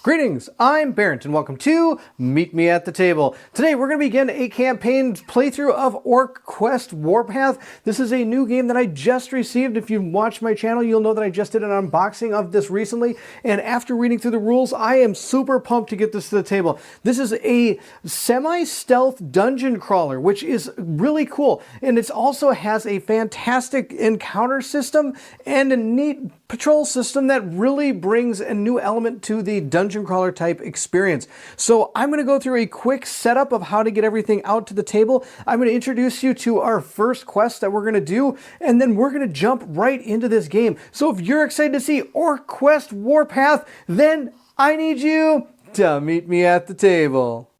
Greetings, I'm Barrett and welcome to Meet Me at the Table. Today we're going to begin a campaign playthrough of OrcQuest WarPath. This is a new game that I just received. If you watch my channel, you'll know that I just did an unboxing of this recently, and after reading through the rules, I am super pumped to get this to the table. This is a semi-stealth dungeon crawler, which is really cool, and it also has a fantastic encounter system and a neat patrol system that really brings a new element to the dungeon crawler type experience. So I'm going to go through a quick setup of how to get everything out to the table. I'm going to introduce you to our first quest that we're going to do, and then we're going to jump right into this game. So if you're excited to see OrcQuest WarPath, then I need you to meet me at the table.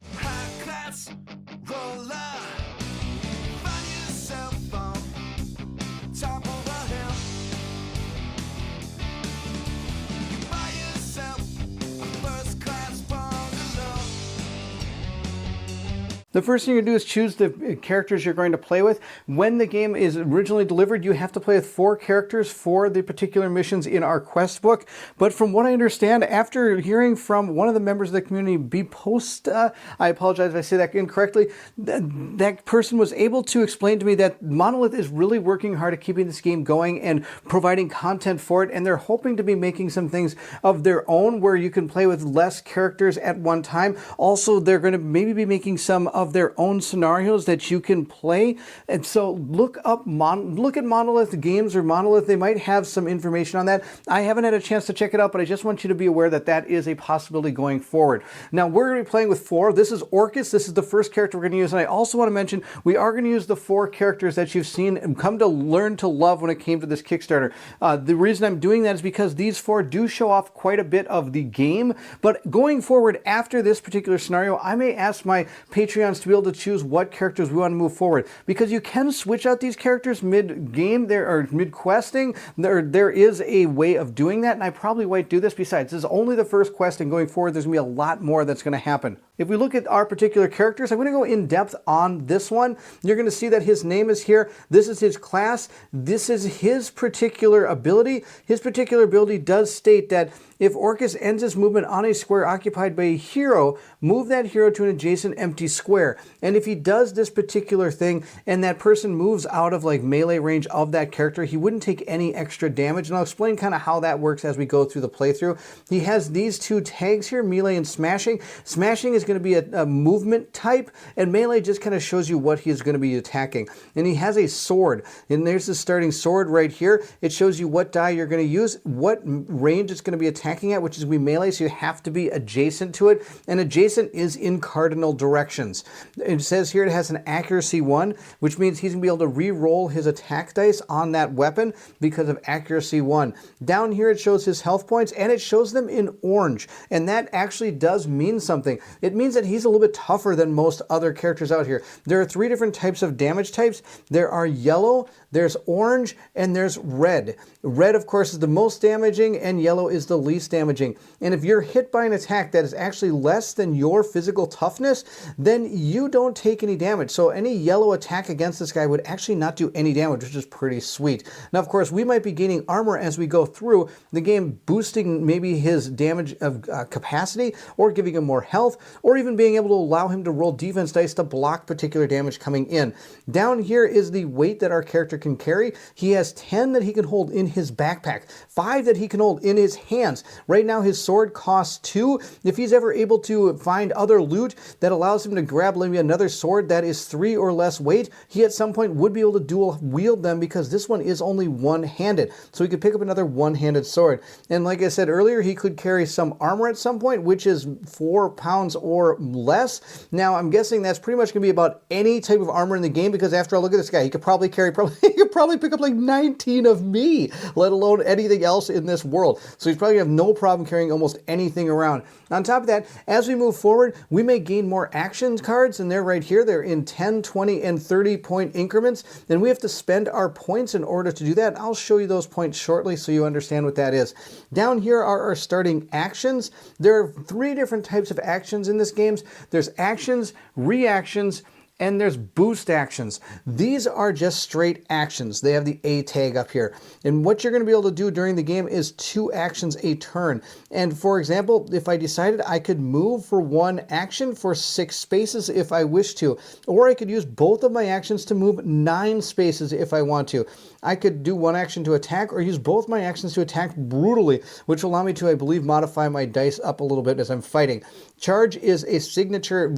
The first thing you do is choose the characters you're going to play with. When the game is originally delivered, you have to play with 4 characters for the particular missions in our quest book. But from what I understand, after hearing from one of the members of the community, B-Post, I apologize if I say that incorrectly, that person was able to explain to me that Monolith is really working hard at keeping this game going and providing content for it, and they're hoping to be making some things of their own where you can play with less characters at one time. Also, they're going to maybe be making some of their own scenarios that you can play. And so look at Monolith Games or Monolith. They might have some information on that. I haven't had a chance to check it out, but I just want you to be aware that that is a possibility going forward. Now we're going to be playing with 4. This is Orcus. This is the first character we're going to use. And I also want to mention we are going to use the 4 characters that you've seen and come to learn to love when it came to this Kickstarter. The reason I'm doing that is because these 4 do show off quite a bit of the game. But going forward after this particular scenario, I may ask my Patreons to be able to choose what characters we want to move forward, because you can switch out these characters mid-game or mid-questing. There is a way of doing that, and I probably won't do this. Besides, this is only the first quest, and going forward there's going to be a lot more that's going to happen. If we look at our particular characters, I'm going to go in depth on this one. You're going to see that his name is here. This is his class. This is his particular ability. His particular ability does state that if Orcus ends his movement on a square occupied by a hero, move that hero to an adjacent empty square. And if he does this particular thing and that person moves out of like melee range of that character, he wouldn't take any extra damage. And I'll explain kind of how that works as we go through the playthrough. He has these 2 tags here, melee and smashing. Smashing is going to be a movement type, and melee just kind of shows you what he is going to be attacking. And he has a sword, and there's the starting sword right here. It shows you what die you're going to use, what range it's going to be attacking at, which is melee, so you have to be adjacent to it, and adjacent is in cardinal directions. It says here it has an accuracy 1, which means he's going to be able to re-roll his attack dice on that weapon because of accuracy 1. Down here it shows his health points, and it shows them in orange, and that actually does mean something. It means that he's a little bit tougher than most other characters out here. There are 3 different types of damage types. There are yellow, there's orange, and there's red. Red, of course, is the most damaging, and yellow is the least damaging. And if you're hit by an attack that is actually less than your physical toughness, then you don't take any damage. So any yellow attack against this guy would actually not do any damage, which is pretty sweet. Now, of course, we might be gaining armor as we go through the game, boosting maybe his damage of capacity, or giving him more health, or even being able to allow him to roll defense dice to block particular damage coming in. Down here is the weight that our character can carry. He has 10 that he can hold in his backpack, 5 that he can hold in his hands. Right now his sword costs 2. If he's ever able to find other loot that allows him to grab maybe another sword that is 3 or less weight, he at some point would be able to dual wield them, because this one is only one-handed. So he could pick up another one-handed sword. And like I said earlier, he could carry some armor at some point, which is 4 pounds or less. Now I'm guessing that's pretty much going to be about any type of armor in the game, because after all, look at this guy. He could probably carry, he could probably pick up like 19 of me, let alone anything else in this world. So he's probably going to have no problem carrying almost anything around. On top of that, as we move forward, we may gain more action cards, and they're right here. They're in 10, 20, and 30 point increments, and we have to spend our points in order to do that. I'll show you those points shortly so you understand what that is. Down here are our starting actions. There are 3 different types of actions in this game. There's actions, reactions, and there's boost actions. These are just straight actions. They have the A tag up here. And what you're going to be able to do during the game is 2 actions a turn. And for example, if I decided I could move for 1 action for 6 spaces if I wish to, or I could use both of my actions to move 9 spaces if I want to. I could do 1 action to attack or use both my actions to attack brutally, which will allow me to, I believe, modify my dice up a little bit as I'm fighting. Charge is a signature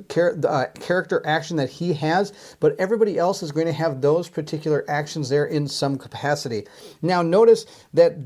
character action that he has, but everybody else is going to have those particular actions there in some capacity. Now notice that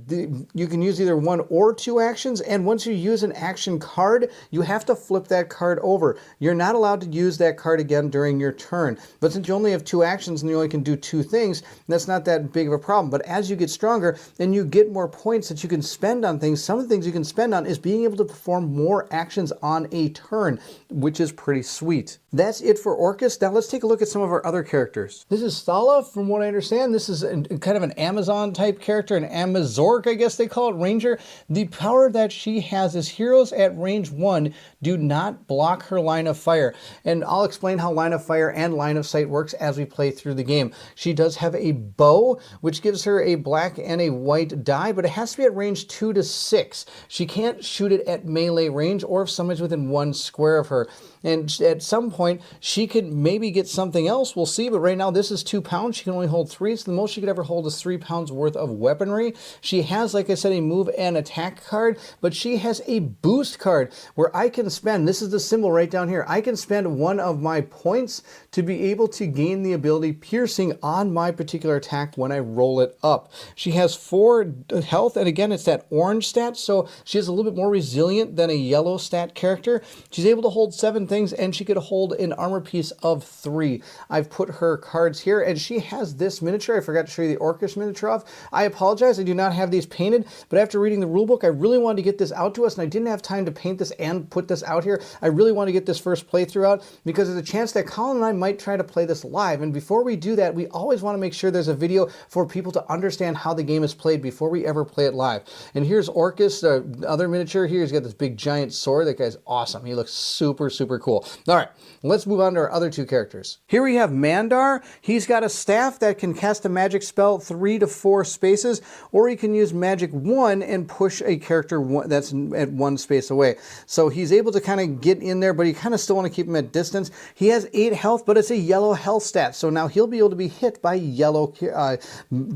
you can use either 1 or 2 actions, and once you use an action card, you have to flip that card over. You're not allowed to use that card again during your turn. But since you only have 2 actions and you only can do 2 things, that's not that big of a problem. But as you get stronger and you get more points that you can spend on things, some of the things you can spend on is being able to perform more actions on a turn, which is pretty sweet. That's it for Orcus. Now let's take a look at some of our other characters. This is Thala, from what I understand. This is kind of an Amazon type character, an Amazorc, I guess they call it, ranger. The power that she has is heroes at range 1 do not block her line of fire. And I'll explain how line of fire and line of sight works as we play through the game. She does have a bow, which gives her a black and a white die, but it has to be at range 2 to 6. She can't shoot it at melee range or if someone's within 1 square of her. And at some point, she could maybe get something else. We'll see. But right now, this is 2 pounds. She can only hold 3. So the most she could ever hold is 3 pounds worth of weaponry. She has, like I said, a move and attack card. But she has a boost card where I can spend, this is the symbol right down here, I can spend 1 of my points to be able to gain the ability piercing on my particular attack when I roll it up. She has 4 health. And again, it's that orange stat. So she is a little bit more resilient than a yellow stat character. She's able to hold 7 things, and she could hold an armor piece of 3. I've put her cards here, and she has this miniature. I forgot to show you the Orcus miniature of. I apologize, I do not have these painted, but after reading the rulebook, I really wanted to get this out to us, and I didn't have time to paint this and put this out here. I really want to get this first playthrough out, because there's a chance that Colin and I might try to play this live, and before we do that, we always want to make sure there's a video for people to understand how the game is played before we ever play it live. And here's Orcus, the other miniature here. He's got this big giant sword. That guy's awesome. He looks super, super cool. All right, let's move on to our other 2 characters. Here we have Mandar. He's got a staff that can cast a magic spell 3 to 4 spaces, or he can use magic 1 and push a character that's at 1 space away. So he's able to kind of get in there, but you kind of still want to keep him at distance. He has 8 health, but it's a yellow health stat. So now he'll be able to be hit by yellow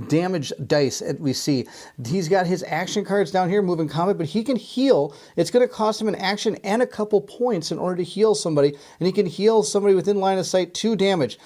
damage dice that we see. He's got his action cards down here, moving combat, but he can heal. It's going to cost him an action and a couple points in order to heal somebody, and he can heal somebody within line of sight 2 damage.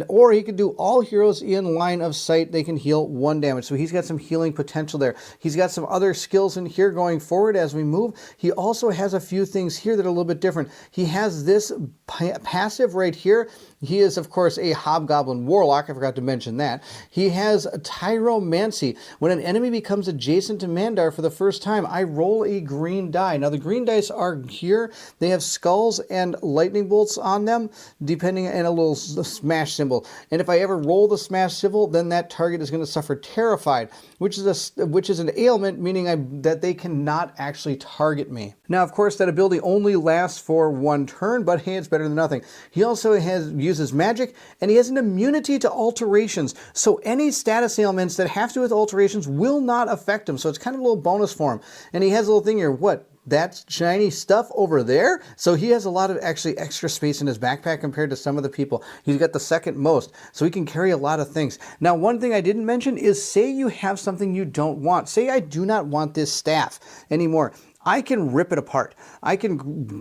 Or he could do all heroes in line of sight, they can heal 1 damage. So he's got some healing potential there. He's got some other skills in here going forward as we move. He also has a few things here that are a little bit different. He has this passive right here. He is, of course, a Hobgoblin Warlock. I forgot to mention that. He has Tyromancy. When an enemy becomes adjacent to Mandar for the first time, I roll a green die. Now, the green dice are here. They have skulls and lightning bolts on them, depending on a little smash symbol. And if I ever roll the smash symbol, then that target is going to suffer terrified, which is an ailment, meaning that they cannot actually target me. Now, of course, that ability only lasts for 1 turn, but hey, it's better than nothing. He also uses magic, and he has an immunity to alterations. So any status ailments that have to do with alterations will not affect him. So it's kind of a little bonus for him. And he has a little thing here. What? That's shiny stuff over there? So he has a lot of actually extra space in his backpack compared to some of the people. He's got the second most, so he can carry a lot of things. Now, one thing I didn't mention is, say you have something you don't want. Say I do not want this staff anymore. I can rip it apart. I can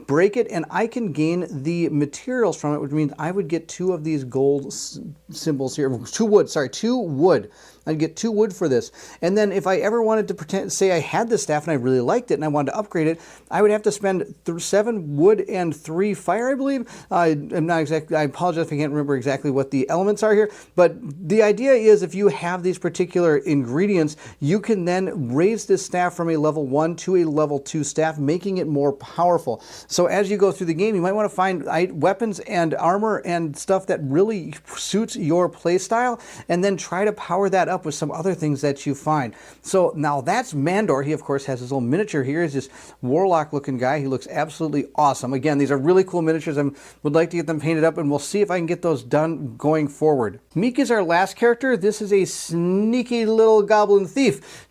break it, and I can gain the materials from it, which means I would get 2 of these gold symbols here. 2 wood. I'd get 2 wood for this. And then if I ever wanted to say I had this staff and I really liked it and I wanted to upgrade it, I would have to spend 7 wood and 3 fire, I believe. I apologize if I can't remember exactly what the elements are here. But the idea is, if you have these particular ingredients, you can then raise this staff from a level 1 to a level 2 staff, making it more powerful. So as you go through the game, you might want to find weapons and armor and stuff that really suits your playstyle, and then try to power that up up with some other things that you find. So now that's Mandor. He, of course, has his little miniature here. He's this warlock-looking guy. He looks absolutely awesome. Again, these are really cool miniatures. I would like to get them painted up, and we'll see if I can get those done going forward. Meek is our last character. This is a sneaky little goblin thief.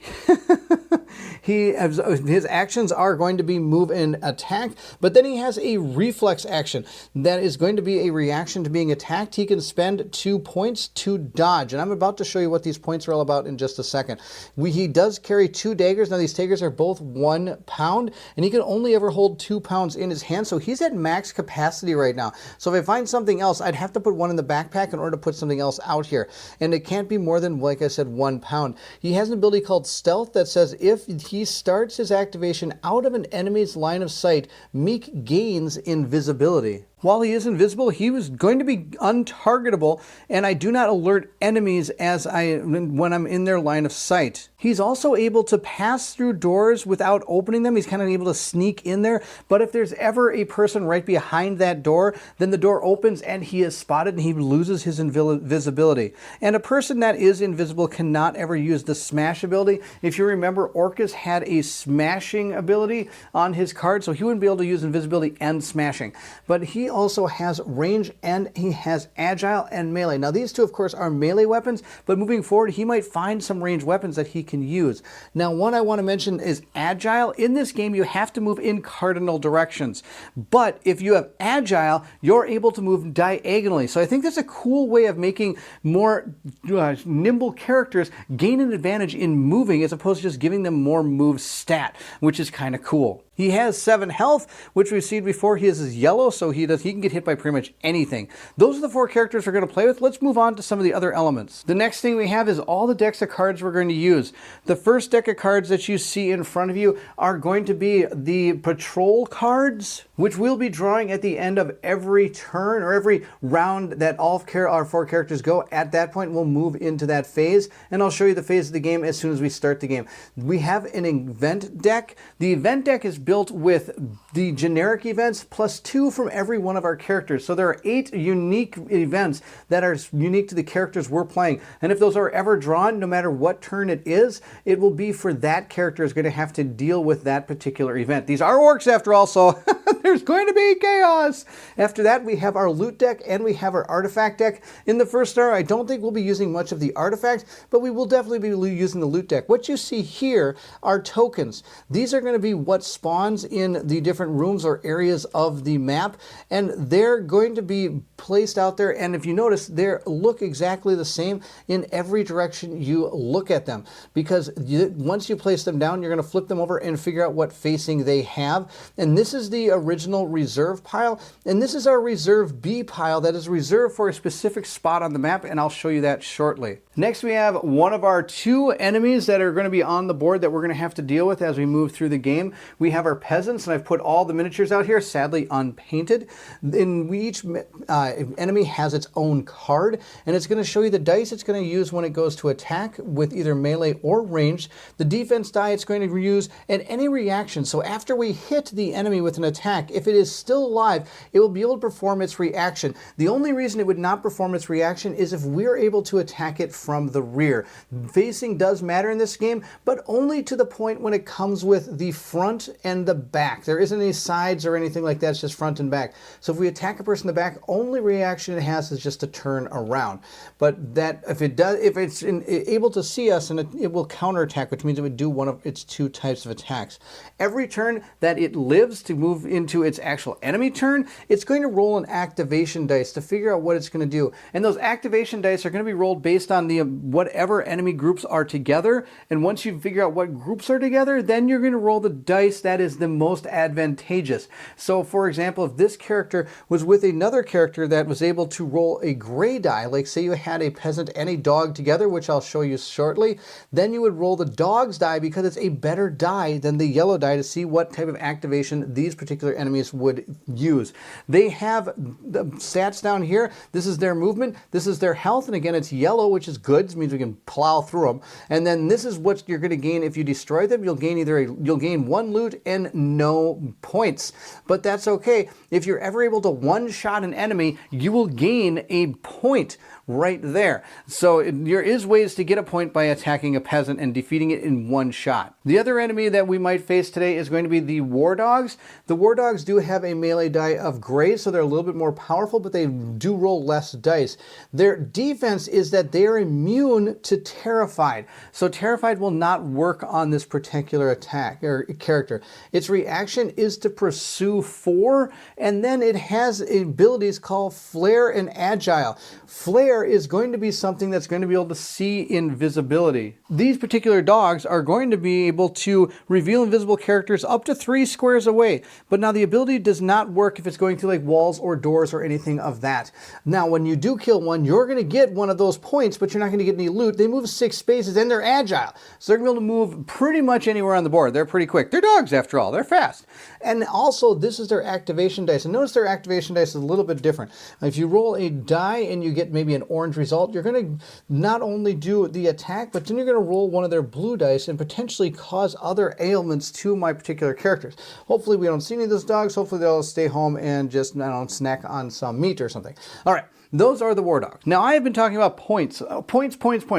His actions are going to be move and attack, but then he has a reflex action that is going to be a reaction to being attacked. He can spend 2 points to dodge, and I'm about to show you what these points are all about in just a second. He does carry 2 daggers. Now these daggers are both 1 pound, and he can only ever hold 2 pounds in his hand, so he's at max capacity right now. So if I find something else, I'd have to put one in the backpack in order to put something else out here, and it can't be more than, like I said, 1 pound. He has an ability called Stealth that says if he starts his activation out of an enemy's line of sight, Meek gains invisibility. While he is invisible, he was going to be untargetable, and I do not alert enemies when I'm in their line of sight. He's also able to pass through doors without opening them. He's kind of able to sneak in there, but if there's ever a person right behind that door, then the door opens and he is spotted and he loses his invisibility. And a person that is invisible cannot ever use the smash ability. If you remember, Orcus had a smashing ability on his card, so he wouldn't be able to use invisibility and smashing. But he also has range and he has agile and melee. Now these two, of course, are melee weapons, but moving forward, he might find some ranged weapons that he can use. Now, one I want to mention is agile. In this game, you have to move in cardinal directions, but if you have agile, you're able to move diagonally. So I think that's a cool way of making more nimble characters gain an advantage in moving as opposed to just giving them more move stat, which is kind of cool. He has 7 health, which we've seen before. He is yellow, so he can get hit by pretty much anything. Those are the 4 characters we're going to play with. Let's move on to some of the other elements. The next thing we have is all the decks of cards we're going to use. The first deck of cards that you see in front of you are going to be the patrol cards, which we'll be drawing at the end of every turn or every round that all our 4 characters go. At that point, we'll move into that phase, and I'll show you the phase of the game as soon as we start the game. We have an event deck. The event deck is built with the generic events plus 2 from every one of our characters. So there are 8 unique events that are unique to the characters we're playing. And if those are ever drawn, no matter what turn it will be for that character is going to have to deal with that particular event. These are orcs after all, so there's going to be chaos. After that, we have our loot deck and we have our artifact deck. In the first star, I don't think we'll be using much of the artifact, but we will definitely be using the loot deck. What you see here are tokens. These are going to be what spawns in the different rooms or areas of the map, and they're going to be placed out there, and if you notice, they look exactly the same in every direction you look at them, because once you place them down, you're going to flip them over and figure out what facing they have. And this is the original reserve pile, and this is our reserve B pile that is reserved for a specific spot on the map, and I'll show you that shortly. Next, we have one of our 2 enemies that are going to be on the board that we're going to have to deal with as we move through the game. We have our peasants, and I've put all the miniatures out here, sadly unpainted. And each enemy has its own card, and it's going to show you the dice it's going to use when it goes to attack with either melee or ranged, the defense die it's going to use, and any reaction. So after we hit the enemy with an attack, if it is still alive, it will be able to perform its reaction. The only reason it would not perform its reaction is if we're able to attack it from the rear. Facing does matter in this game, but only to the point when it comes with the front and the back. There isn't any sides or anything like that, it's just front and back. So if we attack a person in the back, only reaction it has is just to turn around. But that if it's able to see us, and it will counterattack, which means it would do one of its 2 types of attacks. Every turn that it lives to move into its actual enemy turn, it's going to roll an activation dice to figure out what it's going to do. And those activation dice are going to be rolled based on the whatever enemy groups are together. And once you figure out what groups are together, then you're going to roll the dice that is the most advantageous. So for example, if this character was with another character that was able to roll a gray die, like say you had a peasant and a dog together, which I'll show you shortly, then you would roll the dog's die because it's a better die than the yellow die to see what type of activation these particular enemies would use. They have the stats down here. This is their movement. This is their health. And again, it's yellow, which is good. It means we can plow through them. And then this is what you're going to gain if you destroy them. You'll gain you'll gain 1 loot and no points. But that's okay. If you're ever able to one-shot an enemy, you will gain a point right there. So there is ways to get a point by attacking a peasant and defeating it in one shot. The other enemy that we might face today is going to be the war dogs. The war dogs do have a melee die of gray, so they're a little bit more powerful, but they do roll less dice. Their defense is that they are immune to terrified. So terrified will not work on this particular attack or character. Its reaction is to pursue 4, and then it has abilities called flare and agile. Flare is going to be something that's going to be able to see invisibility. These particular dogs are going to be able to reveal invisible characters up to 3 squares away. But now the ability does not work if it's going through like walls or doors or anything of that. Now, when you do kill one, you're going to get one of those points, but you're not going to get any loot. They move 6 spaces and they're agile. So they're going to be able to move pretty much anywhere on the board. They're pretty quick. They're dogs after all. They're fast. And also, this is their activation dice. And notice their activation dice is a little bit different. If you roll a die and you get maybe an orange result, you're going to not only do the attack, but then you're going to roll one of their blue dice and potentially cause other ailments to my particular characters. Hopefully we don't see any of those dogs. Hopefully they'll stay home and just, I don't know, snack on some meat or something. All right. Those are the war dogs. Now, I have been talking about points. Points.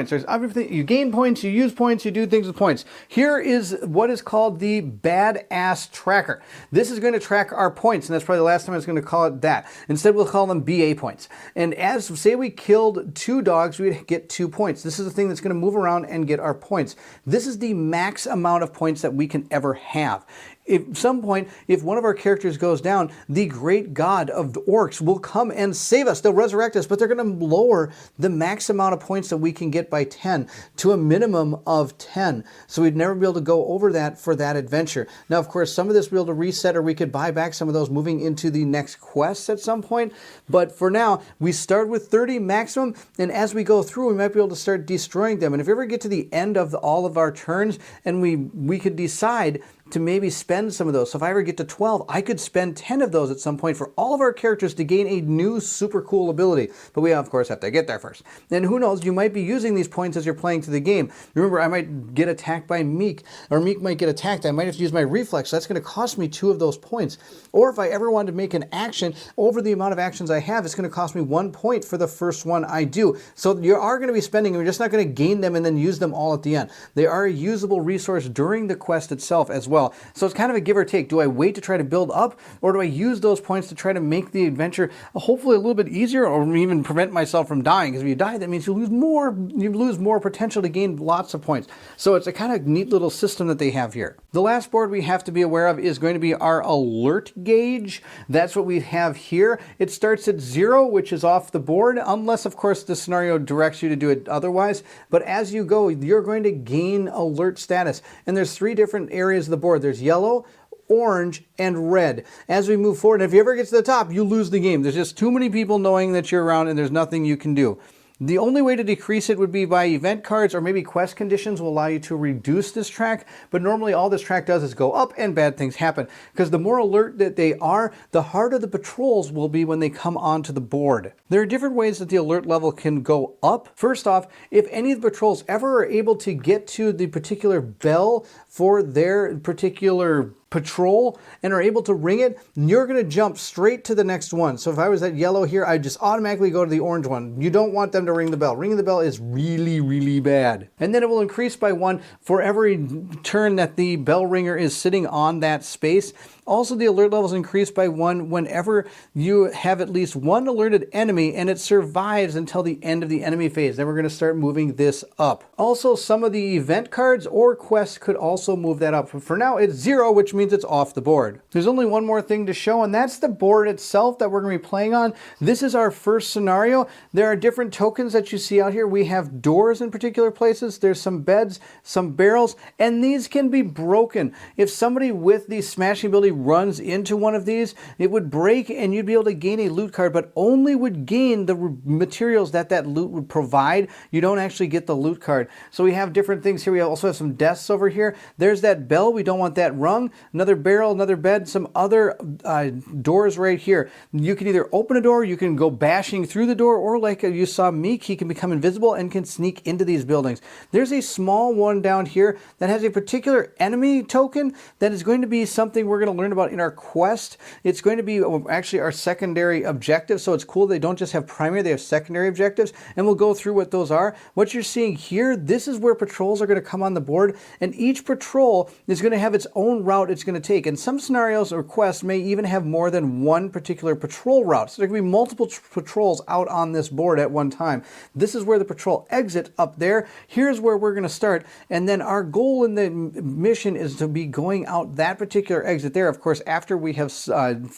There's everything. You gain points, you use points, you do things with points. Here is what is called the badass tracker. This is going to track our points, and that's probably the last time I was going to call it that. Instead, we'll call them BA points. And as, say we killed 2 dogs, we'd get 2 points. This is the thing that's going to move around and get our points. This is the max amount of points that we can ever have. At some point, if one of our characters goes down, the great god of the orcs will come and save us. They'll resurrect us, but they're going to lower the max amount of points that we can get by 10 to a minimum of 10. So we'd never be able to go over that for that adventure. Now, of course, some of this we'll be able to reset, or we could buy back some of those moving into the next quests at some point. But for now, we start with 30 maximum, and as we go through, we might be able to start destroying them. And if we ever get to the end of all of our turns, and we could decide to maybe spend some of those. So if I ever get to 12, I could spend 10 of those at some point for all of our characters to gain a new super cool ability. But we, of course, have to get there first. And who knows, you might be using these points as you're playing through the game. Remember, I might get attacked by Meek, or Meek might get attacked. I might have to use my reflex. So that's going to cost me 2 of those points. Or if I ever wanted to make an action over the amount of actions I have, it's going to cost me 1 point for the first one I do. So you are going to be spending, and you're just not going to gain them and then use them all at the end. They are a usable resource during the quest itself as well. So it's kind of a give or take. Do I wait to try to build up, or do I use those points to try to make the adventure hopefully a little bit easier, or even prevent myself from dying? Because if you die, that means you lose more potential to gain lots of points. So it's a kind of neat little system that they have here. The last board we have to be aware of is going to be our alert gauge. That's what we have here. It starts at 0, which is off the board, unless of course the scenario directs you to do it otherwise. But as you go, you're going to gain alert status. And there's 3 different areas of the board. There's yellow, orange, and red. As we move forward, if you ever get to the top, you lose the game. There's just too many people knowing that you're around, and there's nothing you can do. The only way to decrease it would be by event cards, or maybe quest conditions will allow you to reduce this track. But normally all this track does is go up and bad things happen. Because the more alert that they are, the harder the patrols will be when they come onto the board. There are different ways that the alert level can go up. First off, if any of the patrols ever are able to get to the particular bell for their particular patrol and are able to ring it, you're going to jump straight to the next one. So if I was at yellow here, I'd just automatically go to the orange one. You don't want them to ring the bell. Ringing the bell is really, really bad. And then it will increase by 1 for every turn that the bell ringer is sitting on that space. Also, the alert levels increase by 1 whenever you have at least 1 alerted enemy and it survives until the end of the enemy phase. Then we're going to start moving this up. Also, some of the event cards or quests could also move that up. For now, it's 0, which means it's off the board. There's only one more thing to show, and that's the board itself that we're going to be playing on. This is our first scenario. There are different tokens that you see out here. We have doors in particular places. There's some beds, some barrels, and these can be broken. If somebody with the smashing ability runs into one of these, it would break and you'd be able to gain a loot card, but only would gain the materials that loot would provide. You don't actually get the loot card. So we have different things here. We also have some desks over here. There's that bell. We don't want that rung. another barrel, another bed, some other doors right here. You can either open a door, you can go bashing through the door, or like you saw Meek, he can become invisible and can sneak into these buildings. There's a small one down here that has a particular enemy token that is going to be something we're going to learn about in our quest. It's going to be actually our secondary objective, so it's cool they don't just have primary, they have secondary objectives, and we'll go through what those are. What you're seeing here, this is where patrols are going to come on the board, and each patrol is going to have its own route it's going to take. And some scenarios or quests may even have more than one particular patrol route. So there can be multiple patrols out on this board at one time. This is where the patrol exit up there. Here's where we're going to start. And then our goal in the mission is to be going out that particular exit there, of course, after we have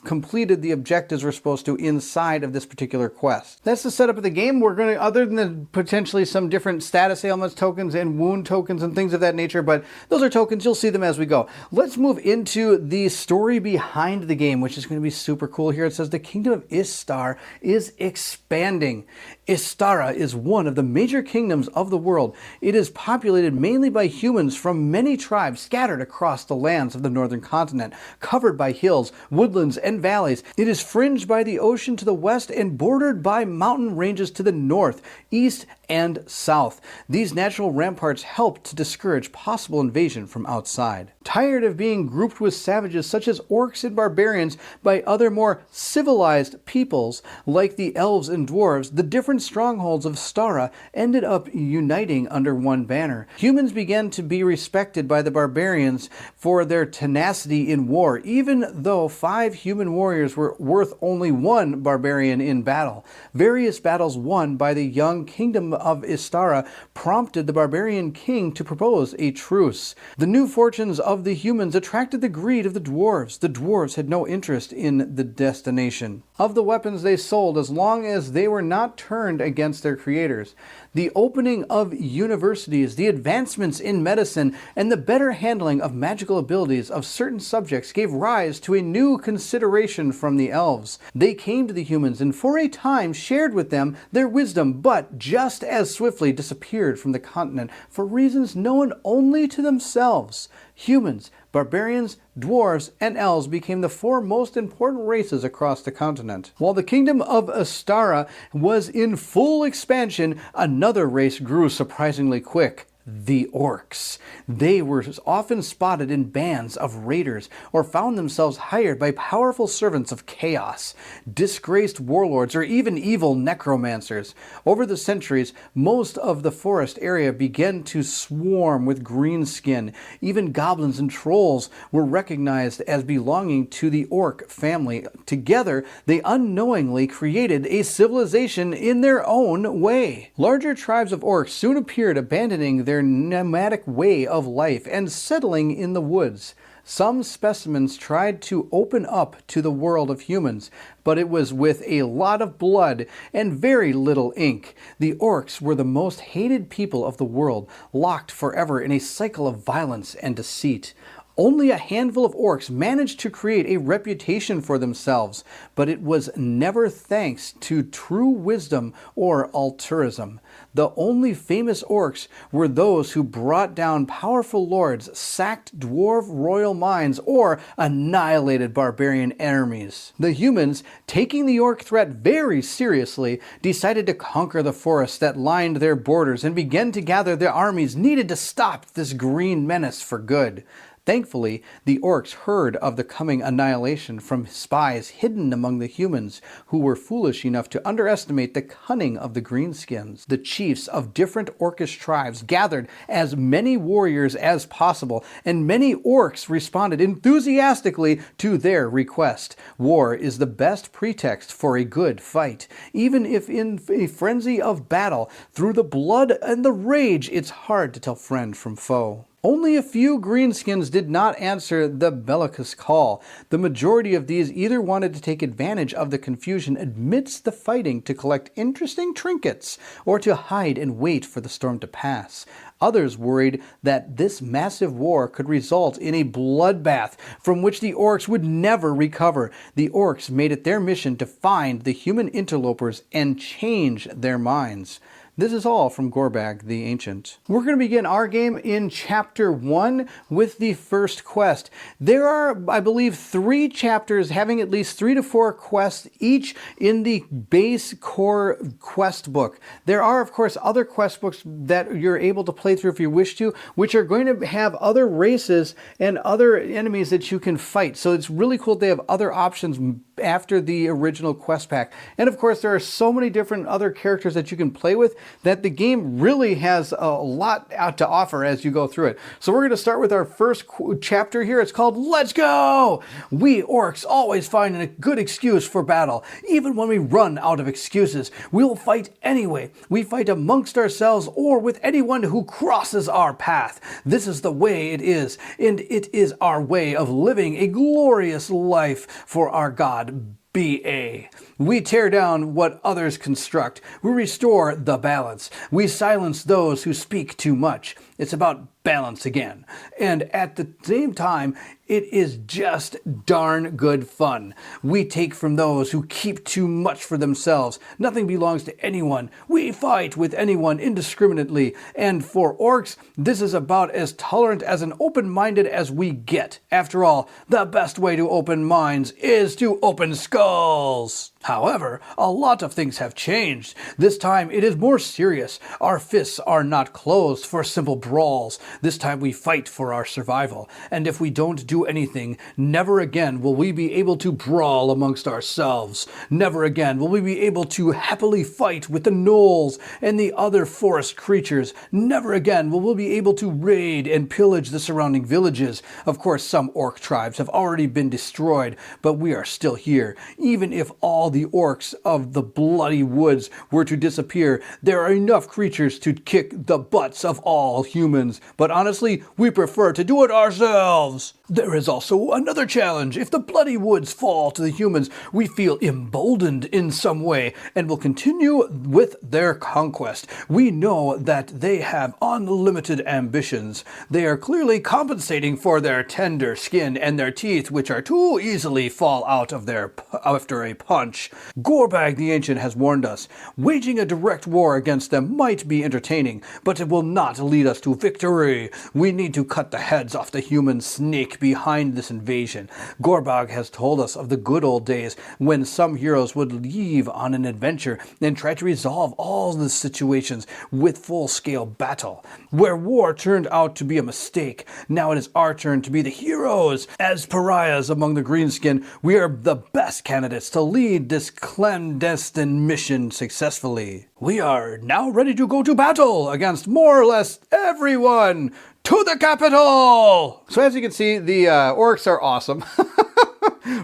completed the objectives we're supposed to inside of this particular quest. That's the setup of the game. We're going to, other than potentially some different status ailments tokens and wound tokens and things of that nature, but those are tokens. You'll see them as we go. Let's move into the story behind the game, which is going to be super cool here. It says the kingdom of Istar is expanding. Istara is one of the major kingdoms of the world. It is populated mainly by humans from many tribes scattered across the lands of the northern continent, covered by hills, woodlands, and valleys. It is fringed by the ocean to the west and bordered by mountain ranges to the north, east, and south. These natural ramparts help to discourage possible invasion from outside. Tired of being grouped with savages such as orcs and barbarians by other more civilized peoples like the elves and dwarves, the different strongholds of Stara ended up uniting under one banner. Humans began to be respected by the barbarians for their tenacity in war, even though 5 human warriors were worth only 1 barbarian in battle. Various battles won by the young kingdom of Istara prompted the barbarian king to propose a truce. The new fortunes of the humans attracted the greed of the dwarves. The dwarves had no interest in the destination of the weapons they sold as long as they were not turned against their creators. The opening of universities, the advancements in medicine, and the better handling of magical abilities of certain subjects gave rise to a new consideration from the elves. They came to the humans and for a time shared with them their wisdom, but just as swiftly disappeared from the continent for reasons known only to themselves. Humans, barbarians, dwarves, and elves became the 4 most important races across the continent. While the kingdom of Astara was in full expansion, another race grew surprisingly quick. The orcs. They were often spotted in bands of raiders or found themselves hired by powerful servants of chaos, disgraced warlords, or even evil necromancers. Over the centuries, most of the forest area began to swarm with greenskin. Even goblins and trolls were recognized as belonging to the orc family. Together, they unknowingly created a civilization in their own way. Larger tribes of orcs soon appeared, abandoning their nomadic way of life and settling in the woods. Some specimens tried to open up to the world of humans, but it was with a lot of blood and very little ink. The orcs were the most hated people of the world, locked forever in a cycle of violence and deceit. Only a handful of orcs managed to create a reputation for themselves, but it was never thanks to true wisdom or altruism. The only famous orcs were those who brought down powerful lords, sacked dwarf royal mines, or annihilated barbarian enemies. The humans, taking the orc threat very seriously, decided to conquer the forests that lined their borders and began to gather the armies needed to stop this green menace for good. Thankfully, the orcs heard of the coming annihilation from spies hidden among the humans who were foolish enough to underestimate the cunning of the greenskins. The chiefs of different orcish tribes gathered as many warriors as possible, and many orcs responded enthusiastically to their request. War is the best pretext for a good fight. Even if in a frenzy of battle, through the blood and the rage, it's hard to tell friend from foe. Only a few greenskins did not answer the bellicose call. The majority of these either wanted to take advantage of the confusion amidst the fighting to collect interesting trinkets, or to hide and wait for the storm to pass. Others worried that this massive war could result in a bloodbath from which the orcs would never recover. The orcs made it their mission to find the human interlopers and change their minds. This is all from Gorbag the Ancient. We're going to begin our game in Chapter 1 with the first quest. There are, I believe, 3 chapters having at least 3 to 4 quests each in the base core quest book. There are, of course, other quest books that you're able to play through if you wish to, which are going to have other races and other enemies that you can fight. So it's really cool they have other options after the original quest pack. And of course, there are so many different other characters that you can play with that the game really has a lot out to offer as you go through it. So we're going to start with our first chapter here. It's called Let's Go! We orcs always find a good excuse for battle. Even when we run out of excuses, we'll fight anyway. We fight amongst ourselves or with anyone who crosses our path. This is the way it is, and it is our way of living a glorious life for our God. B.A. We tear down what others construct. We restore the balance. We silence those who speak too much. It's about balance again. And at the same time, it is just darn good fun. We take from those who keep too much for themselves. Nothing belongs to anyone. We fight with anyone indiscriminately. And for orcs, this is about as tolerant as an open-minded as we get. After all, the best way to open minds is to open skulls. However, a lot of things have changed. This time it is more serious. Our fists are not closed for simple brawls. This time we fight for our survival. And if we don't do anything, never again will we be able to brawl amongst ourselves. Never again will we be able to happily fight with the gnolls and the other forest creatures. Never again will we be able to raid and pillage the surrounding villages. Of course, some orc tribes have already been destroyed, but we are still here. Even if all the orcs of the bloody woods were to disappear, there are enough creatures to kick the butts of all humans. But honestly, we prefer to do it ourselves. There is also another challenge. If the bloody woods fall to the humans, we feel emboldened in some way and will continue with their conquest. We know that they have unlimited ambitions. They are clearly compensating for their tender skin and their teeth, which are too easily fall out of their after a punch. Gorbag the Ancient has warned us. Waging a direct war against them might be entertaining, but it will not lead us to victory. We need to cut the heads off the human snake behind this invasion. Gorbag has told us of the good old days when some heroes would leave on an adventure and try to resolve all the situations with full-scale battle, where war turned out to be a mistake. Now it is our turn to be the heroes. As pariahs among the greenskin, we are the best candidates to lead this clandestine mission successfully. We are now ready to go to battle against more or less everyone. To the capital! So as you can see, the orcs are awesome.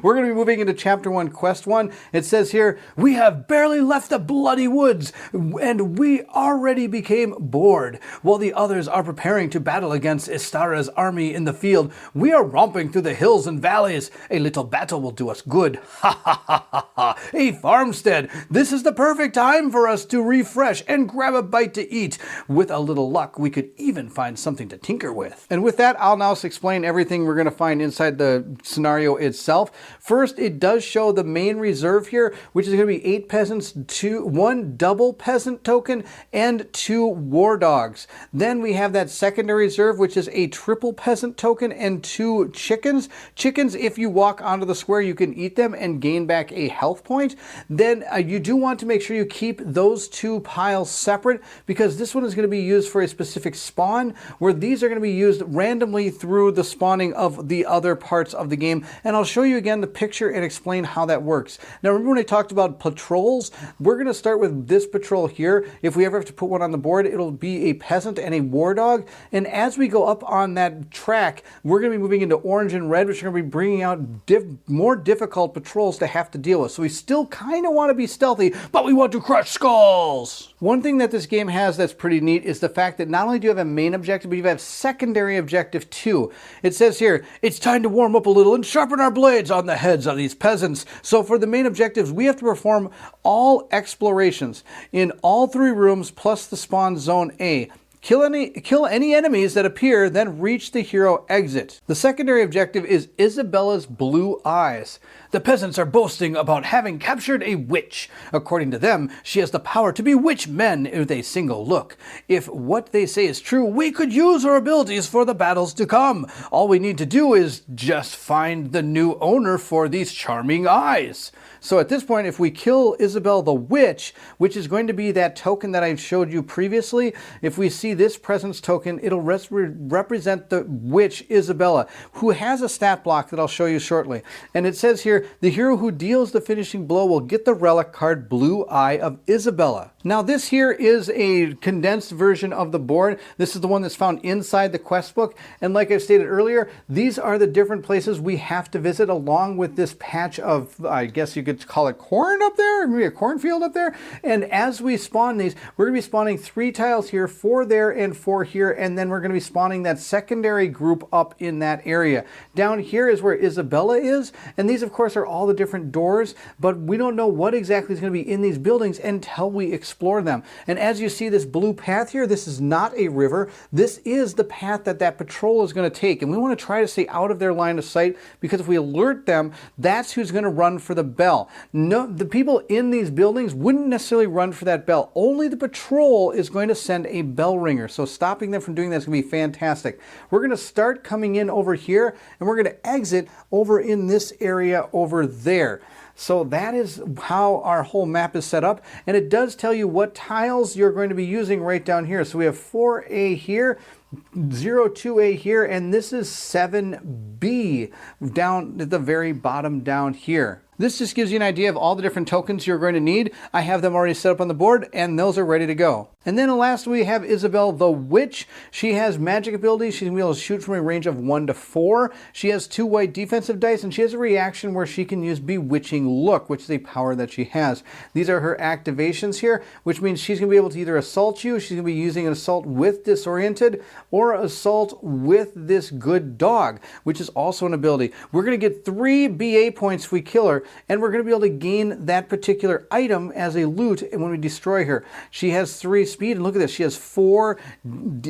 We're going to be moving into Chapter 1, Quest 1. It says here, we have barely left the bloody woods, and we already became bored. While the others are preparing to battle against Istara's army in the field, we are romping through the hills and valleys. A little battle will do us good. Ha ha ha ha ha! A farmstead! This is the perfect time for us to refresh and grab a bite to eat. With a little luck, we could even find something to tinker with. And with that, I'll now explain everything we're going to find inside the scenario itself. First, it does show the main reserve here, which is going to be 8 peasants, 1 double peasant token, and 2 war dogs. Then we have that secondary reserve, which is a triple peasant token and 2 chickens. Chickens, if you walk onto the square, you can eat them and gain back a health point. Then you do want to make sure you keep those 2 piles separate, because this one is going to be used for a specific spawn, where these are going to be used randomly through the spawning of the other parts of the game. And I'll show you again the picture and explain how that works. Now remember when I talked about patrols? We're going to start with this patrol here. If we ever have to put one on the board, it'll be a peasant and a war dog. And as we go up on that track, we're going to be moving into orange and red, which are going to be bringing out more difficult patrols to have to deal with. So we still kind of want to be stealthy, but we want to crush skulls. One thing that this game has that's pretty neat is the fact that not only do you have a main objective, but you have secondary objective too. It says here, it's time to warm up a little and sharpen our blades on the heads of these peasants. So for the main objectives, we have to perform all explorations in all 3 rooms plus the spawn zone A. Kill any enemies that appear, then reach the hero exit. The secondary objective is Isabella's Blue Eyes. The peasants are boasting about having captured a witch. According to them, she has the power to bewitch men with a single look. If what they say is true, we could use her abilities for the battles to come. All we need to do is just find the new owner for these charming eyes. So at this point, if we kill Isabel the Witch, which is going to be that token that I showed you previously, if we see this presence token, it'll represent the witch Isabella, who has a stat block that I'll show you shortly. And it says here, the hero who deals the finishing blow will get the relic card Blue Eye of Isabella. Now this here is a condensed version of the board. This is the one that's found inside the quest book. And like I stated earlier, these are the different places we have to visit along with this patch of, I guess you could call it corn up there, maybe a cornfield up there. And as we spawn these, we're going to be spawning 3 tiles here, 4 there and 4 here. And then we're going to be spawning that secondary group up in that area. Down here is where Isabella is. And these of course are all the different doors, but we don't know what exactly is going to be in these buildings until we explore them. And as you see this blue path here, this is not a river. This is the path that patrol is going to take. And we want to try to stay out of their line of sight, because if we alert them, that's who's going to run for the bell. No, the people in these buildings wouldn't necessarily run for that bell. Only the patrol is going to send a bell ringer. So stopping them from doing that is going to be fantastic. We're going to start coming in over here, and we're going to exit over in this area over there. So that is how our whole map is set up. And it does tell you what tiles you're going to be using right down here. So we have 4A here, 02A here, and this is 7B down at the very bottom down here. This just gives you an idea of all the different tokens you're going to need. I have them already set up on the board, and those are ready to go. And then last we have Isabel the Witch. She has magic abilities. She's going to be able to shoot from a range of 1 to 4. She has 2 white defensive dice, and she has a reaction where she can use Bewitching Look, which is a power that she has. These are her activations here, which means she's going to be able to either assault you, she's going to be using an assault with Disoriented, or assault with this Good Dog, which is also an ability. We're going to get 3 BA points if we kill her, and we're going to be able to gain that particular item as a loot when we destroy her. She has 3 speed, and look at this, she has 4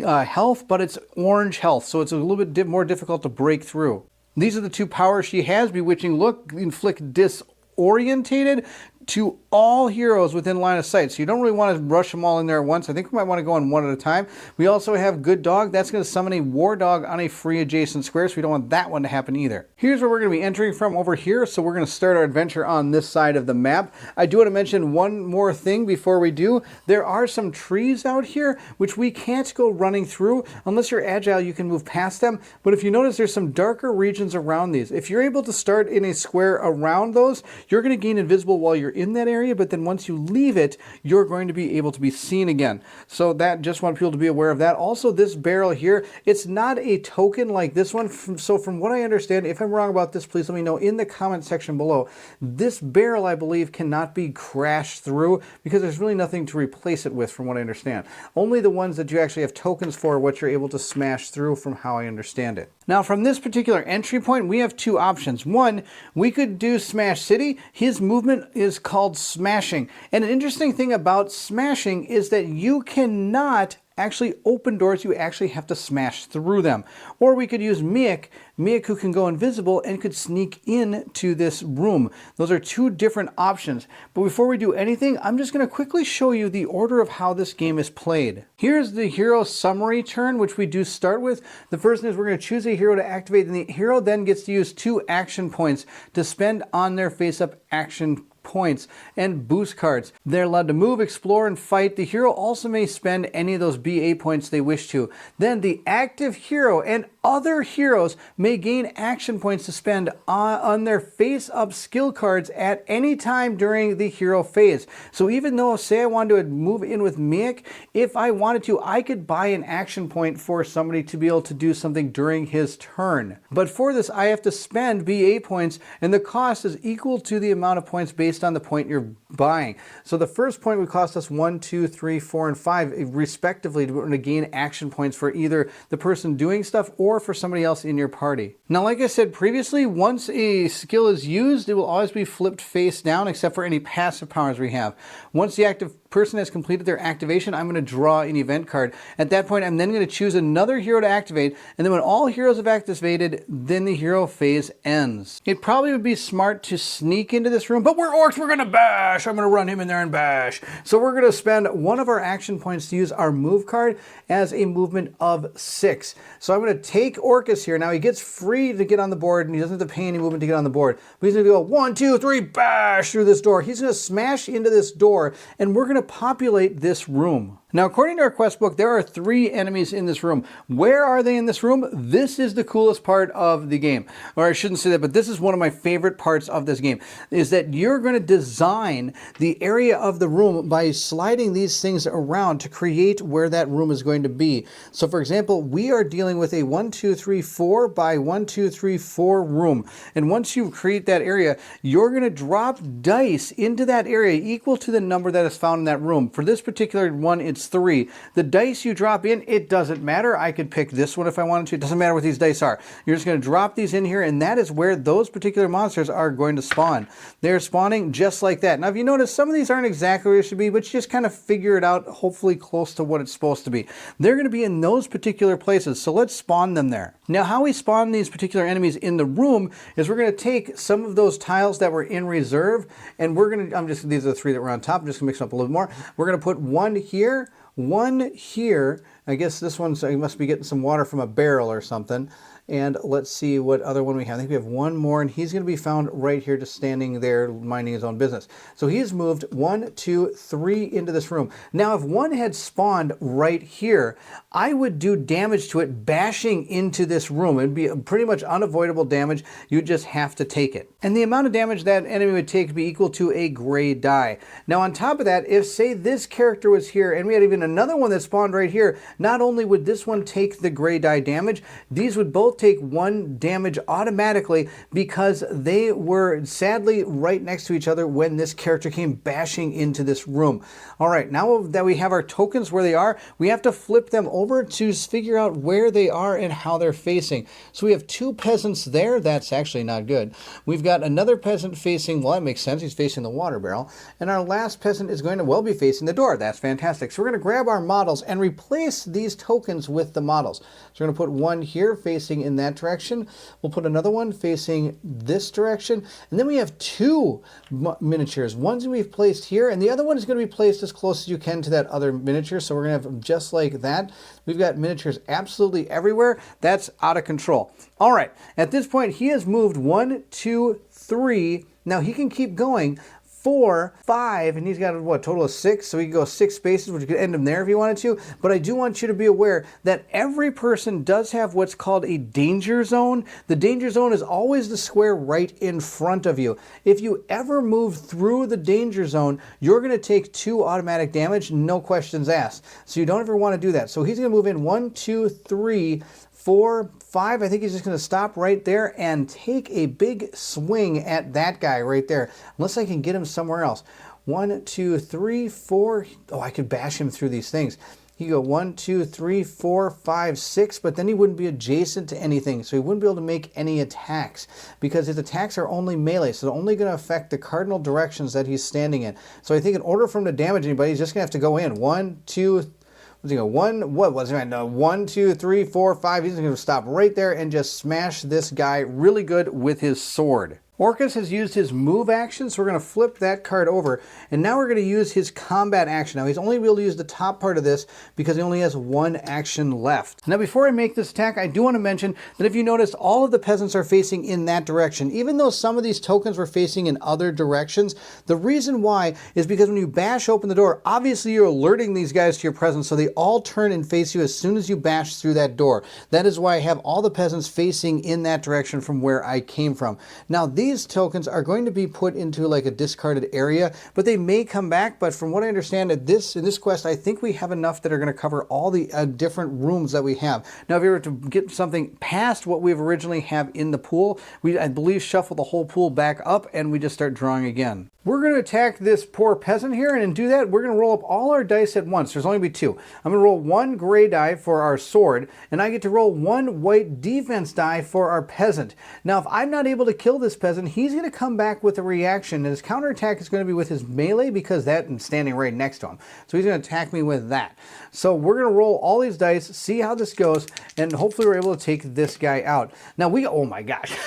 health, but it's orange health, so it's a little bit more difficult to break through. These are the 2 powers she has. Bewitching Look, Inflict Disorientated to all heroes within line of sight. So you don't really want to rush them all in there at once. I think we might want to go on one at a time. We also have Good Dog. That's going to summon a War Dog on a free adjacent square, so we don't want that one to happen either. Here's where we're going to be entering from over here. So we're going to start our adventure on this side of the map. I do want to mention one more thing before we do. There are some trees out here which we can't go running through. Unless you're agile, you can move past them. But if you notice, there's some darker regions around these. If you're able to start in a square around those, you're going to gain invisible while you're in that area, but then once you leave it, you're going to be able to be seen again. So that, just want people to be aware of that. Also, this barrel here, it's not a token like this one. So from what I understand, if I'm wrong about this, please let me know in the comment section below. This barrel, I believe, cannot be crashed through because there's really nothing to replace it with, from what I understand. Only the ones that you actually have tokens for, what you're able to smash through, from how I understand it. Now, from this particular entry point, we have 2 options. One, we could do Smash City. His movement is called smashing. And an interesting thing about smashing is that you cannot actually open doors, you actually have to smash through them. Or we could use Miek, who can go invisible and could sneak into this room. Those are 2 different options. But before we do anything, I'm just going to quickly show you the order of how this game is played. Here's the hero summary turn, which we do start with. The first thing is we're going to choose a hero to activate, and the hero then gets to use 2 action points to spend on their face-up action points and boost cards. They're allowed to move, explore, and fight. The hero also may spend any of those BA points they wish to. Then the active hero and other heroes may gain action points to spend on their face-up skill cards at any time during the hero phase. So even though, say I wanted to move in with Miek, if I wanted to, I could buy an action point for somebody to be able to do something during his turn. But for this, I have to spend BA points, and the cost is equal to the amount of points based on the point you're buying. So the first point would cost us 1, 2, 3, 4, and 5 respectively to gain action points for either the person doing stuff or for somebody else in your party. Now, like I said previously, once a skill is used, it will always be flipped face down except for any passive powers we have. Once the active person has completed their activation, I'm going to draw an event card. At that point, I'm then going to choose another hero to activate, and then when all heroes have activated, then the hero phase ends. It probably would be smart to sneak into this room, but we're orcs, we're going to bash. I'm going to run him in there and bash. So we're going to spend one of our action points to use our move card as a movement of 6. So I'm going to take Orcus here. Now he gets free to get on the board, and he doesn't have to pay any movement to get on the board. But he's going to go 1, 2, 3, bash through this door. He's going to smash into this door, and we're going to populate this room. Now, according to our quest book, there are 3 enemies in this room. Where are they in this room? This is the coolest part of the game. Or I shouldn't say that, but this is one of my favorite parts of this game, is that you're going to design the area of the room by sliding these things around to create where that room is going to be. So, for example, we are dealing with a 1, 2, 3, 4 by 1, 2, 3, 4 room. And once you create that area, you're going to drop dice into that area equal to the number that is found in that room. For this particular one, it's 3. The dice you drop in, it doesn't matter. I could pick this one if I wanted to. It doesn't matter what these dice are. You're just going to drop these in here, and that is where those particular monsters are going to spawn. They're spawning just like that. Now, if you notice, some of these aren't exactly where they should be, but you just kind of figure it out, hopefully close to what it's supposed to be. They're going to be in those particular places, so let's spawn them there. Now, how we spawn these particular enemies in the room is we're going to take some of those tiles that were in reserve, and we're going to, these are the 3 that were on top. I'm just going to mix them up a little more. We're going to put 1 here, 1 here. I guess this one's, I must be getting some water from a barrel or something. And let's see what other one we have. I think we have 1 more, and he's going to be found right here just standing there minding his own business. So he's moved 1, 2, 3 into this room. Now, if one had spawned right here, I would do damage to it bashing into this room. It'd be pretty much unavoidable damage. You just have to take it. And the amount of damage that enemy would take would be equal to a gray die. Now, on top of that, if, say, this character was here, and we had even another one that spawned right here, not only would this one take the gray die damage, these would both take 1 damage automatically because they were sadly right next to each other when this character came bashing into this room. All right, now that we have our tokens where they are, we have to flip them over to figure out where they are and how they're facing. So we have 2 peasants there. That's actually not good. We've got another peasant facing, well, that makes sense. He's facing the water barrel. And our last peasant is going to, well, be facing the door. That's fantastic. So we're going to grab our models and replace these tokens with the models. So we're going to put 1 here facing in that direction. We'll put another one facing this direction. And then we have 2 miniatures. One's going to be placed here, and the other one is going to be placed as close as you can to that other miniature. So we're going to have just like that. We've got miniatures absolutely everywhere. That's out of control. All right. At this point, he has moved 1, 2, 3. Now he can keep going. 4, 5, and he's got what, total of 6, so he can go 6 spaces, which could end him there if he wanted to. But I do want you to be aware that every person does have what's called a danger zone. The danger zone is always the square right in front of you. If you ever move through the danger zone, you're going to take 2 automatic damage, no questions asked. So you don't ever want to do that. So he's going to move in 1, 2, 3, 4, 5. I think he's just going to stop right there and take a big swing at that guy right there. Unless I can get him somewhere else. 1, 2, 3, 4. Oh, I could bash him through these things. He go 1, 2, 3, 4, 5, 6, but then he wouldn't be adjacent to anything, so he wouldn't be able to make any attacks because his attacks are only melee, so they're only going to affect the cardinal directions that he's standing in. So I think in order for him to damage anybody, he's just going to have to go in 1, 2, 1, 2, 3, 4, 5. He's going to stop right there and just smash this guy really good with his sword. Orcus has used his move action, so we're going to flip that card over, and now we're going to use his combat action. Now, he's only able to use the top part of this because he only has 1 action left. Now, before I make this attack, I do want to mention that if you notice, all of the peasants are facing in that direction. Even though some of these tokens were facing in other directions, the reason why is because when you bash open the door, obviously you're alerting these guys to your presence, so they all turn and face you as soon as you bash through that door. That is why I have all the peasants facing in that direction from where I came from. Now, these tokens are going to be put into like a discarded area, but they may come back. But from what I understand in this quest, I think we have enough that are going to cover all the different rooms that we have. Now, if you were to get something past what we've originally have in the pool, we, I believe, shuffle the whole pool back up and we just start drawing again. We're going to attack this poor peasant here, and to do that, we're going to roll up all our dice at once. There's only going to be 2. I'm going to roll 1 gray die for our sword, and I get to roll 1 white defense die for our peasant. Now, if I'm not able to kill this peasant, peasant, he's going to come back with a reaction, and his counterattack is going to be with his melee because that's standing right next to him. So he's going to attack me with that. So we're going to roll all these dice, see how this goes, and hopefully we're able to take this guy out. Now oh my gosh.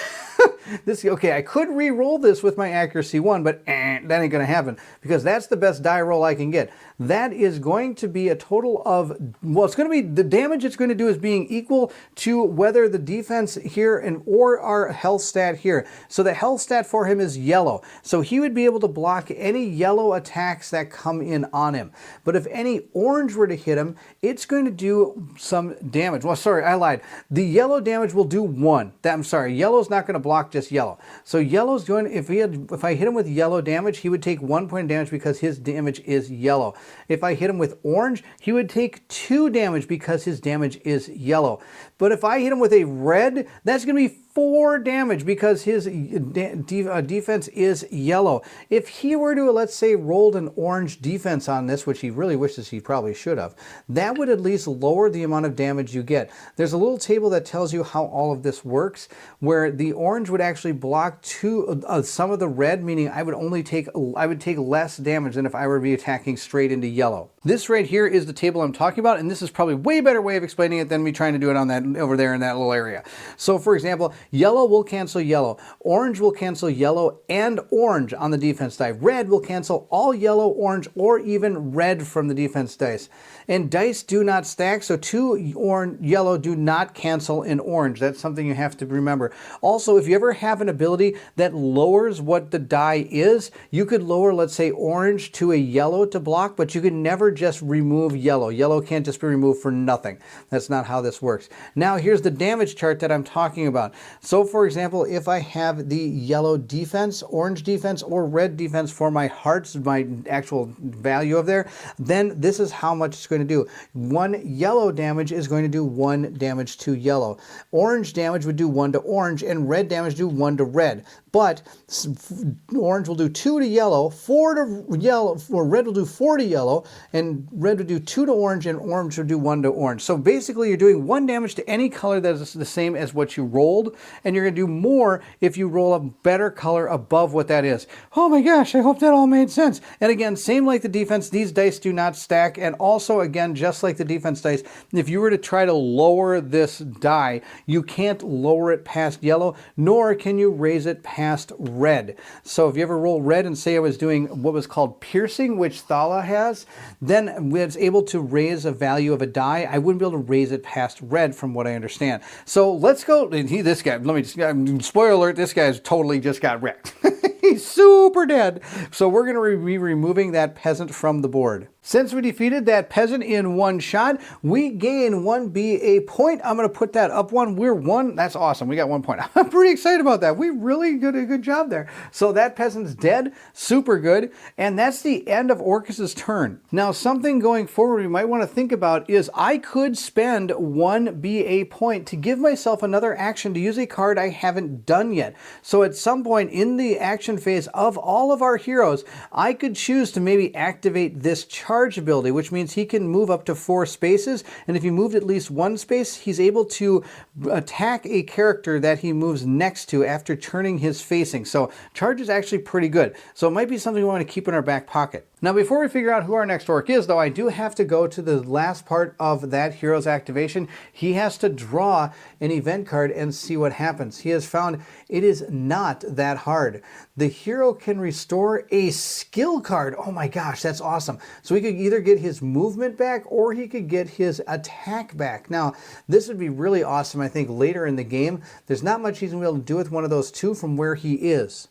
Okay, I could re-roll this with my accuracy 1, but that ain't going to happen because that's the best die roll I can get. That is going to be a total of, well, it's going to be, the damage it's going to do is being equal to whether the defense here or our health stat here. So the health stat for him is yellow. So he would be able to block any yellow attacks that come in on him. But if any orange were to hit him, it's going to do some damage. Well, sorry, I lied. The yellow damage will do 1. I'm sorry, yellow's not going to block just yellow. So yellow's going, if I hit him with yellow damage, he would take 1 point of damage because his damage is yellow. If I hit him with orange, he would take 2 damage because his damage is yellow. But if I hit him with a red, that's going to be 4 damage because his defense is yellow. If he were to, let's say, rolled an orange defense on this, which he really wishes he probably should have, that would at least lower the amount of damage you get. There's a little table that tells you how all of this works, where the orange would actually block some of the red, meaning I would take less damage than if I were to be attacking straight into yellow. This right here is the table I'm talking about, and this is probably a way better way of explaining it than me trying to do it on that over there in that little area. So for example, yellow will cancel yellow, orange will cancel yellow and orange on the defense die. Red will cancel all yellow, orange, or even red from the defense dice. And dice do not stack, so 2 yellow do not cancel in orange. That's something you have to remember. Also, if you ever have an ability that lowers what the die is, you could lower, let's say, orange to a yellow to block, but you can never just remove yellow. Yellow can't just be removed for nothing. That's not how this works. Now, here's the damage chart that I'm talking about. So, for example, if I have the yellow defense, orange defense, or red defense for my hearts, my actual value of there, then this is how much it's going to do. 1 yellow damage is going to do 1 damage to yellow. Orange damage would do 1 to orange, and red damage do 1 to red. But orange will do 2 to yellow, 4 to yellow, or red will do 4 to yellow, and red would do 2 to orange, and orange would do 1 to orange. So basically, you're doing 1 damage to any color that is the same as what you rolled, and you're going to do more if you roll a better color above what that is. Oh my gosh, I hope that all made sense. And again, same like the defense, these dice do not stack, and also, again, just like the defense dice, if you were to try to lower this die, you can't lower it past yellow, nor can you raise it past red. So if you ever roll red and say I was doing what was called piercing, which Thala has, then it's able to raise a value of a die. I wouldn't be able to raise it past red from what I understand. So let's go, this guy, let me just, spoiler alert, this guy's totally just got wrecked. He's super dead. So we're going to be removing that peasant from the board. Since we defeated that peasant in 1 shot, we gain 1 BA point. I'm going to put that up 1. We're 1. That's awesome. We got 1 point. I'm pretty excited about that. We really did a good job there. So that peasant's dead. Super good. And that's the end of Orcus's turn. Now, something going forward we might want to think about is I could spend 1 BA point to give myself another action to use a card I haven't done yet. So at some point in the action phase of all of our heroes, I could choose to maybe activate this charge ability, which means he can move up to 4 spaces, and if he moved at least 1 space, he's able to attack a character that he moves next to after turning his facing. So charge is actually pretty good. So it might be something we want to keep in our back pocket. Now, before we figure out who our next orc is, though, I do have to go to the last part of that hero's activation. He has to draw an event card and see what happens. He has found it is not that hard. The hero can restore a skill card. Oh my gosh, that's awesome. So he could either get his movement back or he could get his attack back. Now, this would be really awesome, I think, later in the game. There's not much he's going to be able to do with one of those 2 from where he is.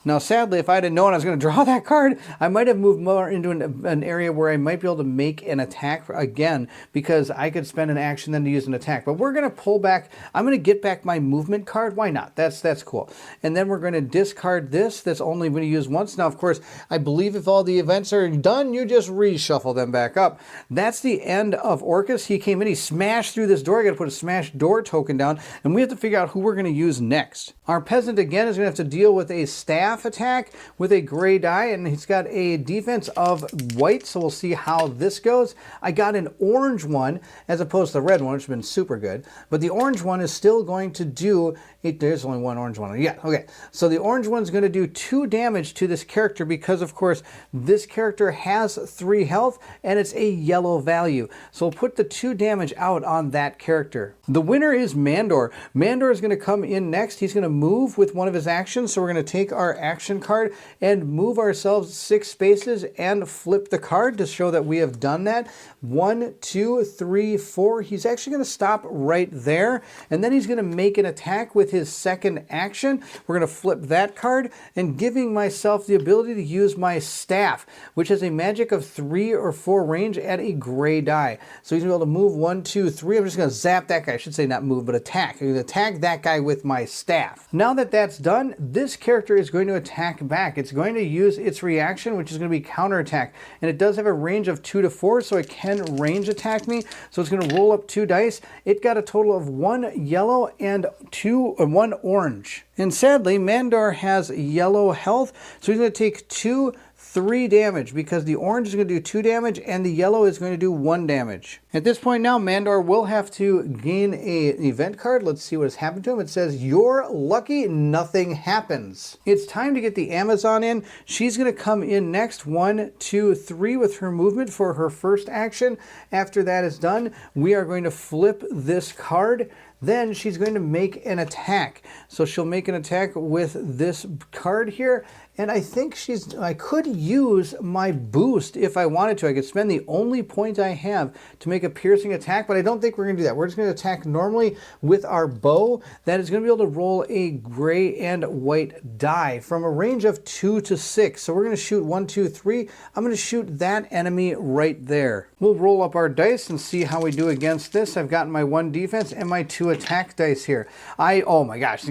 Now, sadly, if I had known I was going to draw that card, I might have moved more into an area where I might be able to make an attack again, because I could spend an action then to use an attack. But we're going to pull back. I'm going to get back my movement card. Why not? That's cool. And then we're going to discard this. That's only going to use once. Now, of course, I believe if all the events are done, you just reshuffle them back up. That's the end of Orcus. He came in. He smashed through this door. I got to put a smashed door token down. And we have to figure out who we're going to use next. Our peasant, again, is going to have to deal with a staff. half attack with a gray die, and he's got a defense of white, so we'll see how this goes. I got an orange one as opposed to the red one, which has been super good, but the orange one is still going to do, there's only one orange one. Yeah, okay. So the orange one's going to do 2 damage to this character because, of course, this character has 3 health, and it's a yellow value. So we'll put the 2 damage out on that character. The winner is Mandor. Mandor is going to come in next. He's going to move with one of his actions, so we're going to take our action card and move ourselves 6 spaces and flip the card to show that we have done that. 1, 2, 3, 4. He's actually going to stop right there, and then he's going to make an attack with his second action. We're going to flip that card and giving myself the ability to use my staff, which has a magic of 3 or 4 range at a gray die. So he's going to be able to move 1, 2, 3. I'm just going to zap that guy. I should say not move, but attack. I'm going to attack that guy with my staff. Now that that's done, this character is going to attack back. It's going to use its reaction, which is going to be counterattack. And it does have a range of 2 to 4, so it can range attack me. So it's going to roll up 2 dice. It got a total of 1 yellow and 1 orange. And sadly, Mandor has yellow health, so he's going to take 2, 3 damage because the orange is going to do 2 damage and the yellow is going to do 1 damage. At this point now, Mandor will have to gain an event card. Let's see what has happened to him. It says, "You're lucky, nothing happens." It's time to get the Amazon in. She's going to come in next. 1, 2, 3 with her movement for her first action. After that is done, we are going to flip this card. Then she's going to make an attack. So she'll make an attack with this card here. And I think I could use my boost if I wanted to. I could spend the only point I have to make a piercing attack, but I don't think we're going to do that. We're just going to attack normally with our bow. That is going to be able to roll a gray and white die from a range of 2 to 6. So we're going to shoot 1, 2, 3. I'm going to shoot that enemy right there. We'll roll up our dice and see how we do against this. I've gotten my 1 defense and my 2 attack dice here. Oh my gosh.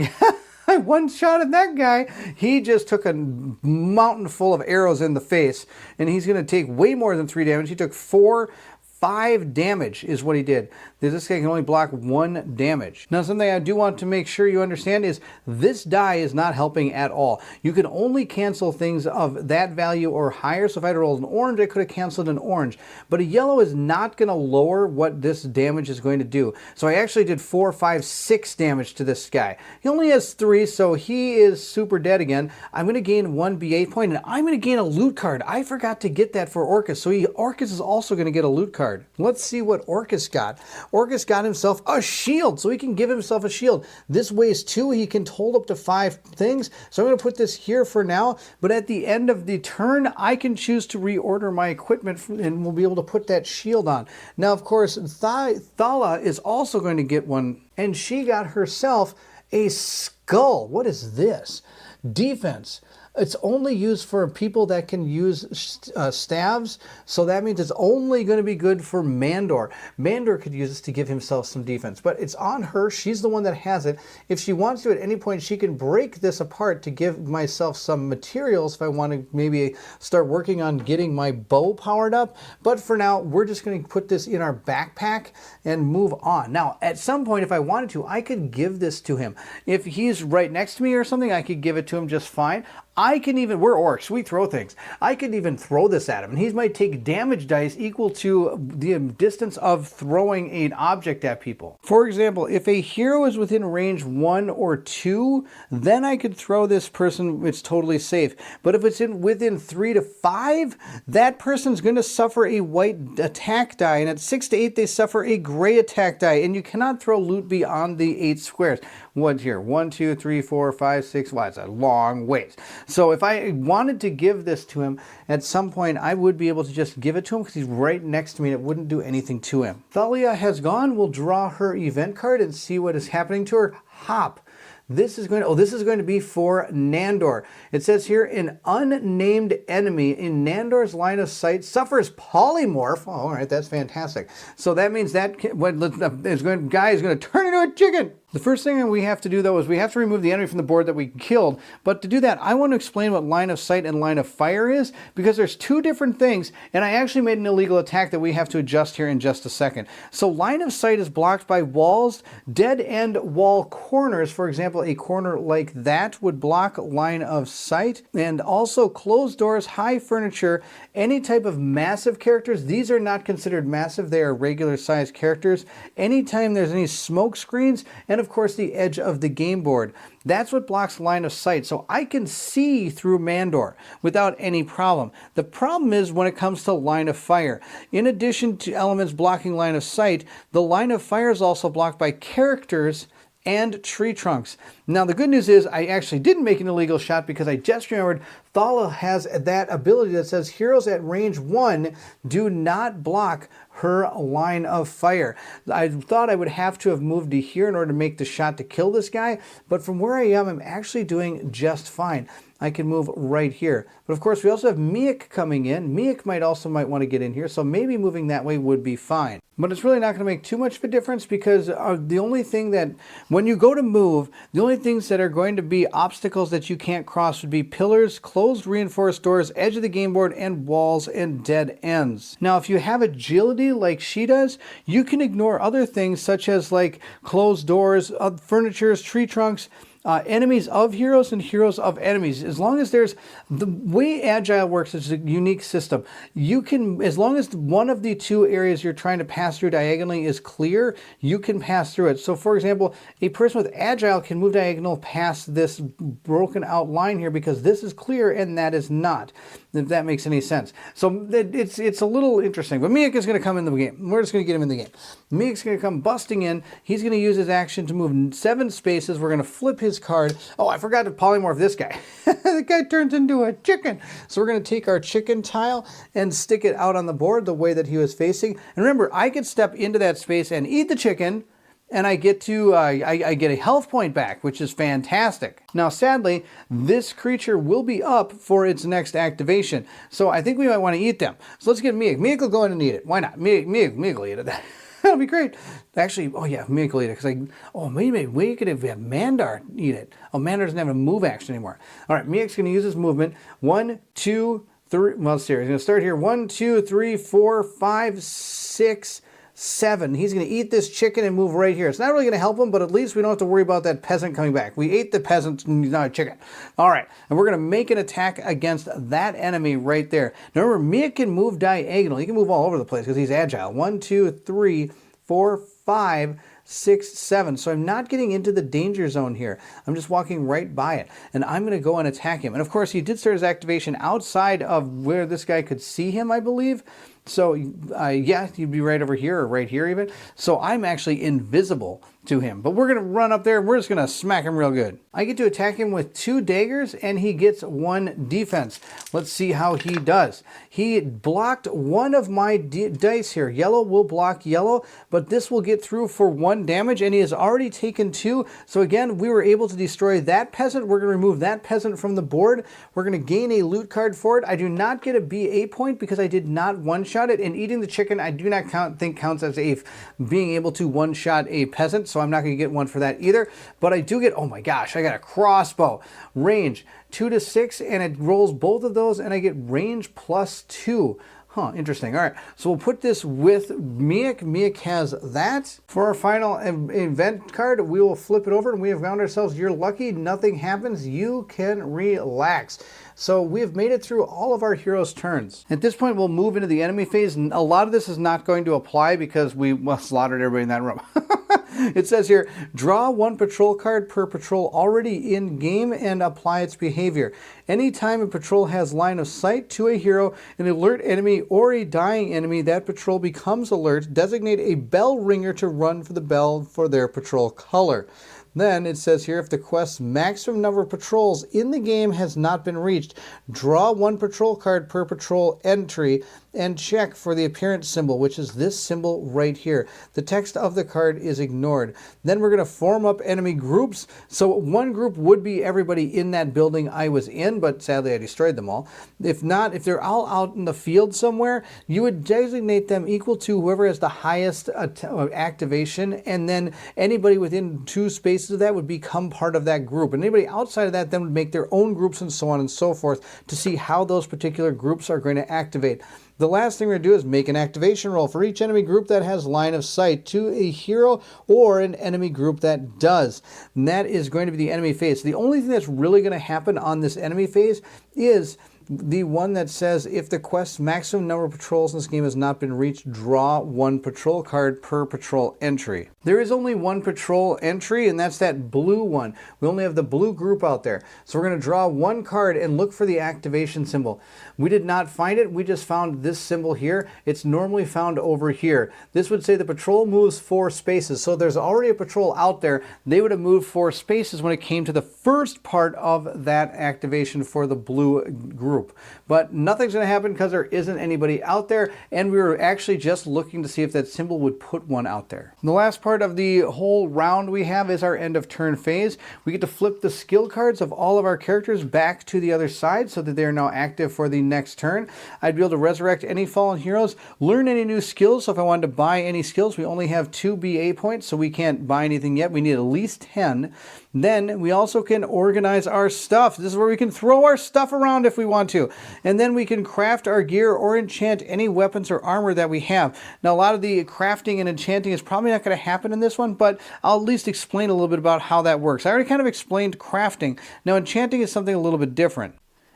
I one-shotted that guy. He just took a mountain full of arrows in the face, and he's going to take way more than 3 damage. He took 5 damage is what he did. This guy can only block 1 damage. Now, something I do want to make sure you understand is this die is not helping at all. You can only cancel things of that value or higher. So if I had rolled an orange, I could have canceled an orange. But a yellow is not going to lower what this damage is going to do. So I actually did 4, 5, 6 damage to this guy. He only has 3, so he is super dead again. I'm going to gain 1 B8 point, and I'm going to gain a loot card. I forgot to get that for Orcus. So Orcus is also going to get a loot card. Let's see what Orcus got. Orcus got himself a shield, so he can give himself a shield. This weighs 2. He can hold up to 5 things. So I'm going to put this here for now, but at the end of the turn, I can choose to reorder my equipment and we'll be able to put that shield on. Now, of course, Thala is also going to get one, and she got herself a skull. What is this? Defense. It's only used for people that can use staves, so that means it's only going to be good for Mandor. Mandor could use this to give himself some defense, but it's on her. She's the one that has it. If she wants to at any point, she can break this apart to give myself some materials if I want to maybe start working on getting my bow powered up. But for now, we're just going to put this in our backpack and move on. Now, at some point, if I wanted to, I could give this to him. If he's right next to me or something, I could give it to him just fine. We're orcs, we throw things. I could even throw this at him, and he might take damage dice equal to the distance of throwing an object at people. For example, if a hero is within range 1 or 2, then I could throw this person, it's totally safe. But if it's within 3 to 5, that person's going to suffer a white attack die, and at 6 to 8, they suffer a gray attack die, and you cannot throw loot beyond the 8 squares. What's here? 1, 2, 3, 4, 5, 6. Wow, it's a long ways. So if I wanted to give this to him, at some point I would be able to just give it to him because he's right next to me and it wouldn't do anything to him. Thalia has gone. We'll draw her event card and see what is happening to her. Hop. This is going to be for Nandor. It says here, an unnamed enemy in Nandor's line of sight suffers polymorph. Oh, all right, that's fantastic. So that means that guy is going to turn into a chicken. The first thing we have to do, though, is we have to remove the enemy from the board that we killed. But to do that, I want to explain what line of sight and line of fire is, because there's two different things, and I actually made an illegal attack that we have to adjust here in just a second. So line of sight is blocked by walls, dead end wall corners. For example, a corner like that would block line of sight, and also closed doors, high furniture, any type of massive characters. These are not considered massive, they are regular sized characters. Anytime there's any smoke screens, and of course the edge of the game board. That's what blocks line of sight. So I can see through Mandor without any problem. The problem is when it comes to line of fire. In addition to elements blocking line of sight, the line of fire is also blocked by characters and tree trunks. Now the good news is I actually didn't make an illegal shot, because I just remembered Thala has that ability that says heroes at range 1 do not block her line of fire. I thought I would have to have moved to here in order to make the shot to kill this guy, but from where I am, I'm actually doing just fine. I can move right here. But of course, we also have Miek coming in. Miek might want to get in here, so maybe moving that way would be fine. But it's really not going to make too much of a difference, because the only thing that, when you go to move, the only things that are going to be obstacles that you can't cross would be pillars, closed reinforced doors, edge of the game board, and walls and dead ends. Now, if you have agility like she does, you can ignore other things such as like closed doors, furnitures, tree trunks, enemies of heroes and heroes of enemies. As long as there's, the way Agile works is a unique system. You can, as long as one of the two areas you're trying to pass through diagonally is clear, you can pass through it. So for example, a person with Agile can move diagonal past this broken out line here, because this is clear and that is not, if that makes any sense. So it's a little interesting. But Miek is going to come in the game. We're just going to get him in the game. Miek's going to come busting in. He's going to use his action to move 7 spaces. We're going to flip his card. Oh, I forgot to polymorph this guy. The guy turns into a chicken. So we're going to take our chicken tile and stick it out on the board the way that he was facing. And remember, I could step into that space and eat the chicken, and I get to I get a health point back, which is fantastic. Now, sadly, this creature will be up for its next activation, so I think we might want to eat them. So let's get Miek. Miek will go in and eat it. Why not? Miek will eat it. That'll be great. Actually, oh yeah, Miek will eat it, because maybe we could have had Mandar eat it. Oh, Mandar doesn't have a move action anymore. All right, Miek's going to use his movement. 1, 2, 3. Well, let's see. He's going to start here. 1, 2, 3, 4, 5, 6, 7. He's going to eat this chicken and move right here. It's not really going to help him, but at least we don't have to worry about that peasant coming back. We ate the peasant, not a chicken. All right, and we're going to make an attack against that enemy right there. Now remember, Miek can move diagonal. He can move all over the place because he's agile. 1, 2, 3, 4, 5, 6, 7. So I'm not getting into the danger zone here. I'm just walking right by it. And I'm going to go and attack him. And of course, he did start his activation outside of where this guy could see him, I believe. So yeah, he'd be right over here or right here even. So I'm actually invisible to him. But we're going to run up there and we're just going to smack him real good. I get to attack him with 2 daggers and he gets 1 defense. Let's see how he does. He blocked one of my dice here. Yellow will block yellow, but this will get through for 1 damage, and he has already taken 2. So again, we were able to destroy that peasant. We're going to remove that peasant from the board. We're going to gain a loot card for it. I do not get a BA point because I did not one-shot it. And eating the chicken, I do not think counts as being able to one-shot a peasant. So I'm not going to get one for that either. But I do get, oh my gosh, I got a crossbow. Range 2 to 6, and it rolls both of those, and I get range +2. Huh, interesting. All right, so we'll put this with Miek. Miek has that. For our final event card, we will flip it over, and we have found ourselves, you're lucky, nothing happens, you can relax. So we have made it through all of our heroes' turns. At this point, we'll move into the enemy phase. A lot of this is not going to apply because we slaughtered everybody in that room. It says here, draw 1 patrol card per patrol already in game and apply its behavior. Anytime a patrol has line of sight to a hero, an alert enemy, or a dying enemy, that patrol becomes alert. Designate a bell ringer to run for the bell for their patrol color. Then it says here, if the quest's maximum number of patrols in the game has not been reached, draw 1 patrol card per patrol entry and check for the appearance symbol, which is this symbol right here. The text of the card is ignored. Then we're going to form up enemy groups. So one group would be everybody in that building I was in, but sadly I destroyed them all. If not, if they're all out in the field somewhere, you would designate them equal to whoever has the highest activation, and then anybody within 2 spaces of that would become part of that group. And anybody outside of that then would make their own groups and so on and so forth to see how those particular groups are going to activate. The last thing we're going to do is make an activation roll for each enemy group that has line of sight to a hero or an enemy group that does. And that is going to be the enemy phase. The only thing that's really going to happen on this enemy phase is the one that says, if the quest's maximum number of patrols in this game has not been reached, draw 1 patrol card per patrol entry. There is only 1 patrol entry, and that's that blue one. We only have the blue group out there. So we're going to draw 1 card and look for the activation symbol. We did not find it. We just found this symbol here. It's normally found over here. This would say the patrol moves 4 spaces. So there's already a patrol out there. They would have moved 4 spaces when it came to the first part of that activation for the blue group. But nothing's going to happen because there isn't anybody out there, and we were actually just looking to see if that symbol would put one out there. The last part of the whole round we have is our end of turn phase. We get to flip the skill cards of all of our characters back to the other side so that they are now active for the next turn. I'd be able to resurrect any fallen heroes, learn any new skills. So if I wanted to buy any skills, we only have 2 BA points, so we can't buy anything yet. We need at least 10. Then we also can organize our stuff. This is where we can throw our stuff around if we want to. And then we can craft our gear or enchant any weapons or armor that we have. Now, a lot of the crafting and enchanting is probably not going to happen in this one, but I'll at least explain a little bit about how that works. I already kind of explained crafting. Now, enchanting is something a little bit different.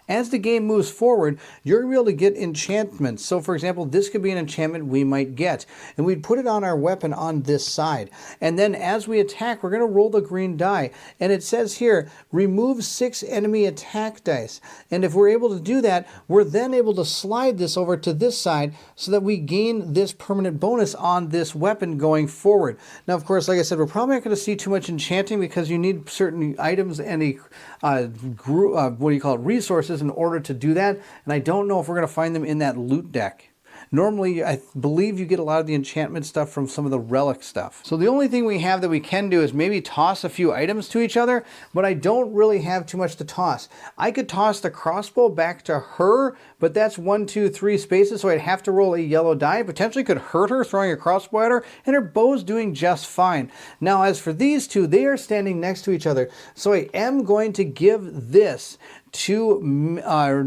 As the game moves forward, you're going to be able to get enchantments. So, for example, this could be an enchantment we might get. And we'd put it on our weapon on this side. And then as we attack, we're going to roll the green die. And it says here, remove 6 enemy attack dice. And if we're able to do that, we're then able to slide this over to this side so that we gain this permanent bonus on this weapon going forward. Now, of course, like I said, we're probably not going to see too much enchanting because you need certain items and resources in order to do that, and I don't know if we're going to find them in that loot deck. Normally, I believe you get a lot of the enchantment stuff from some of the relic stuff. So the only thing we have that we can do is maybe toss a few items to each other, but I don't really have too much to toss. I could toss the crossbow back to her, but that's 1, 2, 3 spaces, so I'd have to roll a yellow die. Potentially could hurt her throwing a crossbow at her, and her bow's doing just fine. Now, as for these two, they are standing next to each other, so I am going to give this to Mandar,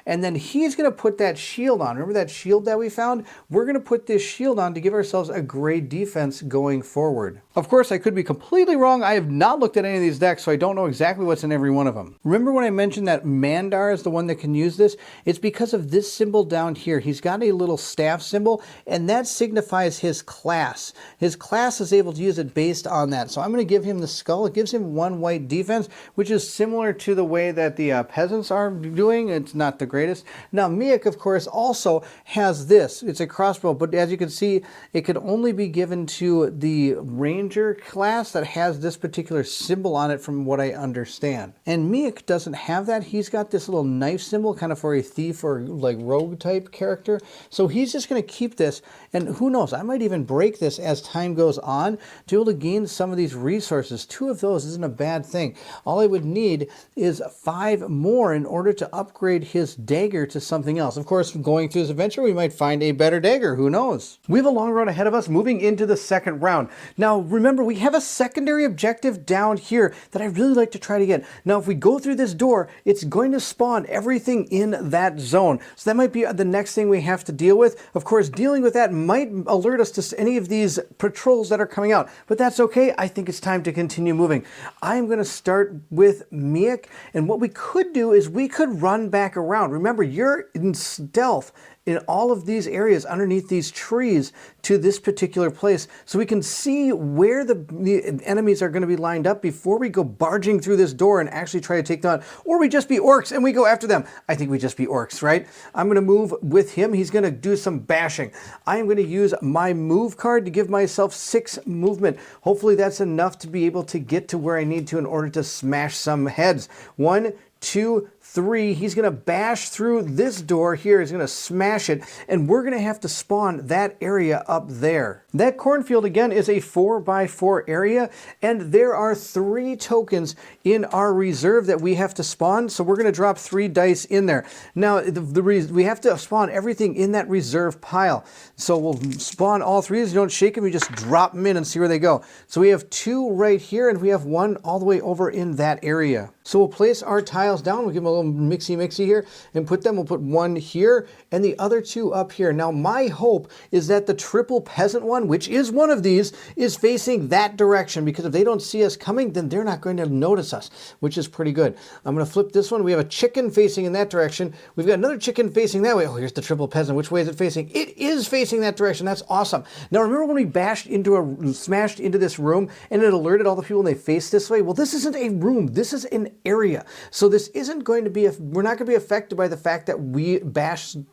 and then he's going to put that shield on. Remember that shield that we found? We're going to put this shield on to give ourselves a great defense going forward. Of course, I could be completely wrong. I have not looked at any of these decks, so I don't know exactly what's in every one of them. Remember when I mentioned that Mandar is the one that can use this? It's because of this symbol down here. He's got a little staff symbol, and that signifies his class. His class is able to use it based on that. So I'm going to give him the skull. It gives him 1 white defense, which is similar to the way that the peasants are doing. It's not the greatest. Now, Miek, of course, also has this. It's a crossbow, but as you can see, it could only be given to the ranger class that has this particular symbol on it from what I understand. And Miek doesn't have that. He's got this little knife symbol kind of for a thief or like rogue type character. So he's just going to keep this, and who knows, I might even break this as time goes on to be able to gain some of these resources. 2 of those isn't a bad thing. All I would need is 5 more in order to upgrade his dagger to something else. Of course, going through this adventure, we might find a better dagger. Who knows? We have a long road ahead of us moving into the second round. Now, remember, we have a secondary objective down here that I really like to try to get. Now, if we go through this door, it's going to spawn everything in that zone. So that might be the next thing we have to deal with. Of course, dealing with that might alert us to any of these patrols that are coming out, but that's okay. I think it's time to continue moving. I'm going to start with Miek, and what we could do is we could run back around. Remember, you're in stealth in all of these areas underneath these trees to this particular place so we can see where the enemies are going to be lined up before we go barging through this door and actually try to take them out. Or we just be orcs and we go after them. I think we just be orcs, right? I'm going to move with him. He's going to do some bashing. I am going to use my move card to give myself 6 movement. Hopefully that's enough to be able to get to where I need to in order to smash some heads. 1, 2, 3. He's going to bash through this door here. He's going to smash it, and we're going to have to spawn that area up there. That cornfield, again, is a 4x4 area, and there are 3 tokens in our reserve that we have to spawn, so we're going to drop 3 dice in there. Now, we have to spawn everything in that reserve pile, so we'll spawn all 3. You don't shake them, you just drop them in and see where they go. So we have 2 right here, and we have 1 all the way over in that area. So we'll place our tiles down, we'll give them a little mixy here, and we'll put 1 here, and the other 2 up here. Now my hope is that the triple peasant one, which is one of these, is facing that direction, because if they don't see us coming, then they're not going to notice us, which is pretty good. I'm going to flip this one. We have a chicken facing in that direction. We've got another chicken facing that way. Oh, here's the triple peasant. Which way is it facing? It is facing that direction. That's awesome. Now remember when we smashed into this room and it alerted all the people and they faced this way? Well, this isn't a room. This is an area. So this isn't going to be, we're not going to be affected by the fact that we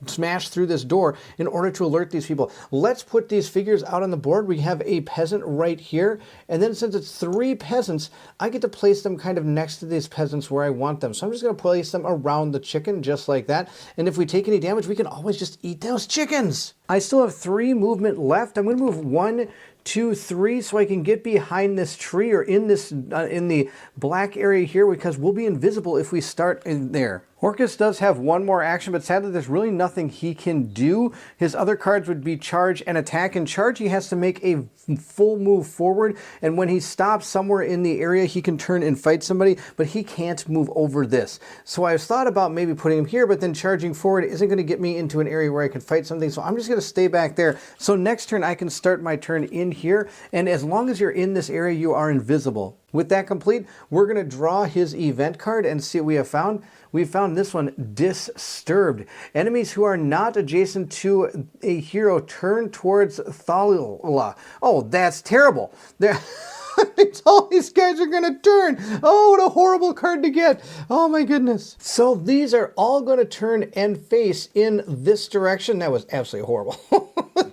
smash through this door in order to alert these people. Let's put these figures out on the board. We have a peasant right here, and then since it's 3 peasants, I get to place them kind of next to these peasants where I want them. So I'm just going to place them around the chicken just like that, and if we take any damage, we can always just eat those chickens. I still have 3 movement left. I'm going to move 1, 2, 3 so I can get behind this tree or in this in the black area here, because we'll be invisible if we start in there. OrcQuest does have 1 more action, but sadly there's really nothing he can do. His other cards would be charge and attack. In charge, he has to make a full move forward, and when he stops somewhere in the area, he can turn and fight somebody, but he can't move over this. So I've thought about maybe putting him here, but then charging forward isn't going to get me into an area where I can fight something, so I'm just going to stay back there. So next turn, I can start my turn in here, and as long as you're in this area, you are invisible. With that complete, we're going to draw his event card and see what we have found. We found this one, Disturbed. Enemies who are not adjacent to a hero turn towards Thalula. Oh, that's terrible. All these guys are going to turn. Oh, what a horrible card to get. Oh my goodness. So these are all going to turn and face in this direction. That was absolutely horrible.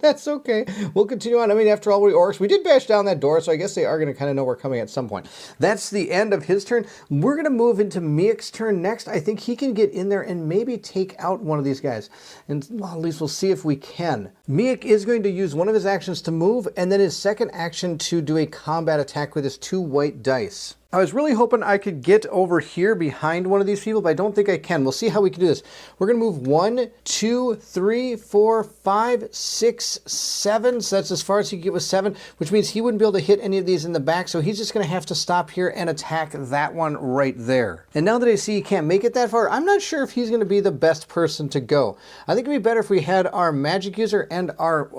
That's okay. We'll continue on. I mean, after all, we're orcs. We did bash down that door, so I guess they are going to kind of know we're coming at some point. That's the end of his turn. We're going to move into Miek's turn next. I think he can get in there and maybe take out one of these guys. And well, at least we'll see if we can. Miek is going to use one of his actions to move, and then his second action to do a combat attack with his 2 white dice. I was really hoping I could get over here behind one of these people, but I don't think I can. We'll see how we can do this. We're going to move 1, 2, 3, 4, 5, 6, 7. So that's as far as he can get with 7, which means he wouldn't be able to hit any of these in the back. So he's just going to have to stop here and attack that one right there. And now that I see he can't make it that far, I'm not sure if he's going to be the best person to go. I think it'd be better if we had our magic user and our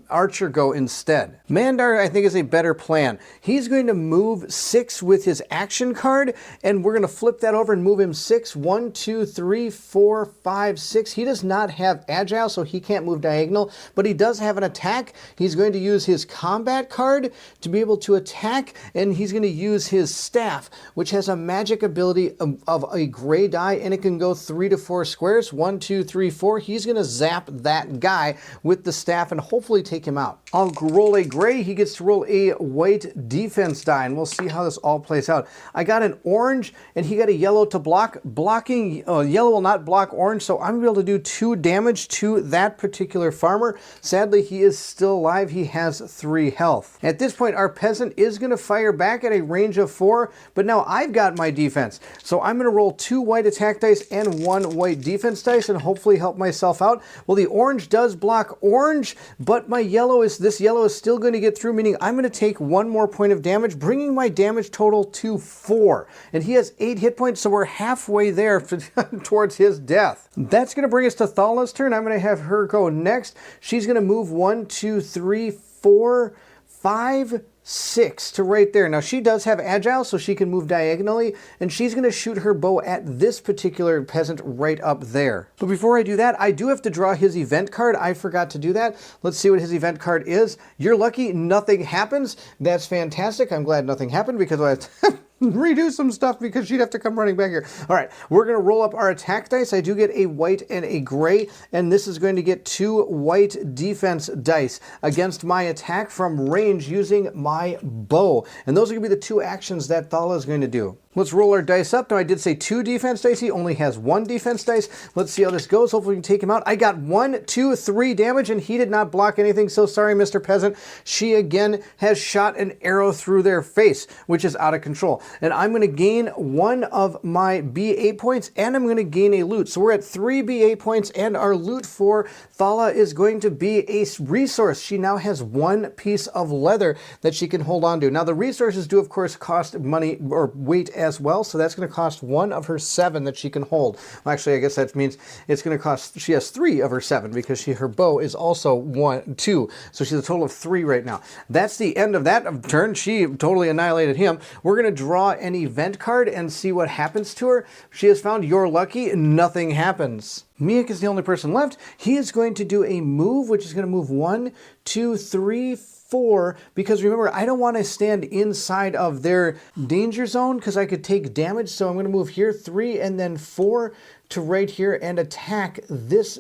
archer go instead. Mandar, I think, is a better plan. He's going to move 6 with his action card, and we're going to flip that over and move him 6. 1, 2, 3, 4, 5, 6. He does not have agile, so he can't move diagonal, but he does have an attack. He's going to use his combat card to be able to attack, and he's going to use his staff, which has a magic ability of a gray die, and it can go 3 to 4 squares. 1, 2, 3, 4. He's going to zap that guy with the staff and hopefully take him out. I'll roll a gray. He gets to roll a white defense die, and we'll see how this all plays out. I got an orange, and he got a yellow to block. Yellow will not block orange, so I'm going to be able to do 2 damage to that particular farmer. Sadly, he is still alive. He has 3 health. At this point, our peasant is going to fire back at a range of 4, but now I've got my defense. So I'm going to roll 2 white attack dice and 1 white defense dice and hopefully help myself out. Well, the orange does block orange, but this yellow is still going to get through, meaning I'm going to take 1 more point of damage, bringing my damage total to 4. And he has 8 hit points, so we're halfway there towards his death. That's going to bring us to Thala's turn. I'm going to have her go next. She's going to move 1, 2, 3, 4, 5, 6 to right there. Now she does have agile, so she can move diagonally, and she's going to shoot her bow at this particular peasant right up there. But before I do that, I do have to draw his event card. I forgot to do that. Let's see what his event card is. You're lucky, nothing happens. That's fantastic. I'm glad nothing happened because I have to redo some stuff because she'd have to come running back here. All right, we're going to roll up our attack dice. I do get a white and a gray, and this is going to get 2 white defense dice against my attack from range using my bow. And those are going to be the 2 actions that Thala is going to do. Let's roll our dice up. Now, I did say 2 defense dice. He only has 1 defense dice. Let's see how this goes. Hopefully we can take him out. I got 1, 2, 3 damage, and he did not block anything. So sorry, Mr. Peasant. She again has shot an arrow through their face, which is out of control. And I'm going to gain 1 of my BA points, and I'm going to gain a loot. So we're at 3 BA points, and our loot for Thala is going to be a resource. She now has 1 piece of leather that she can hold on to. Now, the resources do, of course, cost money or weight as well, so that's going to cost 1 of her 7 that she can hold. Well, actually, I guess that means it's going to cost, she has 3 of her 7 because her bow is also 1, 2, so she's a total of 3 right now. That's the end of that turn. She totally annihilated him. We're going to draw an event card and see what happens to her. She has found You're Lucky, nothing happens. Miek is the only person left. He is going to do a move, which is going to move 1, 2, 3, 4, because remember, I don't want to stand inside of their danger zone because I could take damage. So I'm going to move here 3 and then 4 to right here and attack this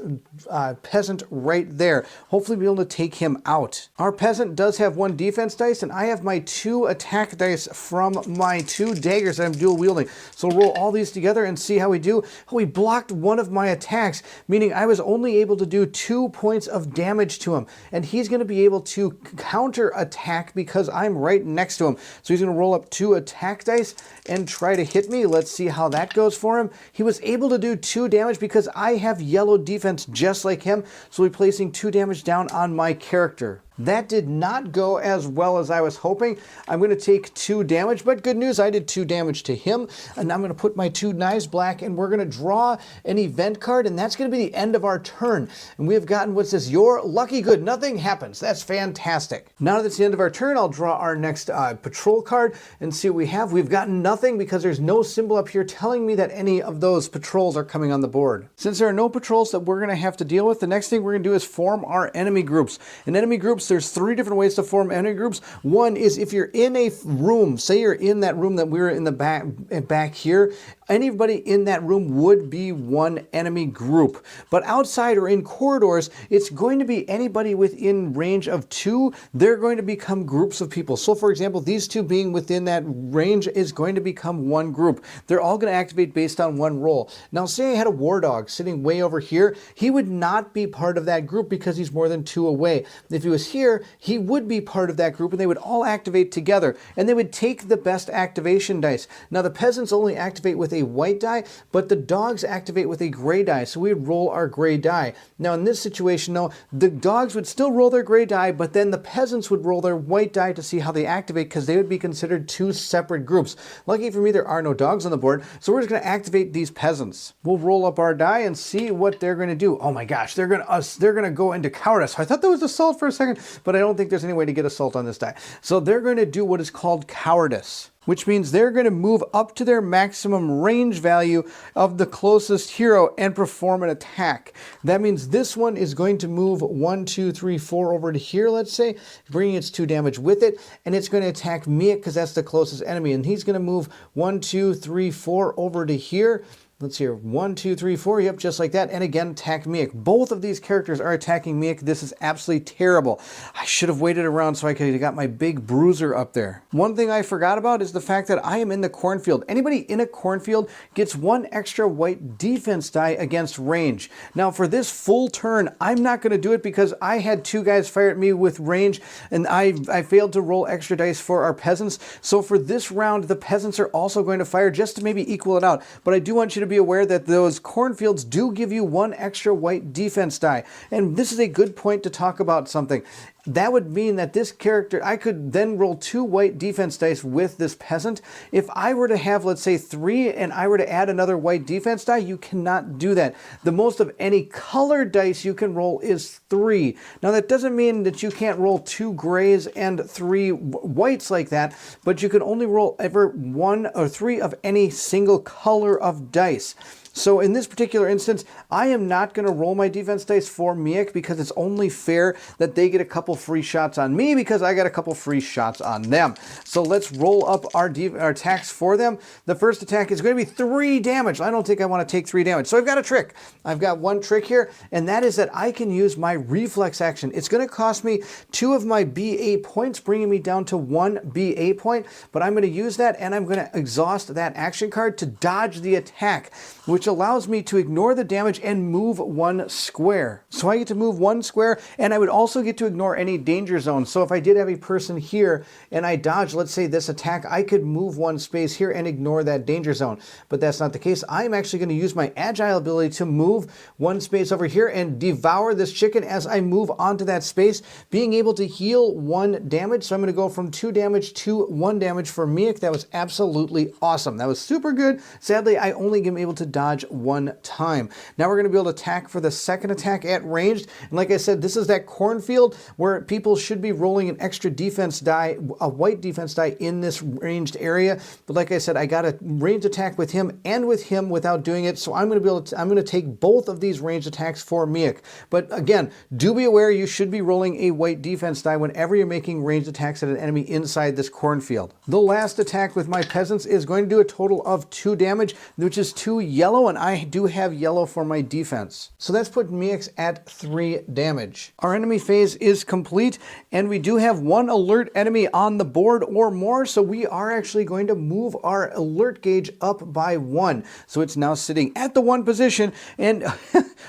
peasant right there. Hopefully be able to take him out. Our peasant does have 1 defense dice, and I have my 2 attack dice from my 2 daggers that I'm dual wielding. So we'll roll all these together and see how we do. Oh, he blocked 1 of my attacks, meaning I was only able to do 2 points of damage to him. And he's going to be able to counter attack because I'm right next to him. So he's going to roll up 2 attack dice and try to hit me. Let's see how that goes for him. He was able to do 2 damage because I have yellow defense just like him, so we're placing 2 damage down on my character. That did not go as well as I was hoping. I'm going to take 2 damage, but good news, I did 2 damage to him. And I'm going to put my 2 knives black, and we're going to draw an event card, and that's going to be the end of our turn. And we have gotten what says, You're Lucky, good, nothing happens. That's fantastic. Now that it's the end of our turn, I'll draw our next patrol card and see what we have. We've gotten nothing because there's no symbol up here telling me that any of those patrols are coming on the board. Since there are no patrols that we're going to have to deal with, the next thing we're going to do is form our enemy groups. In enemy groups, there's 3 different ways to form enemy groups. One is if you're in a room, say you're in that room that we were in the back here, anybody in that room would be 1 enemy group. But outside or in corridors, it's going to be anybody within range of 2. They're going to become groups of people. So for example, these 2 being within that range is going to become 1 group. They're all going to activate based on 1 roll. Now say I had a war dog sitting way over here, he would not be part of that group because he's more than 2 away. If he was here, he would be part of that group, and they would all activate together, and they would take the best activation dice. Now the peasants only activate with a white die, but the dogs activate with a gray die, so we would roll our gray die. Now in this situation though, the dogs would still roll their gray die, but then the peasants would roll their white die to see how they activate because they would be considered 2 separate groups. Lucky for me, there are no dogs on the board, so we're just going to activate these peasants. We'll roll up our die and see what they're going to do. Oh my gosh, they're going to go into cowardice. I thought that was assault for a second, but I don't think there's any way to get assault on this die. So they're going to do what is called cowardice, which means they're going to move up to their maximum range value of the closest hero and perform an attack. That means this one is going to move 1, 2, 3, 4 over to here, let's say, bringing its 2 damage with it, and it's going to attack Miek because that's the closest enemy, and he's going to move 1, 2, 3, 4 over to here. Let's see here, 1, 2, 3, 4, yep, just like that, and again, attack Miek. Both of these characters are attacking Miek. This is absolutely terrible. I should have waited around so I could have got my big bruiser up there. One thing I forgot about is the fact that I am in the cornfield. Anybody in a cornfield gets 1 extra white defense die against range. Now, for this full turn, I'm not going to do it because I had 2 guys fire at me with range, and I failed to roll extra dice for our peasants. So for this round, the peasants are also going to fire just to maybe equal it out. But I do want you to be aware that those cornfields do give you 1 extra white defense die. And this is a good point to talk about something. that would mean that this character, I could then roll 2 white defense dice with this peasant. If I were to have, let's say, 3 and I were to add another white defense die, you cannot do that. The most of any colored dice you can roll is 3. Now that doesn't mean that you can't roll 2 grays and 3 whites like that, but you can only roll ever 1 or 3 of any single color of dice. So in this particular instance, I am not going to roll my defense dice for Miek because it's only fair that they get a couple free shots on me because I got a couple free shots on them. So let's roll up our attacks for them. The first attack is going to be 3 damage. I don't think I want to take 3 damage. So I've got a trick. I've got one trick here, and that is that I can use my reflex action. It's going to cost me 2 of my BA points, bringing me down to 1 BA point, but I'm going to use that, and I'm going to exhaust that action card to dodge the attack, which allows me to ignore the damage and move 1 square. So I get to move 1 square, and I would also get to ignore any danger zones. So if I did have a person here and I dodge, let's say this attack, I could move 1 space here and ignore that danger zone. But that's not the case. I'm actually going to use my agile ability to move 1 space over here and devour this chicken as I move onto that space, being able to heal 1 damage. So I'm going to go from 2 damage to 1 damage for Miek. That was absolutely awesome. That was super good. Sadly, I only am able to dodge 1 time. Now we're going to be able to attack for the second attack at ranged. And like I said, this is that cornfield where people should be rolling an extra defense die, a white defense die in this ranged area. But like I said, I got a ranged attack with him and with him without doing it. So I'm going to be able to, I'm going to take both of these ranged attacks for Miek. But again, do be aware you should be rolling a white defense die whenever you're making ranged attacks at an enemy inside this cornfield. The last attack with my peasants is going to do a total of 2 damage, which is 2 yellow, and I do have yellow for my defense. So that's put Miek's at 3 damage. Our enemy phase is complete, and we do have 1 alert enemy on the board or more, so we are actually going to move our alert gauge up by 1. So it's now sitting at the 1 position, and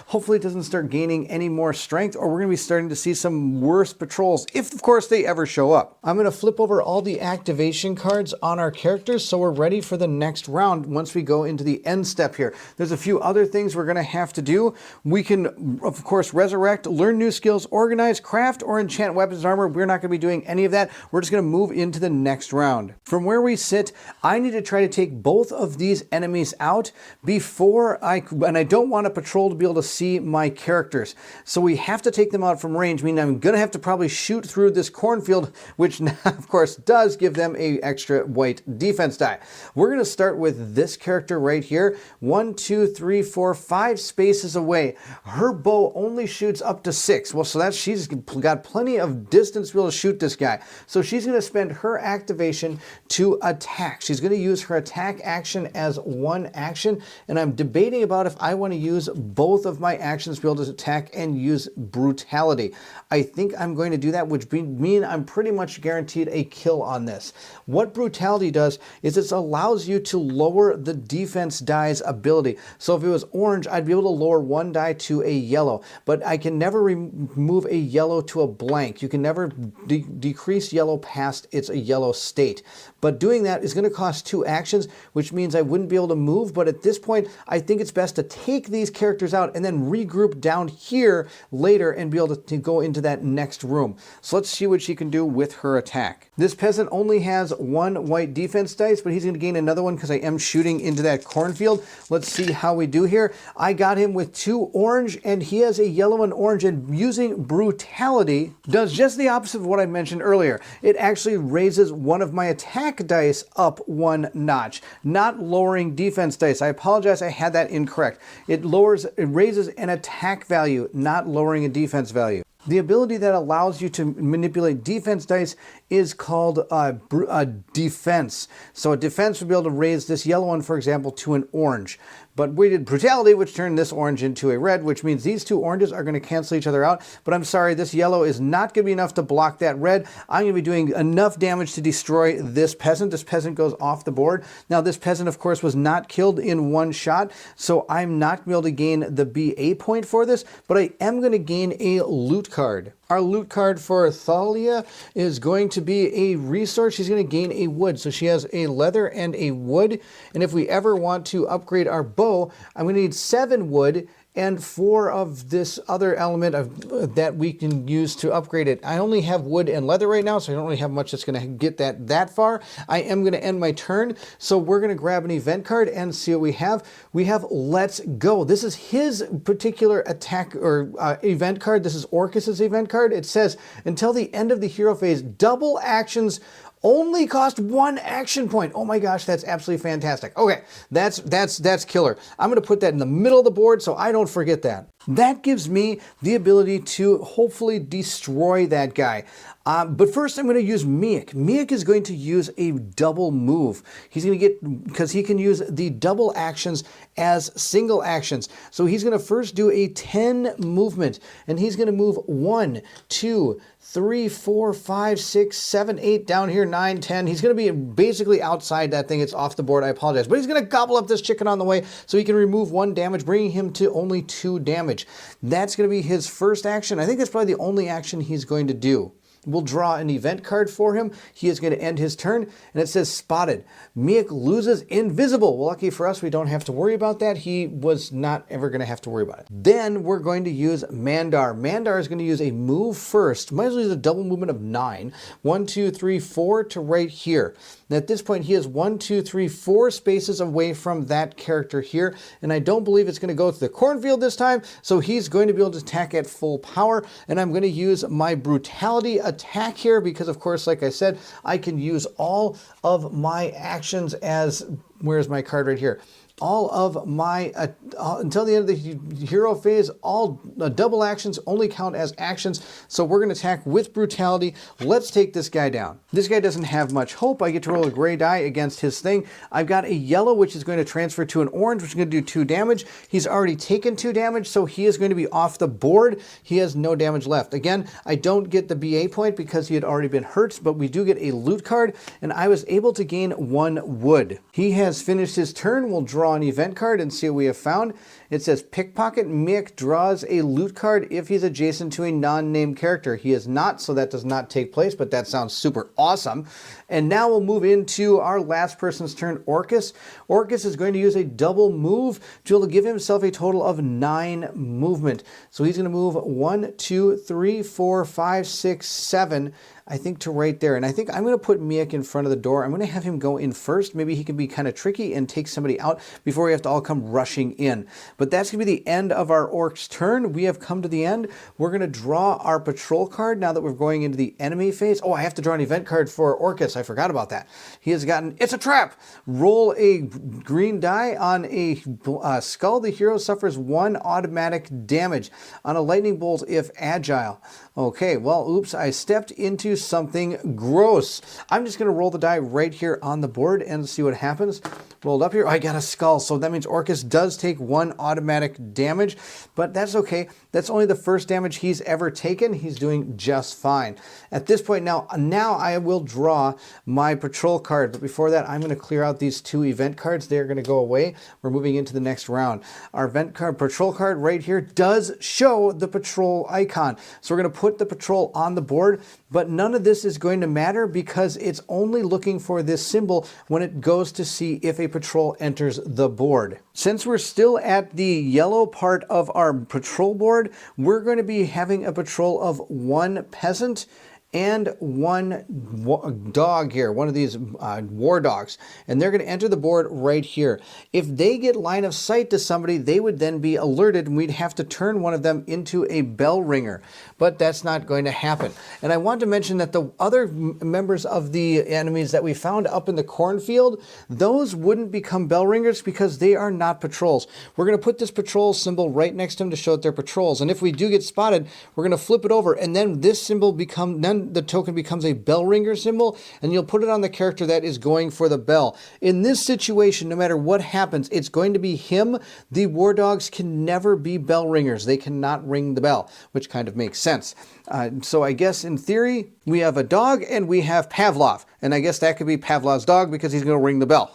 hopefully it doesn't start gaining any more strength, or we're going to be starting to see some worse patrols, if of course they ever show up. I'm going to flip over all the activation cards on our characters so we're ready for the next round once we go into the end step here. There's a few other things we're going to have to do. We can, of course, resurrect, learn new skills, organize, craft, or enchant weapons and armor. We're not going to be doing any of that. We're just going to move into the next round. From where we sit, I need to try to take both of these enemies out before and I don't want a patrol to be able to see my characters. So we have to take them out from range, meaning I'm going to have to probably shoot through this cornfield, which of course does give them a extra white defense die. We're going to start with this character right here. 1, 2, 3, 4, 5 spaces away. Her bow only shoots up to 6. Well, so she's got plenty of distance to be able to shoot this guy. So she's going to spend her activation to attack. She's going to use her attack action as 1 action, and I'm debating about if I want to use both of my actions to be able to attack and use brutality. I think I'm going to do that, which means I'm pretty much guaranteed a kill on this. What brutality does is it allows you to lower the defense die's ability. So if it was orange, I'd be able to lower 1 die to a yellow, but I can never remove a yellow to a blank. You can never decrease yellow past its a yellow state. But doing that is going to cost 2 actions, which means I wouldn't be able to move. But at this point, I think it's best to take these characters out and then regroup down here later and be able to go into that next room. So let's see what she can do with her attack. This peasant only has 1 white defense dice, but he's going to gain another one because I am shooting into that cornfield. Let's see how we do here. I got him with 2 orange, and he has a yellow and orange, and using brutality does just the opposite of what I mentioned earlier. It actually raises one of my attack dice up 1 notch, not lowering defense dice. I apologize, I had that incorrect. It raises an attack value, not lowering a defense value. The ability that allows you to manipulate defense dice is called a defense. So a defense would be able to raise this yellow one, for example, to an orange. But we did brutality, which turned this orange into a red, which means these 2 oranges are going to cancel each other out. But I'm sorry, this yellow is not going to be enough to block that red. I'm going to be doing enough damage to destroy this peasant. This peasant goes off the board. Now, this peasant, of course, was not killed in 1 shot, so I'm not going to be able to gain the BA point for this, but I am going to gain a loot card. Our loot card for Thalia is going to be a resource. She's going to gain a wood. So she has a leather and a wood. And if we ever want to upgrade our bow, I'm going to need 7 wood and 4 of this other element that we can use to upgrade it. I only have wood and leather right now, so I don't really have much that's going to get that far. I am going to end my turn, so we're going to grab an event card and see what we have. We have Let's Go. This is his particular attack or event card. This is Orcus's event card. It says, until the end of the hero phase, double actions only cost 1 action point. Oh my gosh, that's absolutely fantastic. Okay, that's killer. I'm going to put that in the middle of the board so I don't forget that. That gives me the ability to hopefully destroy that guy. But first I'm going to use Miek. Miek is going to use a double move. He's going to get, because he can use the double actions as single actions. So he's going to first do a 10 movement, and he's going to move 1, 2, 3, 4, 5, 6, 7, 8, down here, 9, 10. He's going to be basically outside that thing. It's off the board. I apologize. But he's going to gobble up this chicken on the way so he can remove 1 damage, bringing him to only 2 damage. That's going to be his first action. I think that's probably the only action he's going to do. We'll draw an event card for him. He is going to end his turn, and it says spotted. Miek loses invisible. Well, lucky for us, we don't have to worry about that. He was not ever going to have to worry about it. Then we're going to use Mandar. Mandar is going to use a move first. Might as well use a double movement of 9. 1, 2, 3, 4 to right here. And at this point, he is 1, 2, 3, 4 spaces away from that character here, and I don't believe it's going to go to the cornfield this time, so he's going to be able to attack at full power, and I'm going to use my brutality attack here because, of course, like I said, I can use all of my actions as, where's my card right here? All of my, until the end of the hero phase, all double actions only count as actions. So we're going to attack with brutality. Let's take this guy down. This guy doesn't have much hope. I get to roll a gray die against his thing. I've got a yellow, which is going to transfer to an orange, which is going to do 2 damage. He's already taken 2 damage, so he is going to be off the board. He has no damage left. Again, I don't get the BA point because he had already been hurt, but we do get a loot card, and I was able to gain 1 wood. He has finished his turn. We'll draw an event card and see what we have found. It says pickpocket. Miek draws a loot card if he's adjacent to a non-named character. He is not, so that does not take place, but that sounds super awesome. And now we'll move into our last person's turn, Orcus. Orcus is going to use a double move to be able to give himself a total of 9 movement. So he's going to move 1, 2, 3, 4, 5, 6, 7, I think, to right there. And I think I'm going to put Miek in front of the door. I'm going to have him go in first. Maybe he can be kind of tricky and take somebody out before we have to all come rushing in. But that's going to be the end of our orc's turn. We have come to the end. We're going to draw our patrol card now that we're going into the enemy phase. Oh, I have to draw an event card for Orcus. I forgot about that. He has gotten, it's a trap. Roll a green die on a skull. The hero suffers 1 automatic damage on a lightning bolt if agile. Okay, well, oops, I stepped into something gross. I'm just going to roll the die right here on the board and see what happens. Rolled up here. I got a skull, so that means Orcus does take 1 automatic damage, but that's okay. That's only the first damage he's ever taken. He's doing just fine. At this point now I will draw my patrol card, but before that, I'm going to clear out these 2 event cards. They're going to go away. We're moving into the next round. Our event card, patrol card right here does show the patrol icon. So we're going to put the patrol on the board, but none of this is going to matter because it's only looking for this symbol when it goes to see if a patrol enters the board. Since we're still at the yellow part of our patrol board, we're going to be having a patrol of 1 peasant and 1 dog here, one of these war dogs, and they're going to enter the board right here. If they get line of sight to somebody, they would then be alerted, and we'd have to turn one of them into a bell ringer, but that's not going to happen. And I want to mention that the other members of the enemies that we found up in the cornfield, those wouldn't become bell ringers because they are not patrols. We're going to put this patrol symbol right next to them to show that they're patrols, and if we do get spotted, we're going to flip it over, and then this symbol the token becomes a bell ringer symbol, and you'll put it on the character that is going for the bell. In this situation, no matter what happens, it's going to be him. The war dogs can never be bell ringers. They cannot ring the bell, which kind of makes sense. So I guess in theory, we have a dog and we have Pavlov, and I guess that could be Pavlov's dog because he's going to ring the bell.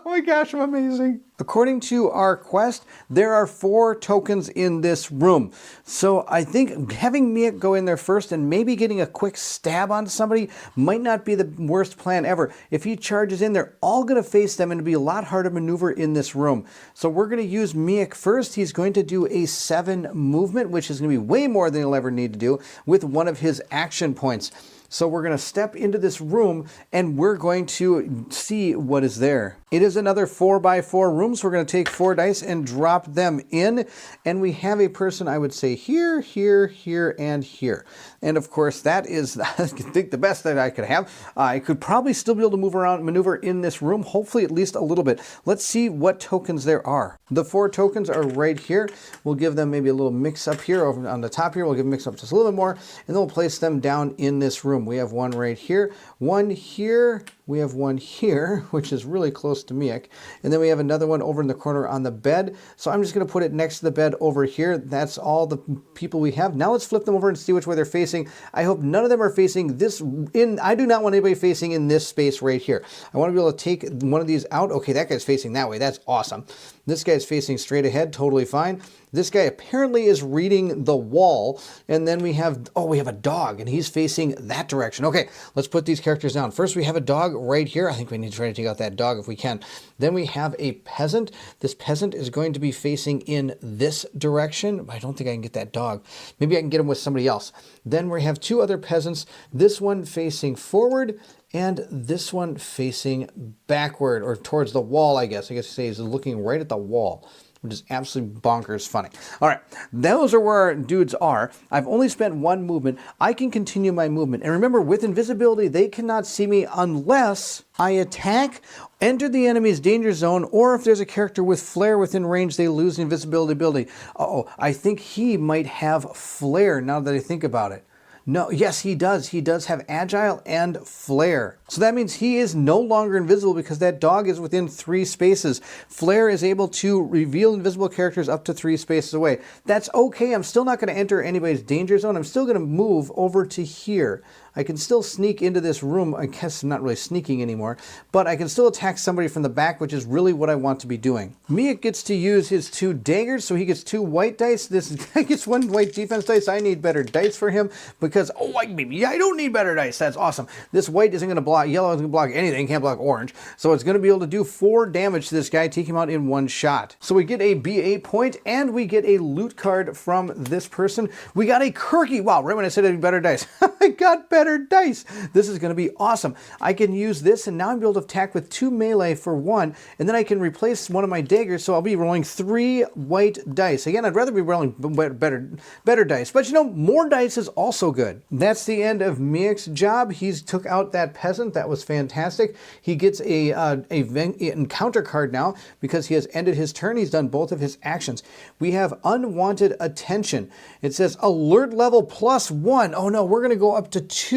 Oh my gosh, I'm amazing. According to our quest, there are 4 tokens in this room. So I think having Miek go in there first and maybe getting a quick stab on somebody might not be the worst plan ever. If he charges in, they're all going to face them and it'll be a lot harder to maneuver in this room. So we're going to use Miek first. He's going to do a 7 movement, which is going to be way more than he'll ever need to do with one of his action points. So we're going to step into this room and we're going to see what is there. It is another 4x4 room, so we're going to take 4 dice and drop them in. And we have a person, I would say, here, here, here, and here. And of course, that is, I think, the best that I could have. I could probably still be able to move around, maneuver in this room, hopefully at least a little bit. Let's see what tokens there are. The 4 tokens are right here. We'll give them maybe a little mix up here over on the top here. We'll give them mix up just a little bit more, and then we'll place them down in this room. We have one right here, one here, we have one here, which is really close to Miek, and then we have another one over in the corner on the bed. So I'm just going to put it next to the bed over here. That's all the people we have. Now let's flip them over and see which way they're facing. I hope none of them are facing this in. I do not want anybody facing in this space right here. I want to be able to take one of these out. Okay, that guy's facing that way. That's awesome. This guy's facing straight ahead, totally fine. This guy apparently is reading the wall, and then we have, oh, we have a dog, and he's facing that direction. Okay, let's put these characters down. First, we have a dog right here. I think we need to try to take out that dog if we can. Then we have a peasant. This peasant is going to be facing in this direction. I don't think I can get that dog. Maybe I can get him with somebody else. Then we have 2 other peasants, this one facing forward, and this one facing backward, or towards the wall, I guess. I guess you say he's looking right at the wall, which is absolutely bonkers funny. All right, those are where our dudes are. I've only spent 1 movement. I can continue my movement. And remember, with invisibility, they cannot see me unless I attack, enter the enemy's danger zone, or if there's a character with flare within range, they lose the invisibility ability. Uh-oh, I think he might have flare now that I think about it. No, yes, he does. He does have agile and flare. So that means he is no longer invisible because that dog is within 3 spaces. Flare is able to reveal invisible characters up to 3 spaces away. That's okay. I'm still not going to enter anybody's danger zone. I'm still going to move over to here. I can still sneak into this room. I guess I'm not really sneaking anymore, but I can still attack somebody from the back, which is really what I want to be doing. Miek gets to use his 2 daggers, so he gets 2 white dice. This guy gets 1 white defense dice. I need better dice for him because, I don't need better dice. That's awesome. This white isn't going to block, yellow isn't going to block anything, can't block orange. So it's going to be able to do 4 damage to this guy, take him out in 1 shot. So we get a BA point and we get a loot card from this person. We got a Kirky. Wow, right when I said I need better dice. I got better dice. This is going to be awesome. I can use this and now I'm able to attack with 2 melee for 1, and then I can replace one of my daggers, so I'll be rolling 3 white dice. Again, I'd rather be rolling better dice, but you know, more dice is also good. That's the end of Miek's job. He's took out that peasant. That was fantastic. He gets a encounter card now because he has ended his turn. He's done both of his actions. We have unwanted attention. It says alert level +1. Oh no, we're going to go up to 2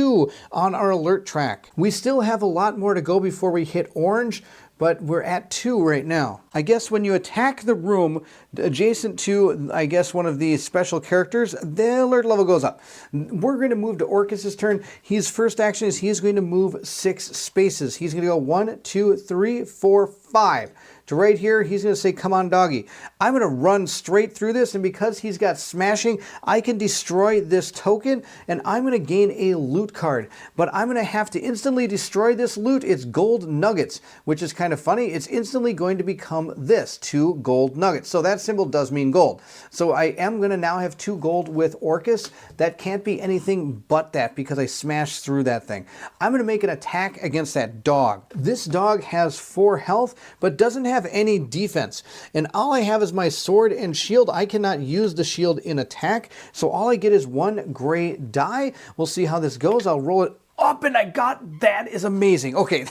on our alert track. We still have a lot more to go before we hit orange, but we're at 2 right now. I guess when you attack the room adjacent to, I guess, one of these special characters, the alert level goes up. We're going to move to OrcQuest's turn. His first action is he's going to move 6 spaces. He's going to go 1, 2, 3, 4, 5. To right here, he's going to say, come on, doggy. I'm going to run straight through this, and because he's got smashing, I can destroy this token, and I'm going to gain a loot card. But I'm going to have to instantly destroy this loot. It's gold nuggets, which is kind of funny. It's instantly going to become this, 2 gold nuggets. So that symbol does mean gold. So I am going to now have 2 gold with Orcus. That can't be anything but that because I smashed through that thing. I'm going to make an attack against that dog. This dog has 4 health, but doesn't have any defense, and all I have is my sword and shield. I cannot use the shield in attack, so all I get is 1 gray die. We'll see how this goes. I'll roll it up, and I got that. Is amazing. Okay.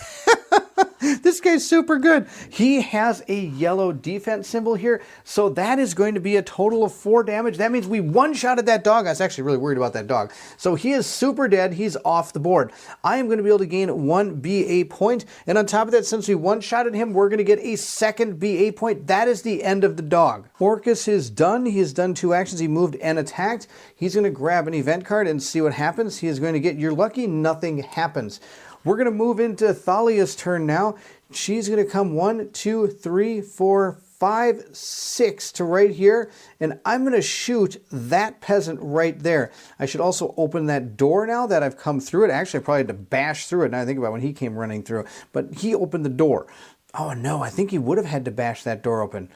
This guy's super good. He has a yellow defense symbol here, so that is going to be a total of 4 damage. That means we one-shotted that dog. I was actually really worried about that dog. So he is super dead. He's off the board. I am going to be able to gain 1 BA point, and on top of that, since we one-shotted him, we're going to get a 2nd BA point. That is the end of the dog. Orcus is done. He has done 2 actions. He moved and attacked. He's going to grab an event card and see what happens. He is going to get, you're lucky, nothing happens. We're going to move into Thalia's turn now. she's going to come 1, 2, 3, 4, 5, 6 to right here, and I'm going to shoot that peasant right there. I should also open that door now that I've come through it. Actually, I probably had to bash through it. Now I think about when he came running through, but he opened the door. Oh no, I think he would have had to bash that door open.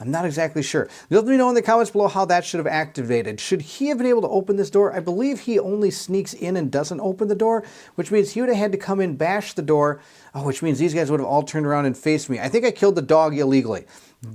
I'm not exactly sure. Let me know in the comments below how that should have activated. Should he have been able to open this door? I believe he only sneaks in and doesn't open the door, which means he would have had to come in, bash the door, which means these guys would have all turned around and faced me. I think I killed the dog illegally.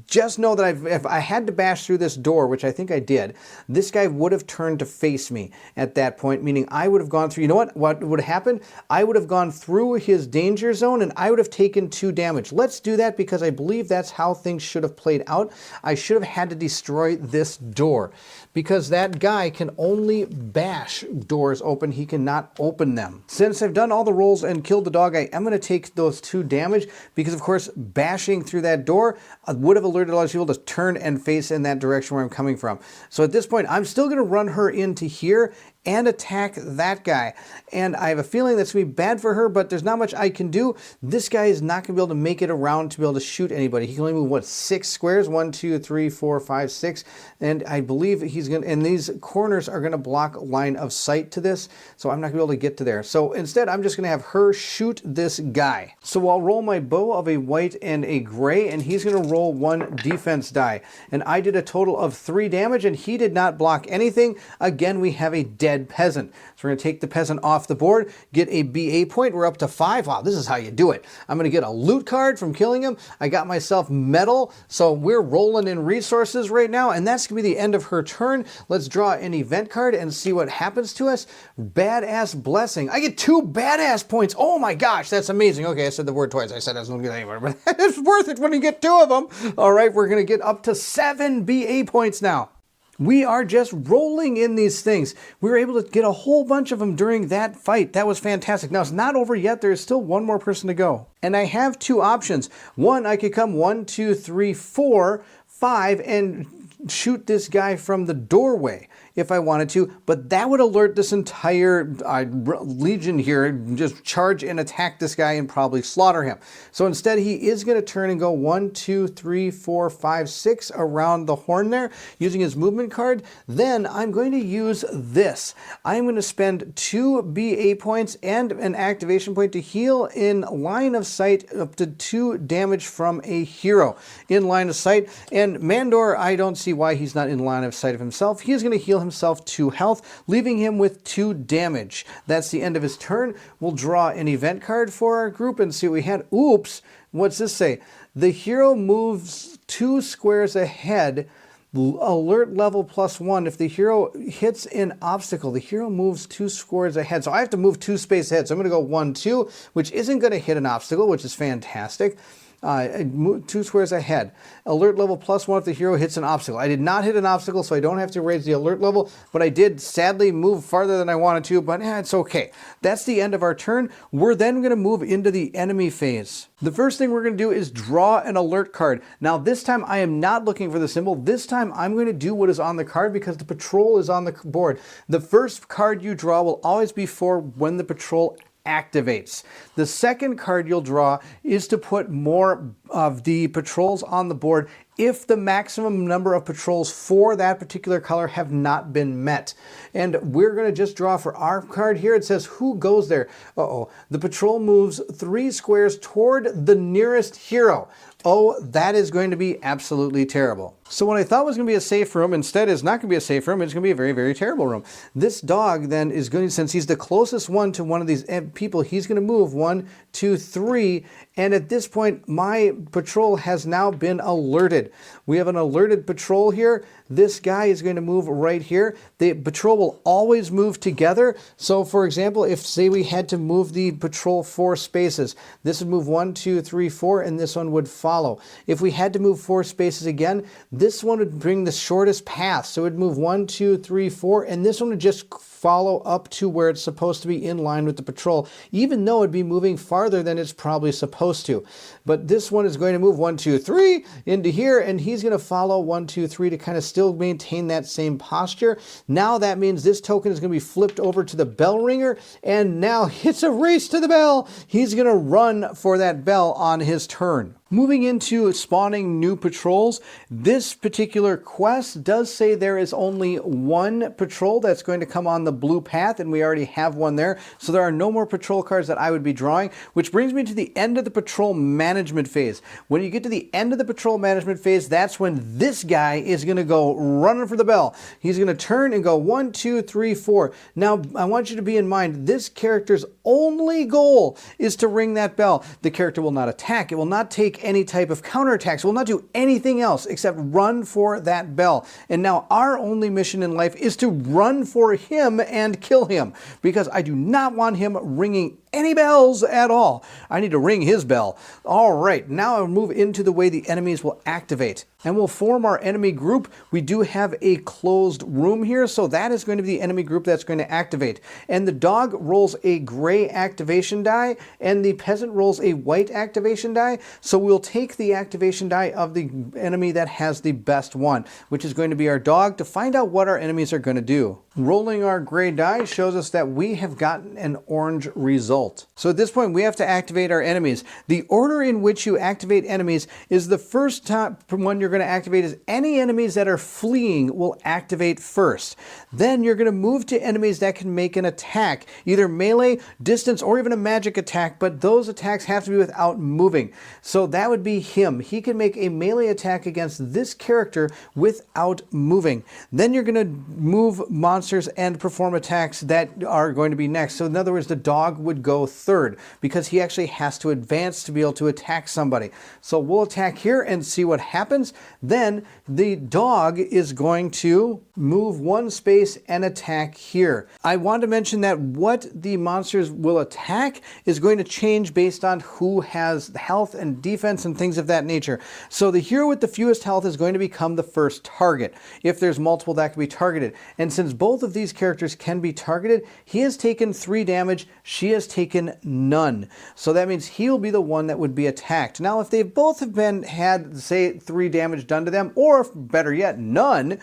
Just know that if I had to bash through this door, which I think I did, this guy would have turned to face me at that point, meaning I would have gone through, you know what would have happened? I would have gone through his danger zone and I would have taken 2 damage. Let's do that because I believe that's how things should have played out. I should have had to destroy this door because that guy can only bash doors open. He cannot open them. Since I've done all the rolls and killed the dog, I am going to take those 2 damage because, of course, bashing through that door would have alerted a lot of people to turn and face in that direction where I'm coming from. So at this point, I'm still going to run her into here and attack that guy. And I have a feeling that's going to be bad for her, but there's not much I can do. This guy is not going to be able to make it around to be able to shoot anybody. He can only move, what, 6 squares? 1, 2, 3, 4, 5, 6. And I believe he's going to, and these corners are going to block line of sight to this, so I'm not going to be able to get to there. So instead, I'm just going to have her shoot this guy. So I'll roll my bow of a white and a gray, and he's going to roll 1 defense die. And I did a total of 3 damage, and he did not block anything. Again, we have a dead peasant. So we're going to take the peasant off the board, get a BA point. We're up to 5. Wow, this is how you do it. I'm going to get a loot card from killing him. I got myself metal, so we're rolling in resources right now, and that's going to be the end of her turn. Let's draw an event card and see what happens to us. Badass blessing. I get 2 badass points. Oh my gosh, that's amazing. Okay, I said the word twice. I said I was going to get anywhere, but it's worth it when you get 2 of them. All right, we're going to get up to 7 BA points now. We are just rolling in these things. We were able to get a whole bunch of them during that fight. That was fantastic. Now, it's not over yet. There is still 1 more person to go. And I have 2 options. One, I could come 1, 2, 3, 4, 5, and shoot this guy from the doorway if I wanted to, but that would alert this entire legion here, just charge and attack this guy and probably slaughter him. So instead, he is going to turn and go 1, 2, 3, 4, 5, 6 around the horn there, using his movement card. Then I'm going to use this. I'm going to spend 2 BA points and an activation point to heal in line of sight up to 2 damage from a hero in line of sight. And Mandor, I don't see why he's not in line of sight of himself. He's going to heal himself 2 health, leaving him with 2 damage. That's the end of his turn. We'll draw an event card for our group and see what we had. Oops, what's this say? The hero moves 2 squares ahead, alert level +1. If the hero hits an obstacle, the hero moves 2 squares ahead. So I have to move 2 spaces ahead. So I'm going to go 1, 2, which isn't going to hit an obstacle, which is fantastic. 2 squares ahead. Alert level +1 if the hero hits an obstacle. I did not hit an obstacle, so I don't have to raise the alert level, but I did sadly move farther than I wanted to, but it's okay. That's the end of our turn. We're then going to move into the enemy phase. The first thing we're going to do is draw an alert card. Now this time I am not looking for the symbol. This time I'm going to do what is on the card because the patrol is on the board. The first card you draw will always be for when the patrol activates. The second card you'll draw is to put more of the patrols on the board if the maximum number of patrols for that particular color have not been met. And we're going to just draw for our card here. It says who goes there. The patrol moves 3 squares toward the nearest hero. Oh, that is going to be absolutely terrible. So what I thought was going to be a safe room instead is not going to be a safe room. It's going to be a very, very terrible room. This dog then is going to, since he's the closest one to one of these people, he's going to move 1, 2, 3. And at this point, my patrol has now been alerted. We have an alerted patrol here. This guy is going to move right here. The patrol will always move together. So for example, if say we had to move the patrol 4 spaces, this would move 1, 2, 3, 4, and this one would follow. follow. If we had to move 4 spaces again, this one would bring the shortest path. So it would move 1, 2, 3, 4, and this one would just follow up to where it's supposed to be in line with the patrol, even though it'd be moving farther than it's probably supposed to. But this one is going to move 1, 2, 3 into here, and he's going to follow 1, 2, 3 to kind of still maintain that same posture. Now that means this token is going to be flipped over to the bell ringer, and now it's a race to the bell. He's going to run for that bell on his turn. Moving into spawning new patrols, this particular quest does say there is only one patrol that's going to come on the blue path, and we already have one there. So there are no more patrol cards that I would be drawing, which brings me to the end of the patrol management phase. When you get to the end of the patrol management phase, that's when this guy is going to go running for the bell. He's going to turn and go 1, 2, 3, 4. Now, I want you to be in mind, this character's only goal is to ring that bell. The character will not attack. It will not take any type of counterattacks. It will not do anything else except run for that bell. And now our only mission in life is to run for him and kill him, because I do not want him ringing any bells at all. I need to ring his bell. All right, now I'll move into the way the enemies will activate. And we'll form our enemy group. We do have a closed room here, so that is going to be the enemy group that's going to activate. And the dog rolls a gray activation die, and the peasant rolls a white activation die. So we'll take the activation die of the enemy that has the best one, which is going to be our dog, to find out what our enemies are going to do. Rolling our gray die shows us that we have gotten an orange result. So at this point, we have to activate our enemies. The order in which you activate enemies is the first one you're going to activate is any enemies that are fleeing will activate first. Then you're going to move to enemies that can make an attack, either melee, distance, or even a magic attack, but those attacks have to be without moving. So that would be him. He can make a melee attack against this character without moving. Then you're going to move monsters and perform attacks that are going to be next. So in other words, the dog would go third because he actually has to advance to be able to attack somebody. So we'll attack here and see what happens. Then the dog is going to move 1 space and attack here. I want to mention that what the monsters will attack is going to change based on who has health and defense and things of that nature. So the hero with the fewest health is going to become the first target. If there's multiple that can be targeted. And since both of these characters can be targeted, he has taken 3 damage, she has taken none. So that means he'll be the one that would be attacked. Now, if they both have had, say, 3 damage done to them, or better yet, none,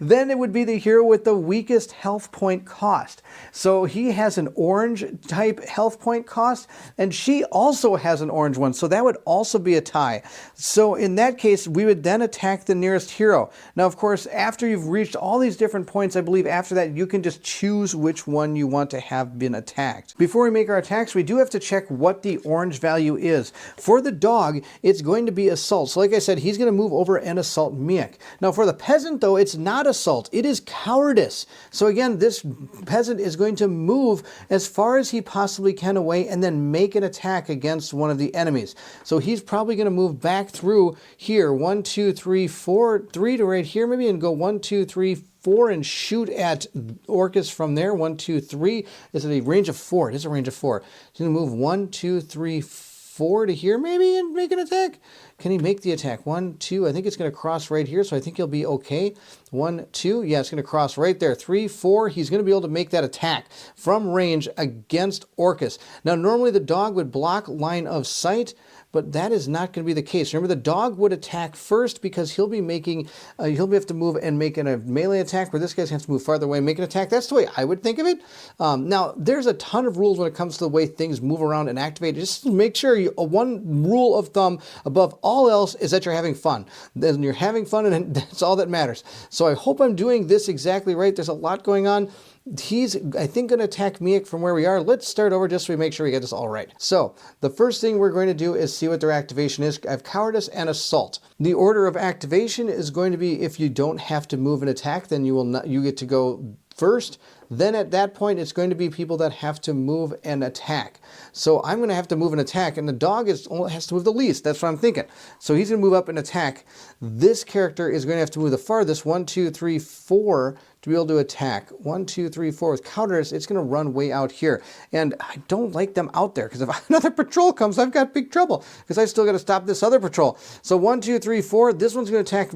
then it would be the hero with the weakest health point cost. So he has an orange type health point cost, and she also has an orange one. So that would also be a tie. So in that case, we would then attack the nearest hero. Now, of course, after you've reached all these different points, I believe after that, you can just choose which one you want to have been attacked. Before we make our attacks, we do have to check what the orange value is. For the dog, it's going to be assault. So like I said, he's going to move over and assault Miek. Now for the peasant, though, it's not assault. It is cowardice. So again, this peasant is going to move as far as he possibly can away and then make an attack against one of the enemies. So he's probably going to move back through here. 1, 2, 3, 4, 3 to right here maybe, and go 1, 2, 3, 4 and shoot at Orcus from there. 1, 2, 3. Is it a range of 4? It is a range of 4. He's going to move 1, 2, 3, 4 to here maybe and make an attack. Can he make the attack? 1, 2. I think it's going to cross right here, so I think he'll be okay. 1, 2. Yeah, it's going to cross right there. 3, 4. He's going to be able to make that attack from range against Orcus. Now, normally the dog would block line of sight, but that is not going to be the case. Remember, the dog would attack first because he'll be making, he'll have to move and make a melee attack, where this guy's going to have to move farther away and make an attack. That's the way I would think of it. Now, there's a ton of rules when it comes to the way things move around and activate. Just make sure one rule of thumb above all else is that you're having fun. Then you're having fun, and that's all that matters. So I hope I'm doing this exactly right. There's a lot going on. He's, I think, going to attack Miek from where we are. Let's start over just so we make sure we get this all right. So the first thing we're going to do is see what their activation is. I have cowardice and assault. The order of activation is going to be, if you don't have to move and attack, then you get to go first, then at that point it's going to be people that have to move and attack. So I'm going to have to move and attack, and the dog has to move the least. That's what I'm thinking. So he's going to move up and attack. This character is going to have to move the farthest, 1, 2, 3, 4, to be able to attack. 1, 2, 3, 4. With counters, it's going to run way out here. And I don't like them out there, because if another patrol comes, I've got big trouble, because I still got to stop this other patrol. So 1, 2, 3, 4. This one's going to attack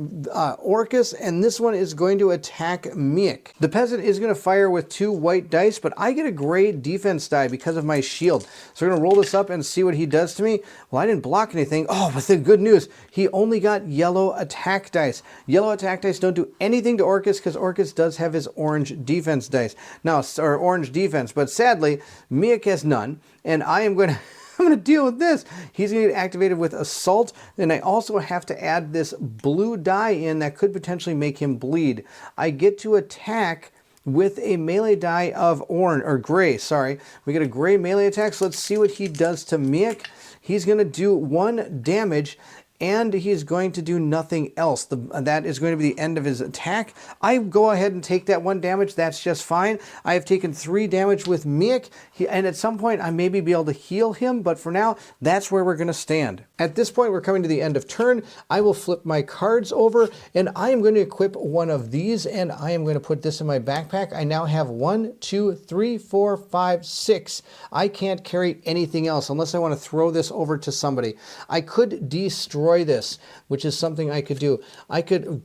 Orcus, and this one is going to attack Miek. The peasant is going to fire with 2 white dice, but I get a gray defense die because of my shield. So we're going to roll this up and see what he does to me. Well, I didn't block anything. Oh, but the good news, he only got yellow attack dice. Yellow attack dice don't do anything to Orcus, because Orcus does have his orange defense dice. Now, or orange defense, but sadly, Miek has none, and I am going to I'm going to deal with this. He's going to get activated with Assault, and I also have to add this blue die in that could potentially make him bleed. I get to attack with a melee die of orange, or gray, sorry. We get a gray melee attack, so let's see what he does to Miek. He's going to do 1 damage, and he's going to do nothing else. That is going to be the end of his attack. I go ahead and take that 1 damage. That's just fine. I have taken 3 damage with Miek, and at some point I maybe be able to heal him, but for now, that's where we're going to stand. At this point, we're coming to the end of turn. I will flip my cards over, and I am going to equip one of these, and I am going to put this in my backpack. I now have 1, 2, 3, 4, 5, 6. I can't carry anything else unless I want to throw this over to somebody. I could destroy this, which is something I could do. I could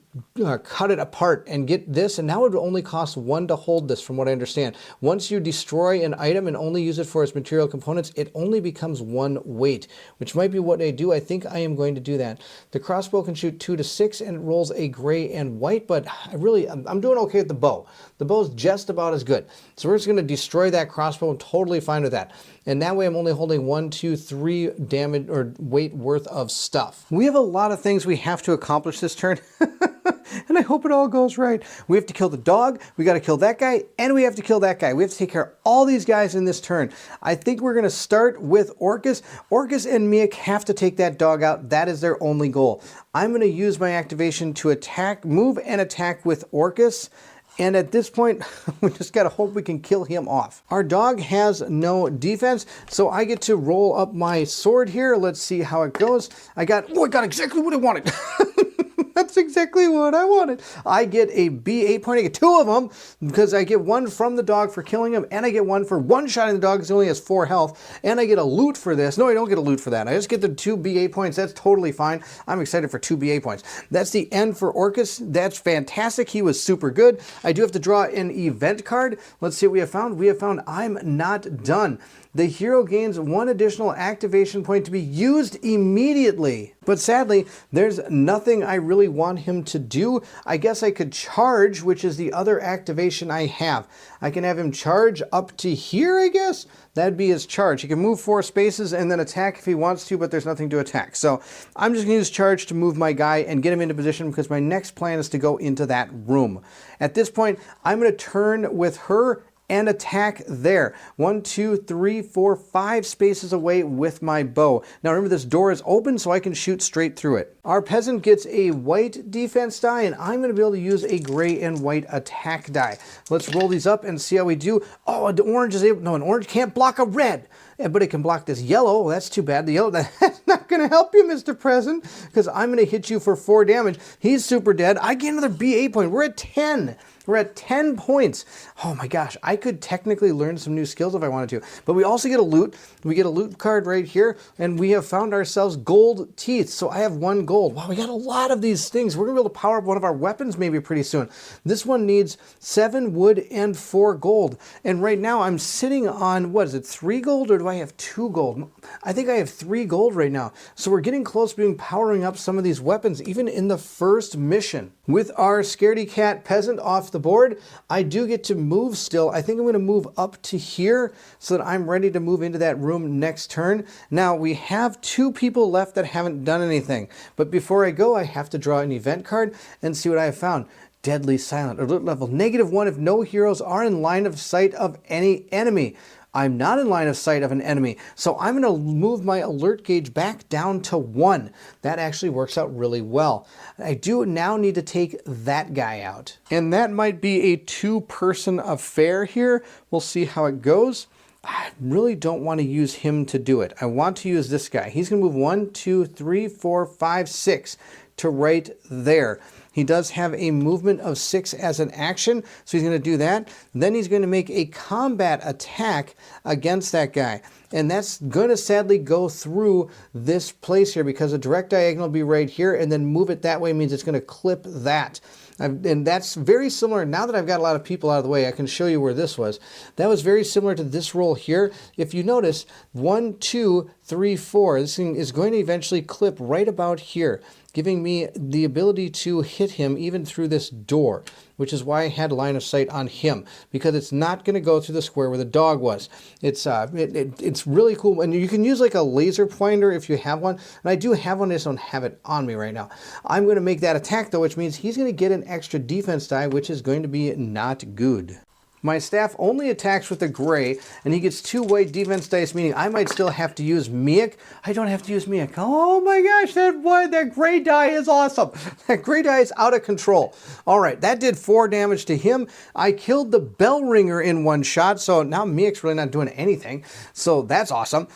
cut it apart and get this, and now it would only cost 1 to hold this, from what I understand. Once you destroy an item and only use it for its material components, it only becomes 1 weight, which might be what I do. I think I am going to do that. The crossbow can shoot 2 to 6, and it rolls a gray and white, but I'm doing okay with the bow. The bow's just about as good. So we're just going to destroy that crossbow. I'm totally fine with that. And that way I'm only holding 1, 2, 3 damage or weight worth of stuff. We have a lot of things we have to accomplish this turn. And I hope it all goes right. We have to kill the dog, we got to kill that guy, and we have to kill that guy. We have to take care of all these guys in this turn. I think we're going to start with Orcus. Orcus and Miek have to take that dog out. That is their only goal. I'm going to use my activation to attack, move and attack with Orcus. And at this point, we just got to hope we can kill him off. Our dog has no defense, so I get to roll up my sword here. Let's see how it goes. I got exactly what I wanted. That's exactly what I wanted. I get a B8 point. I get 2 of them because I get 1 from the dog for killing him, and I get 1 for one-shotting the dog because he only has 4 health, and I get a loot for this. No, I don't get a loot for that. I just get the 2 B8 points. That's totally fine. I'm excited for 2 B8 points. That's the end for Orcus. That's fantastic. He was super good. I do have to draw an event card. Let's see what we have found. We have found I'm not done. The hero gains 1 additional activation point to be used immediately. But sadly, there's nothing I really want him to do. I guess I could charge, which is the other activation I have. I can have him charge up to here, I guess? That'd be his charge. He can move 4 spaces and then attack if he wants to, but there's nothing to attack. So I'm just going to use charge to move my guy and get him into position, because my next plan is to go into that room. At this point, I'm going to turn with her and attack there. 1, 2, 3, 4, 5 spaces away with my bow. Now remember, this door is open, so I can shoot straight through it. Our peasant gets a white defense die, and I'm going to be able to use a gray and white attack die. Let's roll these up and see how we do. Oh, the orange is able, no, an orange can't block a red, but it can block this yellow. Well, that's too bad. The yellow, that's not going to help you, Mr. President, because I'm going to hit you for 4 damage. He's super dead. I get another B8 point. We're at 10. We're at 10 points. Oh my gosh, I could technically learn some new skills if I wanted to. But we also get a loot. We get a loot card right here, and we have found ourselves gold teeth. So I have 1 gold. Wow, we got a lot of these things. We're gonna be able to power up one of our weapons maybe pretty soon. This one needs 7 wood and 4 gold. And right now I'm sitting on, what is it, 3 gold, or do I have 2 gold? I think I have 3 gold right now. So we're getting close to powering up some of these weapons, even in the first mission. With our scaredy cat peasant off the board, I do get to move still. I think I'm going to move up to here so that I'm ready to move into that room next turn. Now, we have 2 people left that haven't done anything. But before I go, I have to draw an event card and see what I have found. deadly silent. Alert level -1 if no heroes are in line of sight of any enemy. I'm not in line of sight of an enemy, so I'm going to move my alert gauge back down to 1. That actually works out really well. I do now need to take that guy out. And that might be a 2-person affair here. We'll see how it goes. I really don't want to use him to do it. I want to use this guy. He's going to move 1, 2, 3, 4, 5, 6 to right there. He does have a movement of 6 as an action, so he's going to do that. Then he's going to make a combat attack against that guy. And that's going to sadly go through this place here because a direct diagonal will be right here, and then move it that way means it's going to clip that. And that's very similar. Now that I've got a lot of people out of the way, I can show you where this was. That was very similar to this roll here. If you notice, 1, 2, 3, 4, this thing is going to eventually clip right about here, giving me the ability to hit him even through this door, which is why I had line of sight on him, because it's not going to go through the square where the dog was. It's really cool, and you can use like a laser pointer if you have one, and I do have one, I just don't have it on me right now. I'm going to make that attack though, which means he's going to get an extra defense die, which is going to be not good. My staff only attacks with the gray, and he gets 2 white defense dice, meaning I might still have to use Miek. I don't have to use Miek. Oh my gosh, that gray die is awesome. That gray die is out of control. All right, that did 4 damage to him. I killed the bell ringer in 1 shot, so now Miek's really not doing anything. So that's awesome.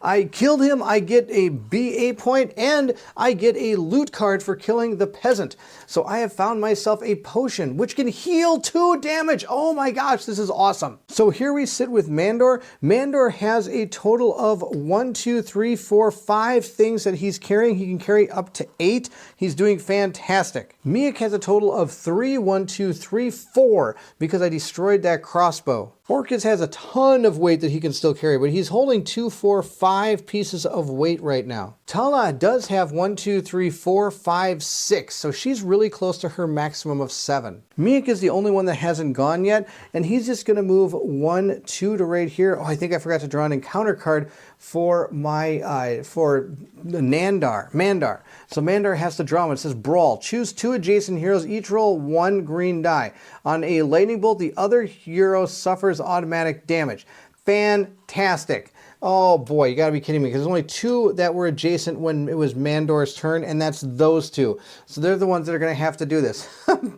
I killed him, I get a BA point, and I get a loot card for killing the peasant. So I have found myself a potion, which can heal 2 damage. Oh my gosh, this is awesome. So here we sit with Mandor. Mandor has a total of 1, 2, 3, 4, 5 things that he's carrying. He can carry up to 8. He's doing fantastic. Miek has a total of 3, 1, 2, 3, 4, because I destroyed that crossbow. Orcus has a ton of weight that he can still carry, but he's holding 2, 4, 5 pieces of weight right now. Tala does have 1, 2, 3, 4, 5, 6, so she's really close to her maximum of 7. Miek is the only one that hasn't gone yet, and he's just going to move 1, 2 to right here. Oh, I think I forgot to draw an encounter card for my for Mandar. So Mandar has to draw one. It says Brawl. Choose 2 adjacent heroes. Each roll 1 green die. On a lightning bolt, the other hero suffers automatic damage. Fantastic. Oh boy, you gotta be kidding me, because there's only 2 that were adjacent when it was Mandor's turn, and that's those 2. So they're the ones that are gonna have to do this.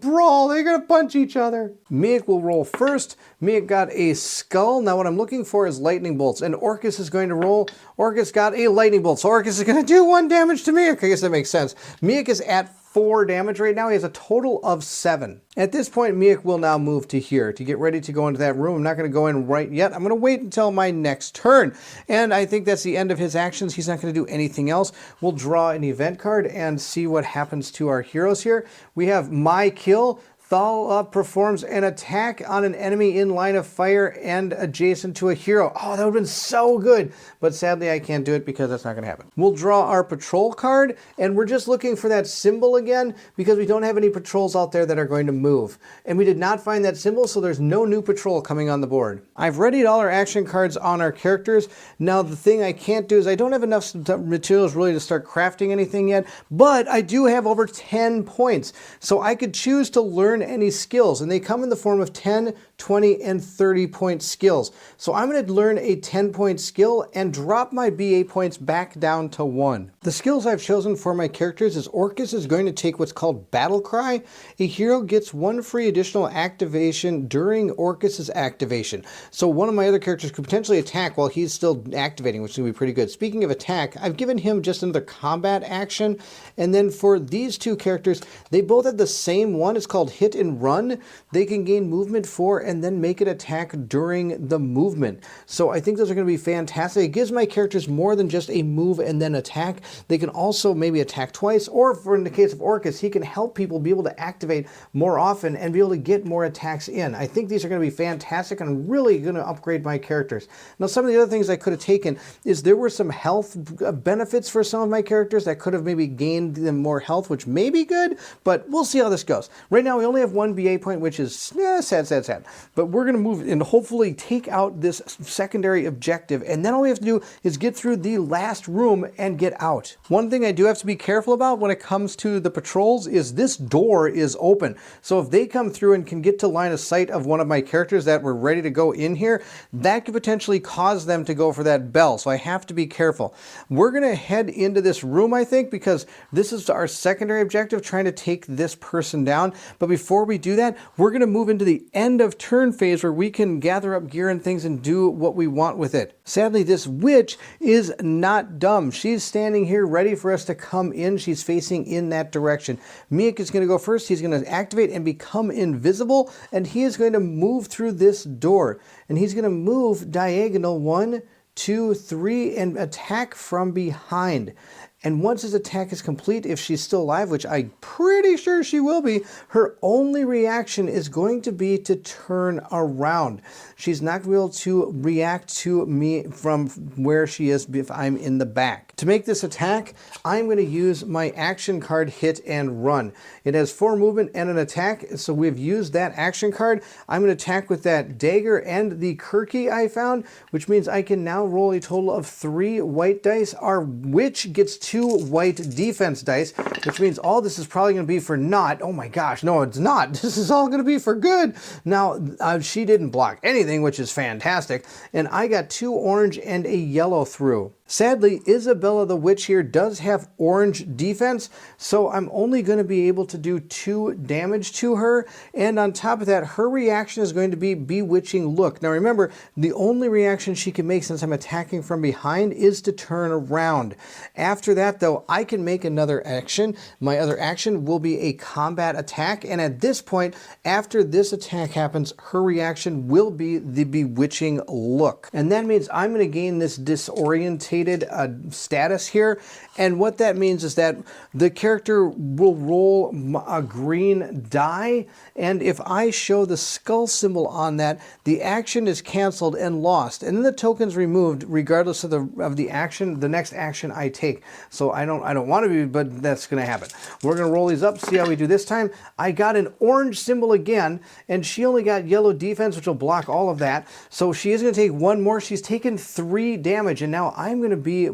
Brawl, they're gonna punch each other. Miek will roll first. Miek got a skull. Now what I'm looking for is lightning bolts, and Orcus is going to roll. Orcus got a lightning bolt, so Orcus is gonna do 1 damage to Miek. I guess that makes sense. Miek is at 4 damage right now. He has a total of 7. At this point, Miek will now move to here to get ready to go into that room. I'm not going to go in right yet. I'm going to wait until my next turn. And I think that's the end of his actions. He's not going to do anything else. We'll draw an event card and see what happens to our heroes here. We have My Kill. Thal performs an attack on an enemy in line of fire and adjacent to a hero. Oh, that would have been so good. But sadly, I can't do it because that's not going to happen. We'll draw our patrol card, and we're just looking for that symbol again because we don't have any patrols out there that are going to move. And we did not find that symbol, so there's no new patrol coming on the board. I've readied all our action cards on our characters. Now, the thing I can't do is I don't have enough materials really to start crafting anything yet, but I do have over 10 points. So I could choose to learn any skills, and they come in the form of 10, 20, and 30 point skills. So I'm going to learn a 10-point skill and drop my BA points back down to 1. The skills I've chosen for my characters is Orcus is going to take what's called Battle Cry. A hero gets 1 free additional activation during Orcus's activation. So one of my other characters could potentially attack while he's still activating, which is going to be pretty good. Speaking of attack, I've given him just another combat action, and then for these 2 characters, they both have the same one. It's called Hit and Run. They can gain movement 4 and then make an attack during the movement. So I think those are going to be fantastic. It gives my characters more than just a move and then attack. They can also maybe attack twice, or for in the case of Orcus, he can help people be able to activate more often and be able to get more attacks in. I think these are going to be fantastic, and I'm really going to upgrade my characters. Now, some of the other things I could have taken is there were some health benefits for some of my characters that could have maybe gained them more health, which may be good, but we'll see how this goes. Right now, we only have 1 BA point, which is sad. But we're going to move and hopefully take out this secondary objective. And then all we have to do is get through the last room and get out. One thing I do have to be careful about when it comes to the patrols is this door is open. So if they come through and can get to line of sight of one of my characters that were ready to go in here, that could potentially cause them to go for that bell. So I have to be careful. We're going to head into this room, I think, because this is our secondary objective, trying to take this person down. But before we do that, we're going to move into the end of turn phase where we can gather up gear and things and do what we want with it. Sadly, this witch is not dumb. She's standing here ready for us to come in. She's facing in that direction. Miek is going to go first. He's going to activate and become invisible, and he is going to move through this door. And he's going to move diagonal 1, 2, 3, and attack from behind. And once his attack is complete, if she's still alive, which I'm pretty sure she will be, her only reaction is going to be to turn around. She's not going to be able to react to me from where she is if I'm in the back. To make this attack, I'm going to use my action card Hit and Run. It has 4 movement and an attack, so we've used that action card. I'm going to attack with that dagger and the Kirky I found, which means I can now roll a total of 3 white dice. Our witch gets 2 white defense dice, which means all this is probably going to be for naught. Oh my gosh, no, it's not. This is all going to be for good. Now, she didn't block anything, which is fantastic, and I got 2 orange and a yellow through. Sadly, Isabella the Witch here does have orange defense, so I'm only going to be able to do 2 damage to her, and on top of that, her reaction is going to be Bewitching Look. Now remember, the only reaction she can make since I'm attacking from behind is to turn around. After that, though, I can make another action. My other action will be a combat attack, and at this point, after this attack happens, her reaction will be the Bewitching Look. And that means I'm going to gain this disorientated status here, and what that means is that the character will roll a green die, and if I show the skull symbol on that, the action is canceled and lost, and then the token's removed regardless of the action, the next action I take. So I don't want to be, but that's going to happen. We're going to roll these up, see how we do this time. I got an orange symbol again, and she only got yellow defense, which will block all of that, so she is going to take 1 more. She's taken 3 damage, and now I'm going to be,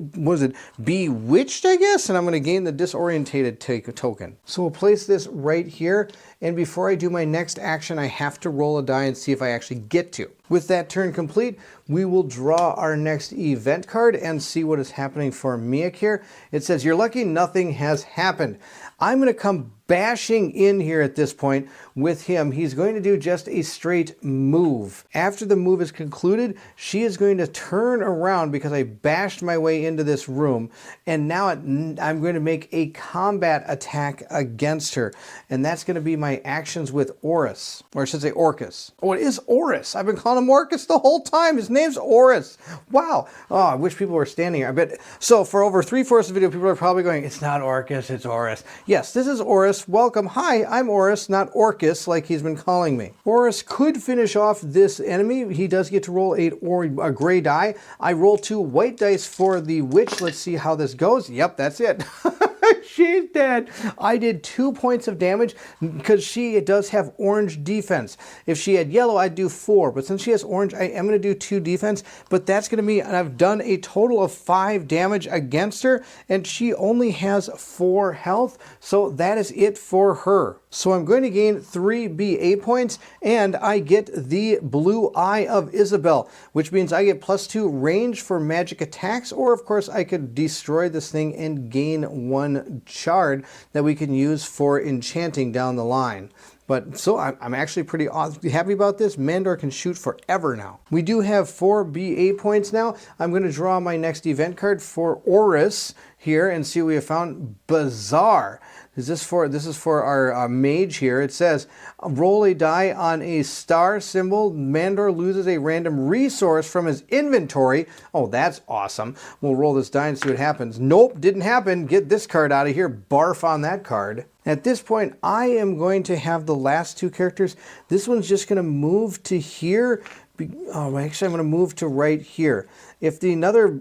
bewitched, I guess, and I'm going to gain the disorientated token. So we'll place this right here, and before I do my next action, I have to roll a die and see if I actually get to. With that turn complete, we will draw our next event card and see what is happening for Miek here. It says, "You're lucky nothing has happened." I'm going to come bashing in here at this point with him. He's going to do just a straight move. After the move is concluded, she is going to turn around because I bashed my way into this room, and now I'm going to make a combat attack against her, and that's going to be my actions with Orus, or I should say Orcus. Oh, it is Orus. I've been calling him Orcus the whole time. His name's Orus. Wow. Oh, I wish people were standing here. I bet. So for over 3/4 of the video, people are probably going, "It's not Orcus, it's Orus." Yes, this is Orus. Welcome. Hi, I'm Orus, not Orcus like he's been calling me. Orus could finish off this enemy. He does get to roll a gray die. I roll 2 white dice for the witch. Let's see how this goes. Yep, that's it. She's dead. I did 2 points of damage because she does have orange defense. If she had yellow, I'd do 4. But since she has orange, I am going to do 2 defense. But that's going to be, and I've done a total of 5 damage against her. And she only has 4 health. So that is it for her. So I'm going to gain 3 BA points, and I get the Blue Eye of Isabel, which means I get +2 range for magic attacks, or of course I could destroy this thing and gain 1 shard that we can use for enchanting down the line. But so I'm actually pretty happy about this. Mandor can shoot forever now. We do have 4 BA points now. I'm going to draw my next event card for Orus here and see what we have found. Bizarre. This is for our mage here. It says, roll a die on a star symbol. Mandor loses a random resource from his inventory. Oh, that's awesome. We'll roll this die and see what happens. Nope, didn't happen. Get this card out of here. Barf on that card. At this point, I am going to have the last 2 characters. This one's just going to move to here Actually, I'm going to move to right here. If another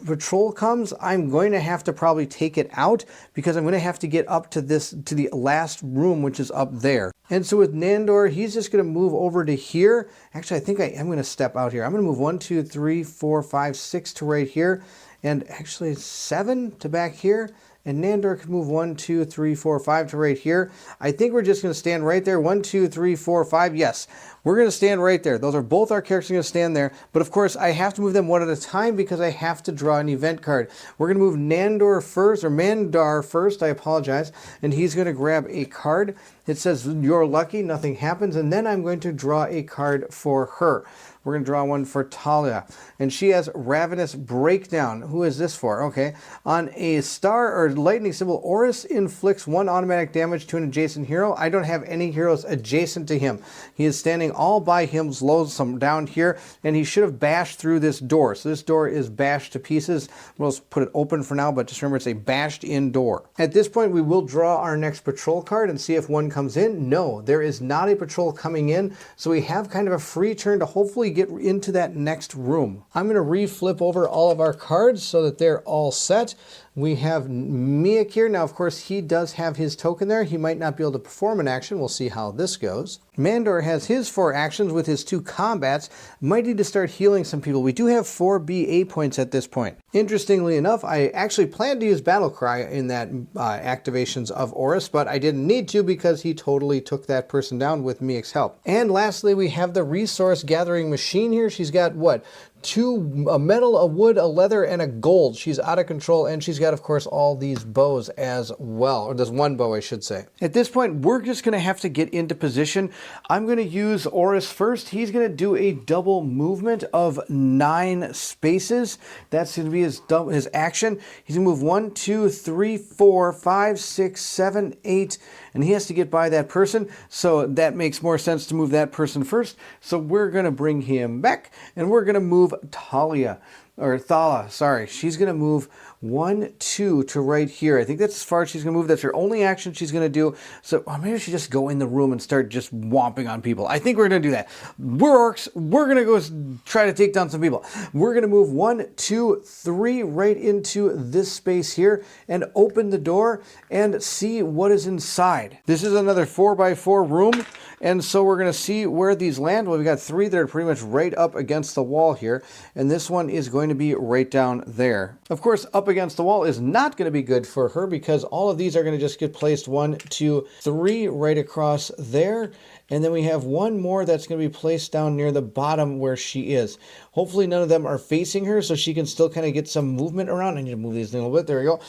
patrol comes, I'm going to have to probably take it out because I'm going to have to get up to the last room, which is up there. And so with Nandor, he's just going to move over to here. Actually, I think I am going to step out here. I'm going to move 1, 2, 3, 4, 5, 6 to right here, and actually 7 to back here. And Nandor can move 1, 2, 3, 4, 5 to right here. I think we're just going to stand right there. 1, 2, 3, 4, 5. Yes, we're going to stand right there. Those are both our characters going to stand there. But of course, I have to move them one at a time because I have to draw an event card. We're going to move Nandor first, or Mandar first. I apologize. And he's going to grab a card. It says, "You're lucky, nothing happens." And then I'm going to draw a card for her. We're going to draw one for Talia. And she has Ravenous Breakdown. Who is this for? Okay. On a star or lightning symbol, Oris inflicts 1 automatic damage to an adjacent hero. I don't have any heroes adjacent to him. He is standing all by him's lonesome down here, and he should have bashed through this door. So this door is bashed to pieces. We'll just put it open for now, but just remember it's a bashed in door. At this point, we will draw our next patrol card and see if one comes in. No, there is not a patrol coming in, so we have kind of a free turn to hopefully get into that next room. I'm going to re-flip over all of our cards so that they're all set. We have Miak here. Now, of course, he does have his token there. He might not be able to perform an action. We'll see how this goes. Mandor has his 4 actions with his 2 combats. Might need to start healing some people. We do have 4 BA points at this point. Interestingly enough, I actually planned to use Battle Cry in that activations of Oris, but I didn't need to because he totally took that person down with Miak's help. And lastly, we have the resource gathering machine here. She's got what? 2, a metal, a wood, a leather, and a gold. She's out of control, and she's got, of course, all these bows as well. Or there's 1 bow, I should say. At this point, we're just going to have to get into position. I'm going to use Oris first. He's going to do a double movement of 9 spaces. That's going to be his action. He's going to move 1, 2, 3, 4, 5, 6, 7, 8, and he has to get by that person. So that makes more sense to move that person first. So we're going to bring him back, and we're going to move Talia, or Thala, sorry. She's going to move 1, 2 to right here. I think that's as far as she's going to move. That's her only action she's going to do. So maybe I should just go in the room and start just whomping on people. I think we're going to do that. We're orcs. We're going to go try to take down some people. We're going to move 1, 2, 3 right into this space here and open the door and see what is inside. This is another 4x4 room. And so we're going to see where these land. Well, we've got 3 that are pretty much right up against the wall here. And this one is going to be right down there. Of course, up against the wall is not going to be good for her because all of these are going to just get placed 1, 2, 3 right across there. And then we have 1 more that's going to be placed down near the bottom where she is. Hopefully none of them are facing her so she can still kind of get some movement around. I need to move these a little bit. There we go.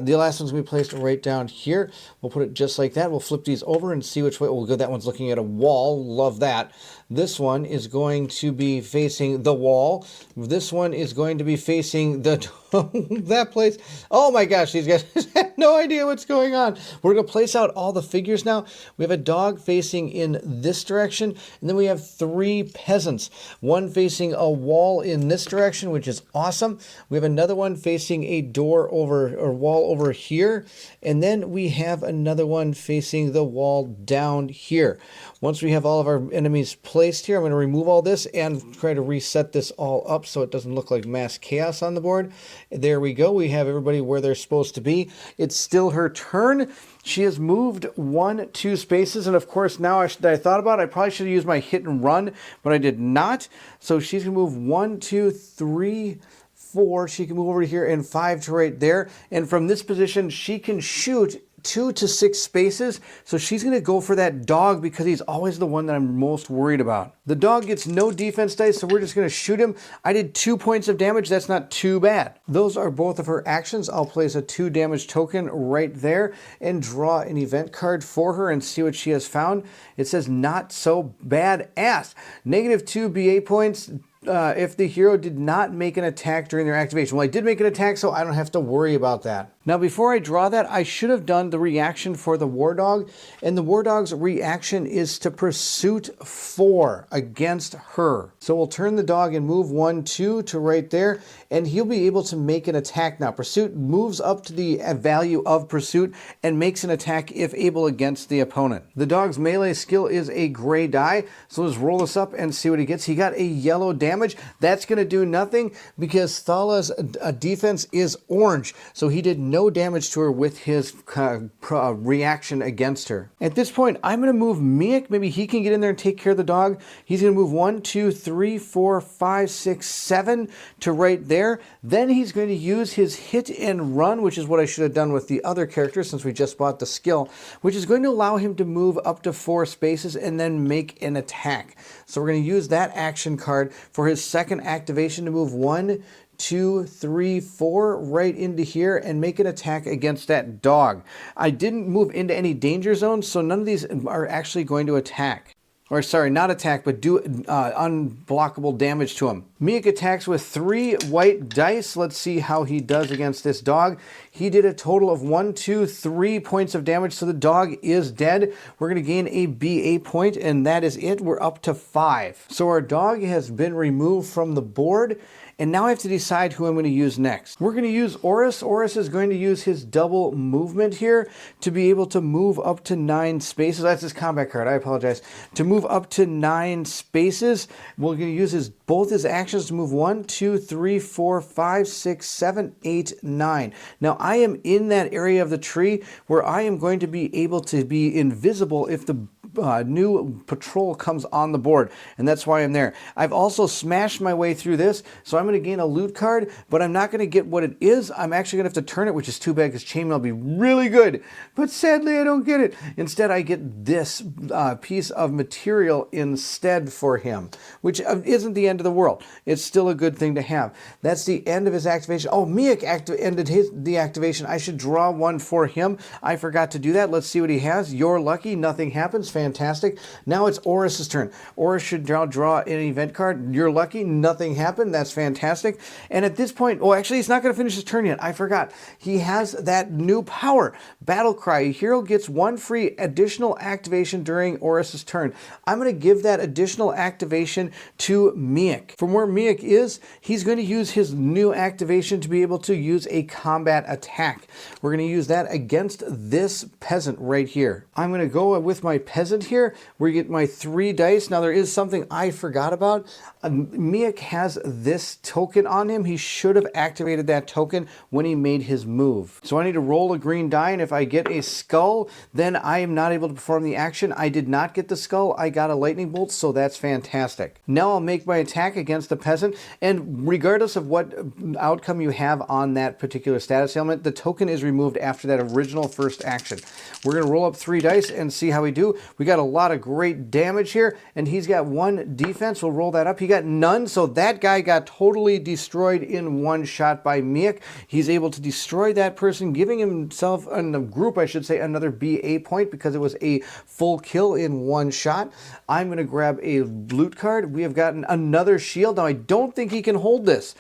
The last one's going to be placed right down here. We'll put it just like that. We'll flip these over and see which way. Oh, good. That one's looking at a wall. Love that. This one is going to be facing the wall. This one is going to be facing the that place. Oh my gosh, these guys have no idea what's going on. We're going to place out all the figures now. We have a dog facing in this direction, and then we have 3 peasants. One facing a wall in this direction, which is awesome. We have another one facing a door over or wall over here, and then we have another one facing the wall down here. Once we have all of our enemies placed here, I'm going to remove all this and try to reset this all up so it doesn't look like mass chaos on the board. There we go. We have everybody where they're supposed to be. It's still her turn. She has moved 1, 2 spaces, and of course now I thought about it, I probably should have used my hit and run, but I did not. So she's going to move 1, 2, 3, 4. She can move over here and 5 to right there. And from this position, she can shoot 2 to 6 spaces. So she's going to go for that dog because he's always the one that I'm most worried about. The dog gets no defense dice, so we're just going to shoot him. I did 2 points of damage. That's not too bad. Those are both of her actions. I'll place a 2 damage token right there and draw an event card for her and see what she has found. It says not so bad ass. -2 BA points, if the hero did not make an attack during their activation. Well, I did make an attack, so I don't have to worry about that. Now, before I draw that, I should have done the reaction for the War Dog, and the War Dog's reaction is to Pursuit 4 against her. So we'll turn the dog and move 1, 2 to right there, and he'll be able to make an attack now. Pursuit moves up to the value of Pursuit and makes an attack if able against the opponent. The dog's melee skill is a gray die, so let's roll this up and see what he gets. He got a yellow damage. That's going to do nothing because Thala's defense is orange, so he did no damage to her with his reaction against her. At this point, I'm going to move Miek. Maybe he can get in there and take care of the dog. He's going to move 1, 2, 3, 4, 5, 6, 7 to right there. Then he's going to use his hit and run, which is what I should have done with the other character since we just bought the skill, which is going to allow him to move up to 4 spaces and then make an attack. So we're going to use that action card for his second activation to move 1, 2, 3, 4 right into here and make an attack against that dog. I didn't move into any danger zones, so none of these are actually going to attack. Or sorry, not attack, but do unblockable damage to him. Miek attacks with 3 white dice. Let's see how he does against this dog. He did a total of 1, 2, 3 points of damage, so the dog is dead. We're going to gain a BA point, and that is it. We're up to 5. So our dog has been removed from the board, and now I have to decide who I'm going to use next. We're going to use Oris. Oris is going to use his double movement here to be able to move up to 9 spaces. That's his combat card, I apologize. To move up to 9 spaces, we're going to use both his actions to move 1, 2, 3, 4, 5, 6, 7, 8, 9. Now I am in that area of the tree where I am going to be able to be invisible if the new patrol comes on the board, and that's why I'm there. I've also smashed my way through this, so I'm going to gain a loot card, but I'm not going to get what it is. I'm actually going to have to turn it, which is too bad because chainmail will be really good, but sadly I don't get it. Instead, I get this piece of material instead for him, which isn't the end of the world. It's still a good thing to have. That's the end of his activation. Oh, Miek ended the activation. I should draw one for him. I forgot to do that. Let's see what he has. You're lucky. Nothing happens. Fantastic. Now it's Oris's turn. Oris should draw an event card. You're lucky. Nothing happened. That's fantastic. And at this point, oh, actually, he's not going to finish his turn yet. I forgot. He has that new power. Battle Cry. A hero gets 1 free additional activation during Oris's turn. I'm going to give that additional activation to Miek. From where Miek is, he's going to use his new activation to be able to use a combat attack. We're going to use that against this peasant right here. I'm going to go with my peasant here, where you get my 3 dice. Now there is something I forgot about. Miek has this token on him. He should have activated that token when he made his move. So I need to roll a green die, and if I get a skull, then I am not able to perform the action. I did not get the skull. I got a lightning bolt, so that's fantastic. Now I'll make my attack against the peasant, and regardless of what outcome you have on that particular status ailment, the token is removed after that original first action. We're going to roll up 3 dice and see how we do. We got a lot of great damage here, and he's got 1 defense. We'll roll that up. He got none, so that guy got totally destroyed in 1 shot by Miek. He's able to destroy that person, giving himself, and the group, I should say, another BA point because it was a full kill in 1 shot. I'm going to grab a loot card. We have gotten another shield. Now, I don't think he can hold this.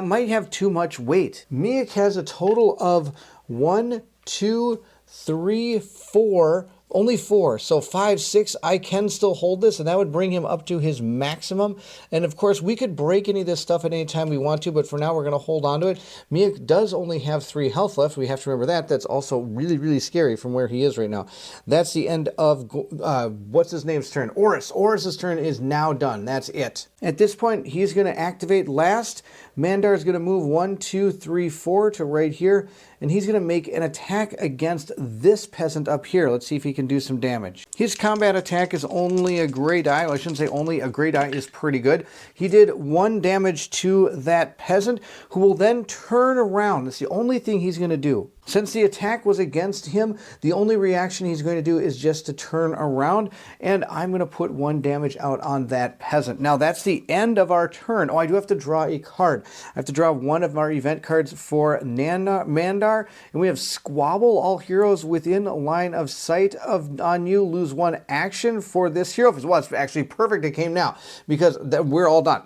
Might have too much weight. Miek has a total of 1, 2, 3, 4, only 4, so 5, 6, I can still hold this, and that would bring him up to his maximum. And of course, we could break any of this stuff at any time we want to, but for now, we're going to hold on to it. Miek does only have 3 health left. We have to remember that. That's also really, really scary from where he is right now. That's the end of, what's his name's turn? Oris. Oris's turn is now done. That's it. At this point, he's going to activate last. Mandar is going to move 1, 2, 3, 4 to right here, and he's going to make an attack against this peasant up here. Let's see if he can do some damage. His combat attack is only a gray die. Well, I shouldn't say only, a gray die is pretty good. He did 1 damage to that peasant, who will then turn around. That's the only thing he's going to do. Since the attack was against him, the only reaction he's going to do is just to turn around, and I'm going to put 1 damage out on that peasant. Now that's the end of our turn. Oh, I do have to draw a card. I have to draw one of our event cards for Mandar, and we have Squabble. All heroes within line of sight on you lose 1 action for this hero. Well, it's actually perfect it came now, because we're all done.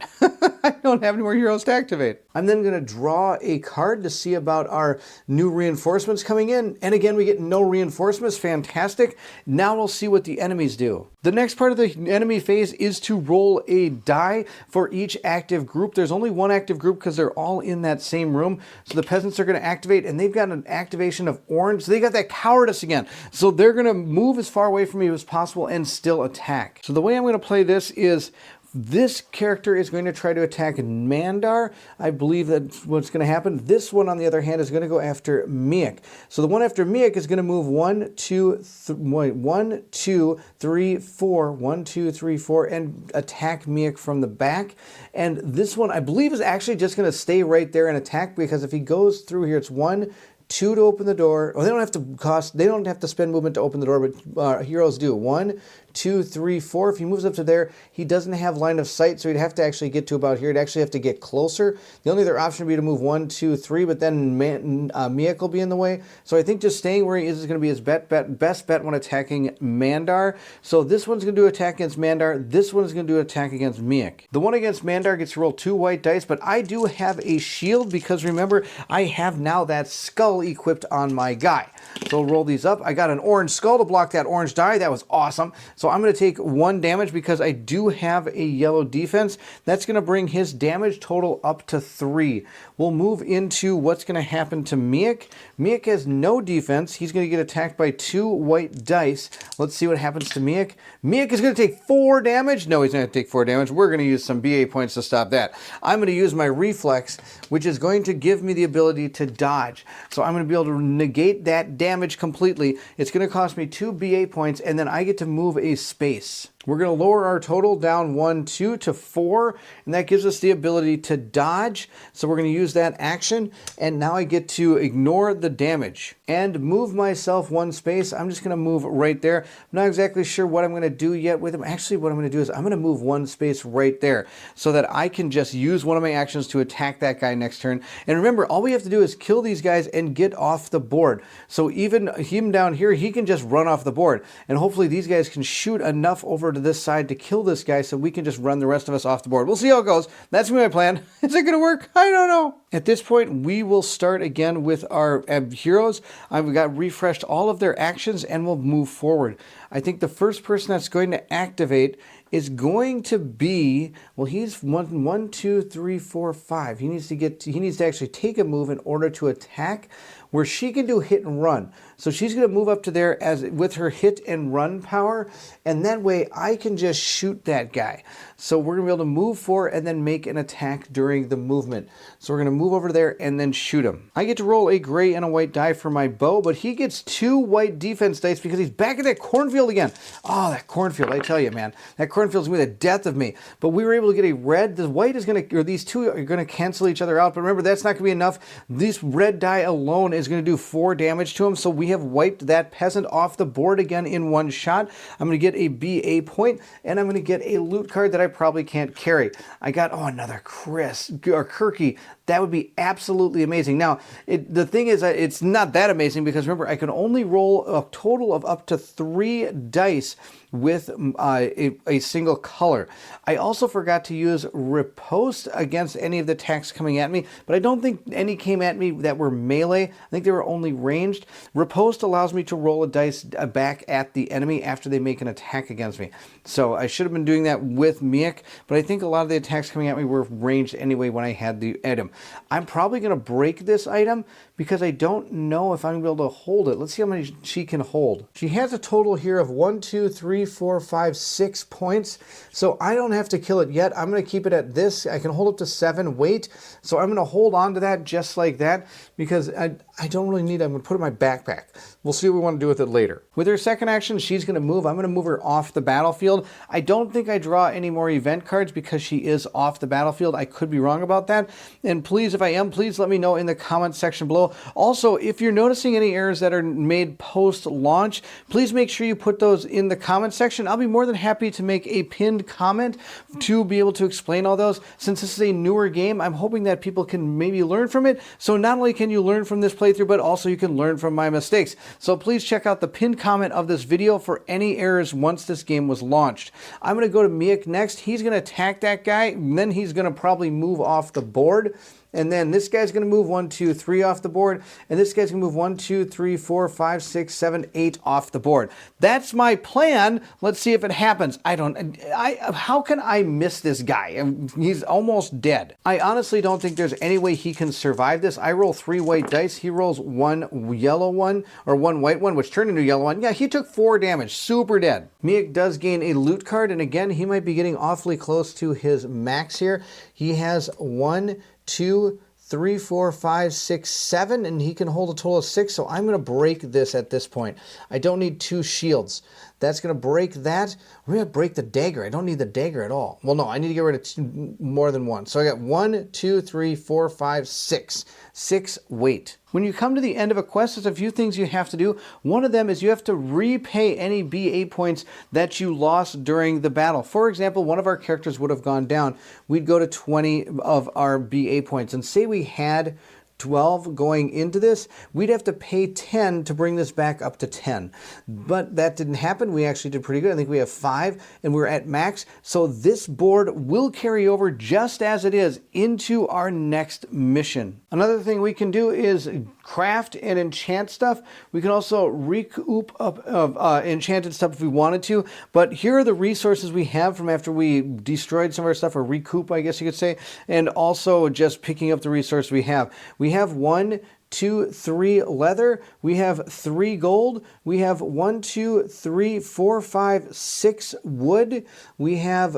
I don't have any more heroes to activate. I'm then going to draw a card to see about our new reinforcements coming in. And again, we get no reinforcements. Fantastic. Now we'll see what the enemies do. The next part of the enemy phase is to roll a die for each active group. There's only 1 active group because they're all in that same room. So the peasants are going to activate, and they've got an activation of orange. So they got that cowardice again. So they're going to move as far away from me as possible and still attack. So the way I'm going to play this is this character is going to try to attack Mandar. I believe that's what's going to happen. This one, on the other hand, is going to go after Miek. So the one after Miek is going to move 1, 2, 3, 4, 1, 2, 3, 4, and attack Miek from the back. And this one, I believe, is actually just going to stay right there and attack, because if he goes through here, it's 1, 2 to open the door. Well, they don't have to spend movement to open the door, but heroes do. 1, 2, 3, 4. If he moves up to there, he doesn't have line of sight, so he'd have to actually get to about here. He'd actually have to get closer. The only other option would be to move 1, 2, 3, but then Miek will be in the way. So I think just staying where he is going to be his best bet when attacking Mandar. So this one's going to do attack against Mandar. This one's going to do attack against Miek. The one against Mandar gets to roll 2 white dice, but I do have a shield, because remember, I have now that skull equipped on my guy. So roll these up. I got an orange skull to block that orange die. That was awesome. So I'm going to take 1 damage because I do have a yellow defense. That's going to bring his damage total up to 3. We'll move into what's going to happen to Miek. Miek has no defense. He's going to get attacked by 2 white dice. Let's see what happens to Miek. Miek is going to take 4 damage. No, he's not going to take 4 damage. We're going to use some BA points to stop that. I'm going to use my reflex, which is going to give me the ability to dodge. So I'm going to be able to negate that damage completely. It's going to cost me 2 BA points, and then I get to move a space. We're going to lower our total down 1, 2 to 4, and that gives us the ability to dodge. So we're going to use that action, and now I get to ignore the damage and move myself 1 space. I'm just going to move right there. I'm not exactly sure what I'm going to do yet with him. Actually, what I'm going to do is I'm going to move 1 space right there so that I can just use one of my actions to attack that guy next turn. And remember, all we have to do is kill these guys and get off the board. So even him down here, he can just run off the board. And hopefully these guys can shoot enough over to this side to kill this guy so we can just run the rest of us off the board. We'll see how it goes. That's my plan. Is it going to work? I don't know. At this point, we will start again with our heroes. I've got refreshed all of their actions, and we'll move forward. I think the first person that's going to activate is going to be, well, he's 1, 2, 3, 4, 5. He needs to actually take a move in order to attack, where she can do hit and run. So she's going to move up to there with her hit and run power, and that way I can just shoot that guy. So we're going to be able to move forward and then make an attack during the movement. So we're going to move over there and then shoot him. I get to roll a gray and a white die for my bow, but he gets 2 white defense dice because he's back in that cornfield again. Oh, that cornfield, I tell you, man. That cornfield's going to be the death of me. But we were able to get a red. The white is going to, or these 2 are going to cancel each other out. But remember, that's not going to be enough. This red die alone is going to do 4 damage to him. So we have wiped that peasant off the board again in 1 shot. I'm going to get a BA point, and I'm going to get a loot card that I probably can't carry. I got, another Kirky. That would be absolutely amazing. Now, the thing is, it's not that amazing because remember, I can only roll a total of up to 3 dice with a single color. I also forgot to use riposte against any of the attacks coming at me, but I don't think any came at me that were melee. I think they were only ranged. Riposte allows me to roll a dice back at the enemy after they make an attack against me. So I should have been doing that with Miek, but I think a lot of the attacks coming at me were ranged anyway when I had the item. I'm probably going to break this item because I don't know if I'm going to be able to hold it. Let's see how many she can hold. She has a total here of 1, 2, 3, 4, 5, 6 points. So I don't have to kill it yet. I'm going to keep it at this. I can hold up to 7 weight. So I'm going to hold on to that just like that because I don't really need it. I'm going to put it in my backpack. We'll see what we want to do with it later. With her second action, she's going to move. I'm going to move her off the battlefield. I don't think I draw any more event cards because she is off the battlefield. I could be wrong about that. And please, if I am, please let me know in the comments section below. Also, if you're noticing any errors that are made post-launch, please make sure you put those in the comment section. I'll be more than happy to make a pinned comment to be able to explain all those. Since this is a newer game, I'm hoping that people can maybe learn from it. So not only can you learn from this playthrough, but also you can learn from my mistakes. So please check out the pinned comment of this video for any errors once this game was launched. I'm going to go to Miek next. He's going to attack that guy, and then he's going to probably move off the board. And then this guy's going to move 1, 2, 3 off the board. And this guy's going to move 1, 2, 3, 4, 5, 6, 7, 8 off the board. That's my plan. Let's see if it happens. How can I miss this guy? He's almost dead. I honestly don't think there's any way he can survive this. I roll 3 white dice. He rolls 1 yellow one, or 1 white one, which turned into a yellow one. Yeah, he took 4 damage. Super dead. Miek does gain a loot card. And again, he might be getting awfully close to his max here. He has 1, 2, 3, 4, 5, 6, 7, and he can hold a total of 6, so I'm going to break this at this point. I don't need 2 shields. That's going to break that. I'm going to break the dagger. I don't need the dagger at all. Well, no, I need to get rid of more than 1. So I got 1, 2, 3, 4, 5, 6. 6 weight. When you come to the end of a quest, there's a few things you have to do. One of them is you have to repay any BA points that you lost during the battle. For example, one of our characters would have gone down. We'd go to 20 of our BA points. And say we had 12 going into this, we'd have to pay 10 to bring this back up to 10. But that didn't happen. We actually did pretty good. I think we have 5 and we're at max. So this board will carry over just as it is into our next mission. Another thing we can do is craft and enchant stuff. We can also recoup up of enchanted stuff if we wanted to. But here are the resources we have from after we destroyed some of our stuff, or recoup, I guess you could say, and also just picking up the resource we have. We have 1, 2, 3 leather. We have 3 gold. We have 1, 2, 3, 4, 5, 6 wood. We have,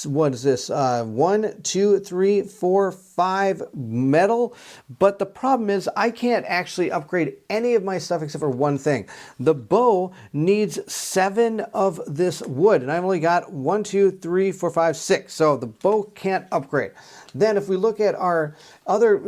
what is this? 1, 2, 3, 4, 5 metal. But the problem is I can't actually upgrade any of my stuff except for one thing. The bow needs 7 of this wood, and I've only got 1, 2, 3, 4, 5, 6. So the bow can't upgrade. Then if we look at our other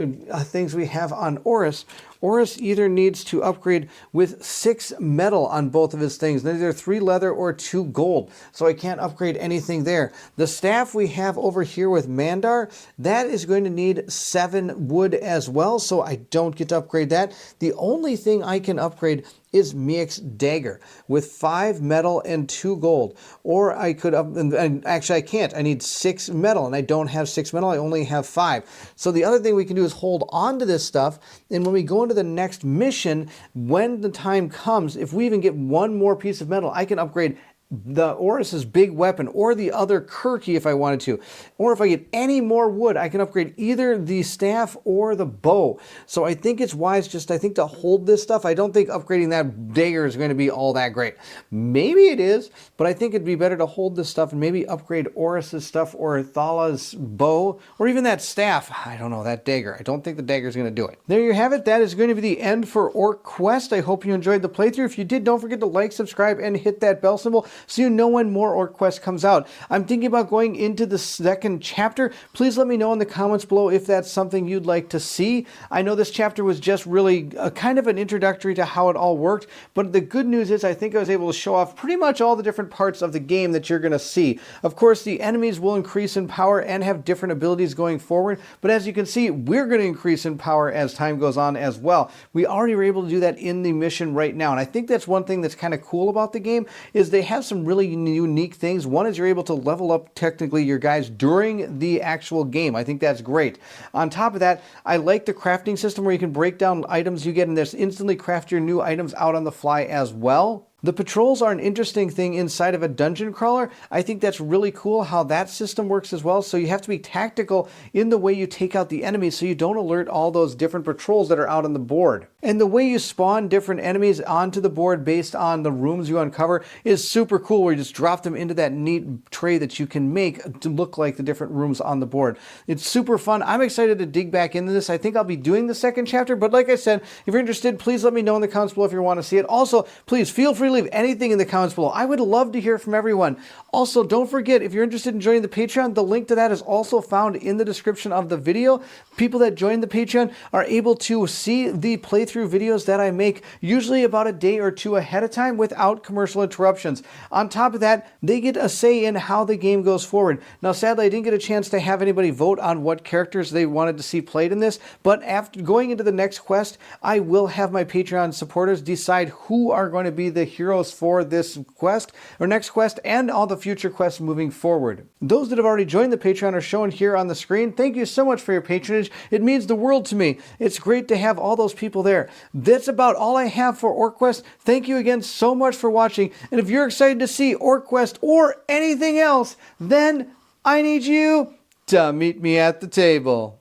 things we have on Oris, Oris either needs to upgrade with 6 metal on both of his things, either 3 leather or 2 gold. So I can't upgrade anything there. The staff we have over here with Mandar, that is going to need 7 wood as well, so I don't get to upgrade that. The only thing I can upgrade is Miek's dagger with 5 metal and 2 gold. Or I could, and actually I can't. I need 6 metal, and I don't have 6 metal. I only have 5. So the other thing we can do is hold on to this stuff, and when we go into the next mission, when the time comes, if we even get 1 more piece of metal, I can upgrade the Oris's big weapon or the other Kirky if I wanted to. Or if I get any more wood, I can upgrade either the staff or the bow. So I think it's wise just, I think, to hold this stuff. I don't think upgrading that dagger is going to be all that great. Maybe it is, but I think it'd be better to hold this stuff and maybe upgrade Oris's stuff or Thala's bow or even that staff. I don't know, that dagger. I don't think the dagger is going to do it. There you have it. That is going to be the end for OrcQuest. I hope you enjoyed the playthrough. If you did, don't forget to like, subscribe, and hit that bell symbol so you know when more OrcQuest comes out. I'm thinking about going into the second chapter. Please let me know in the comments below if that's something you'd like to see. I know this chapter was just really kind of an introductory to how it all worked, but the good news is I think I was able to show off pretty much all the different parts of the game that you're going to see. Of course, the enemies will increase in power and have different abilities going forward, but as you can see, we're going to increase in power as time goes on as well. We already were able to do that in the mission right now, and I think that's one thing that's kind of cool about the game is they have some really unique things. One is you're able to level up technically your guys during the actual game. I think that's great. On top of that, I like the crafting system where you can break down items you get and just instantly craft your new items out on the fly as well. The patrols are an interesting thing inside of a dungeon crawler. I think that's really cool how that system works as well. So you have to be tactical in the way you take out the enemies so you don't alert all those different patrols that are out on the board. And the way you spawn different enemies onto the board based on the rooms you uncover is super cool, where you just drop them into that neat tray that you can make to look like the different rooms on the board. It's super fun. I'm excited to dig back into this. I think I'll be doing the second chapter, but like I said, if you're interested, please let me know in the comments below if you want to see it. Also, please feel free to leave anything in the comments below. I would love to hear from everyone. Also, don't forget, if you're interested in joining the Patreon, the link to that is also found in the description of the video. People that join the Patreon are able to see the playthrough videos that I make, usually about a day or two ahead of time without commercial interruptions. On top of that, they get a say in how the game goes forward. Now, sadly, I didn't get a chance to have anybody vote on what characters they wanted to see played in this, but after going into the next quest, I will have my Patreon supporters decide who are going to be the heroes for this quest, or next quest, and all the future quests moving forward. Those that have already joined the Patreon are shown here on the screen. Thank you so much for your patronage. It means the world to me. It's great to have all those people there. That's about all I have for OrcQuest. Thank you again so much for watching. And if you're excited to see OrcQuest or anything else, then I need you to meet me at the table.